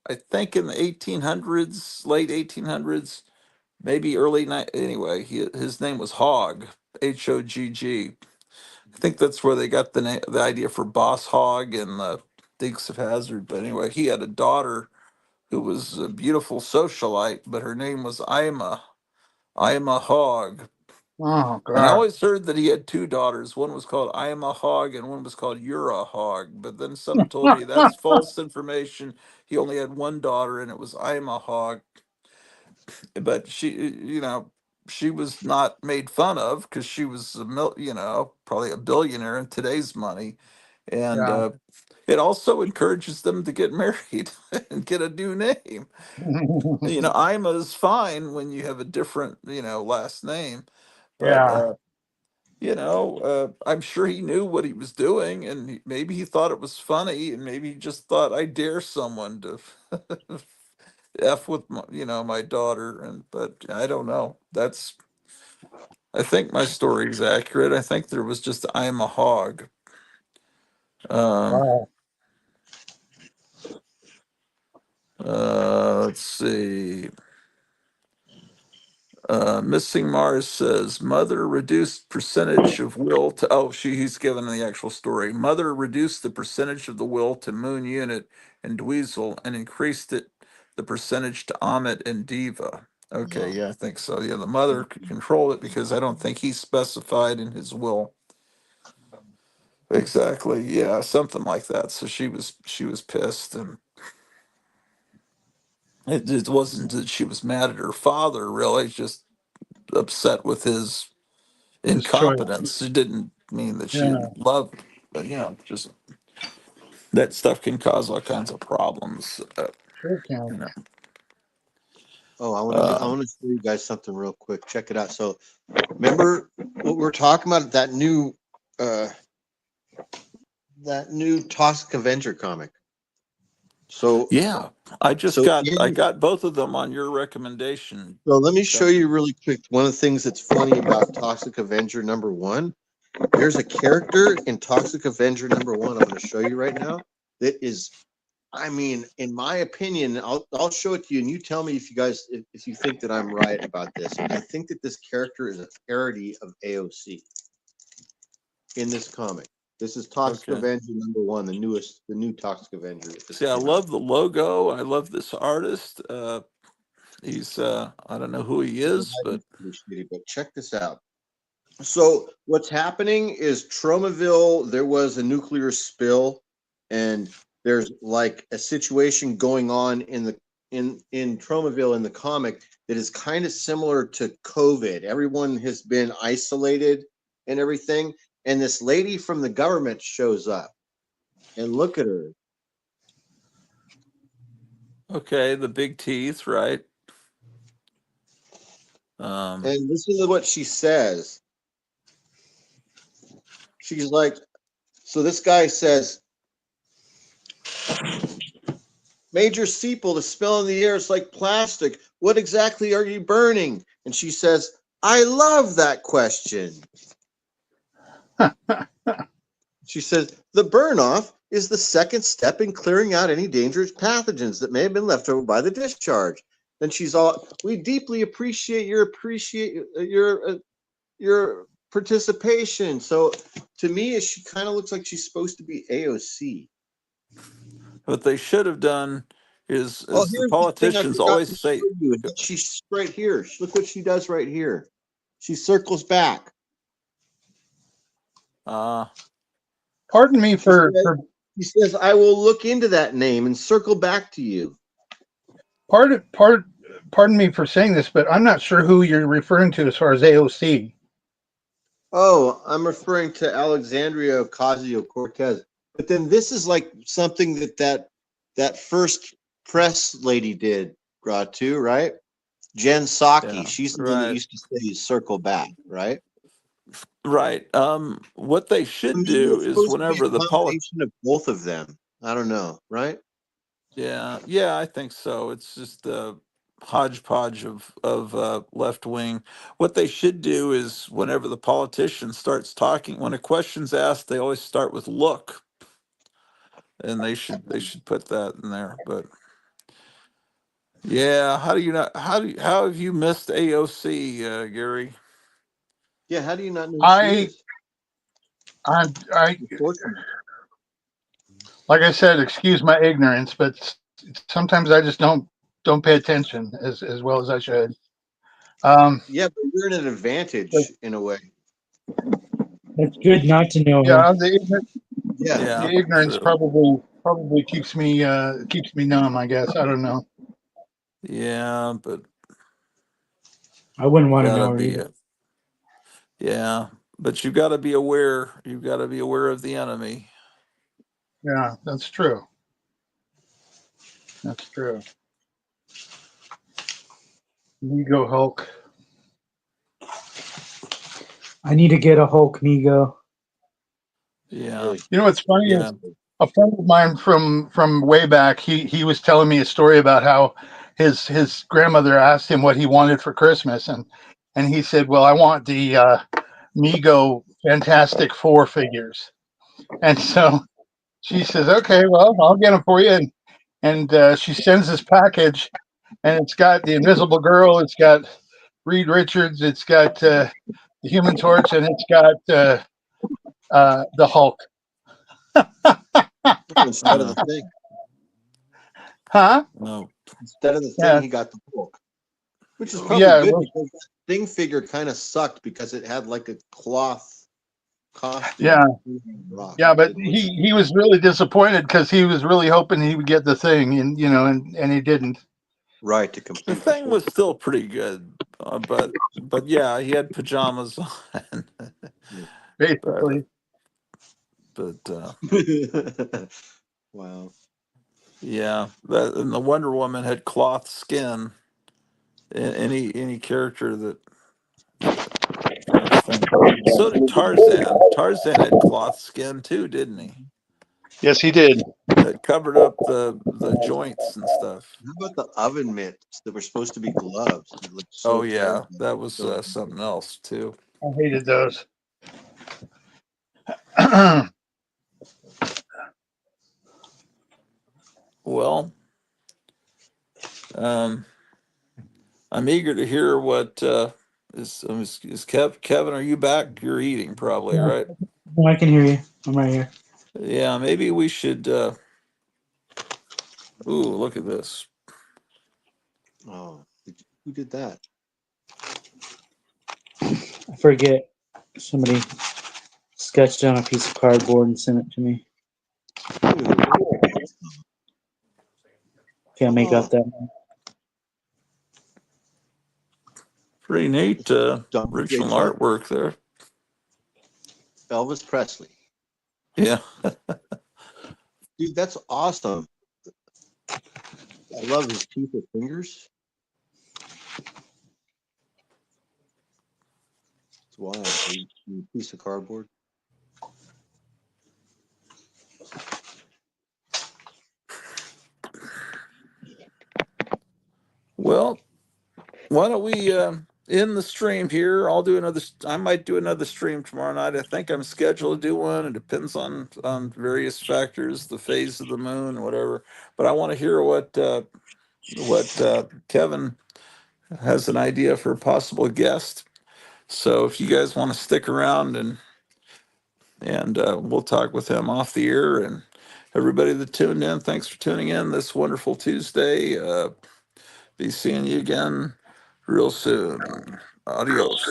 I think in the 1800s, late 1800s, maybe early night. Anyway, his name was Hogg, Hoggg. I think that's where they got the idea for Boss Hogg and the Dukes of Hazzard. But anyway, he had a daughter who was a beautiful socialite, but her name was Ima Hogg. Oh And I God. always heard that he had two daughters. One was called Ima Hogg and one was called Ura Hogg. But then someone told me that's false information. He only had one daughter and it was Ima Hogg. But she was not made fun of because she was probably a billionaire in today's money. And Yeah. it also encourages them to get married and get a new name. Ima is fine when you have a different, last name. But Yeah. I'm sure he knew what he was doing, and maybe he thought it was funny, and maybe he just thought I dare someone to f with my daughter, but I don't know. I think my story is accurate. I think there was just I'm a hog. Um, Wow. let's see. Missing Mars says mother reduced percentage of will to he's given the actual story. Mother reduced the percentage of the will to Moon Unit and Dweezil and increased the percentage to Amit and Diva. Okay, No. yeah, I think so. Yeah, the mother could control it because I don't think he specified in his will. Exactly. Yeah, something like that. So she was pissed, and it wasn't that she was mad at her father, really, just upset with his His choice. incompetence. It didn't mean that she Yeah. didn't love, but just that stuff can cause all kinds of problems. Sure can. You know. Oh, I Uh, want to show you guys something real quick. Check it out. So remember what we're talking about, uh that new Toxic Avenger comic. So yeah, I so in got both of them on your recommendation. so let me show Duncan. you really quick one of the things that's funny about Toxic Avenger #1. There's a character in Toxic Avenger #1 I'm going to show you right now that is, I mean, in my opinion, I'll show it to you and you tell me if you guys if you think that I'm right about this. I think that this character is a parody of AOC in this comic. This is Toxic Okay. Avenger #1, the new Toxic Avenger that just See, I came out. love the logo. I love this artist. He's I don't know who he is, but But check this out. So what's happening is Tromaville, there was a nuclear spill, and there's like a situation going on in Tromaville in the comic that is kind of similar to COVID. Everyone has been isolated and everything, and this lady from the government shows up. And look at her. Okay, the big teeth, right? And this is what she says. She's like, so this guy says, Major Seeple, the smell in the air is like plastic. What exactly are you burning? And she says, I love that question. She says, the burn off is the second step in clearing out any dangerous pathogens that may have been left over by the discharge. Then she's all, we deeply appreciate your participation. So to me, she kind of looks like she's supposed to be AOC. What they should have done is the Here's the thing I politicians forgot always to say, show you. She's right here. Look what she does right here. She circles back. Pardon me for He says, I will look into that name and circle back to you. pardon me for saying this, but I'm not sure who you're referring to as far as AOC. Oh, I'm referring to Alexandria Ocasio-Cortez. But then this is like something that first press lady did, Gratu, right? Jen Psaki. Yeah, She's the one that used to say circle back, right? Right. What they should do is whenever the combination of both of them. I don't know, right? Yeah, I think so. It's just a hodgepodge of left wing. What they should do is whenever the politician starts talking, when a question's asked, they always start with "look," and they should put that in there. But yeah, how have you missed AOC, Gary? Yeah, how do you not know who she is? I Unfortunately. like I said, excuse my ignorance, but sometimes I just don't pay attention as well as I should. Yeah, but you're in an advantage in a way. It's good not to know. Yeah, Yeah. the ignorance True. probably keeps me numb, I guess. I don't know. Yeah, but I wouldn't want to gotta know her be either. yeah, but you got to be aware. You've got to be aware of the enemy. Yeah, that's true. That's true. Ego Hulk. I need to get a Hulk Migo. Yeah, You know what's funny yeah. is a friend of mine from way back. He was telling me a story about how his grandmother asked him what he wanted for Christmas, and he said, "Well, I want the Mego Fantastic Four figures." And so she says, "Okay, well, I'll get them for you." And she sends this package, and it's got the Invisible Girl, it's got Reed Richards, it's got the Human Torch, and it's got the Hulk. Instead of the thing. Huh? No. Instead of the thing, Yeah. he got the Hulk. Which is probably Yeah, good well, because that thing figure kind of sucked because it had like a cloth costume. yeah, Rock. yeah, but he was really disappointed because he was really hoping he would get the thing, and and he didn't. Right, to The complete thing was still pretty good, but yeah, he had pajamas on. Basically. but Wow. yeah, and the Wonder Woman had cloth skin. Any character that kind of thing. So did Tarzan. Tarzan had cloth skin too, didn't he? Yes, he did. That covered up the joints and stuff. How about the oven mitts that were supposed to be gloves? They looked so Oh yeah, terrible. that was something else too. I hated those. Well, um, I'm eager to hear what is Kevin. Are you back? You're eating probably, Yeah. right? No, I can hear you. I'm right here. Yeah, maybe we should. Ooh, look at this. Oh, who did that? I forget. Somebody sketched on a piece of cardboard and sent it to me. Can't make out that one. Pretty neat original artwork there. Elvis Presley. Yeah. Dude, that's awesome. I love his teeth of fingers. It's wild. A piece of cardboard. Well, why don't we end the stream here? I might do another stream tomorrow night. I think I'm scheduled to do one. It depends on various factors, the phase of the moon, whatever. But I want to hear what Kevin has an idea for a possible guest. So if you guys want to stick around and we'll talk with him off the air. And everybody that tuned in, thanks for tuning in this wonderful Tuesday. Be seeing you again real soon. Adios.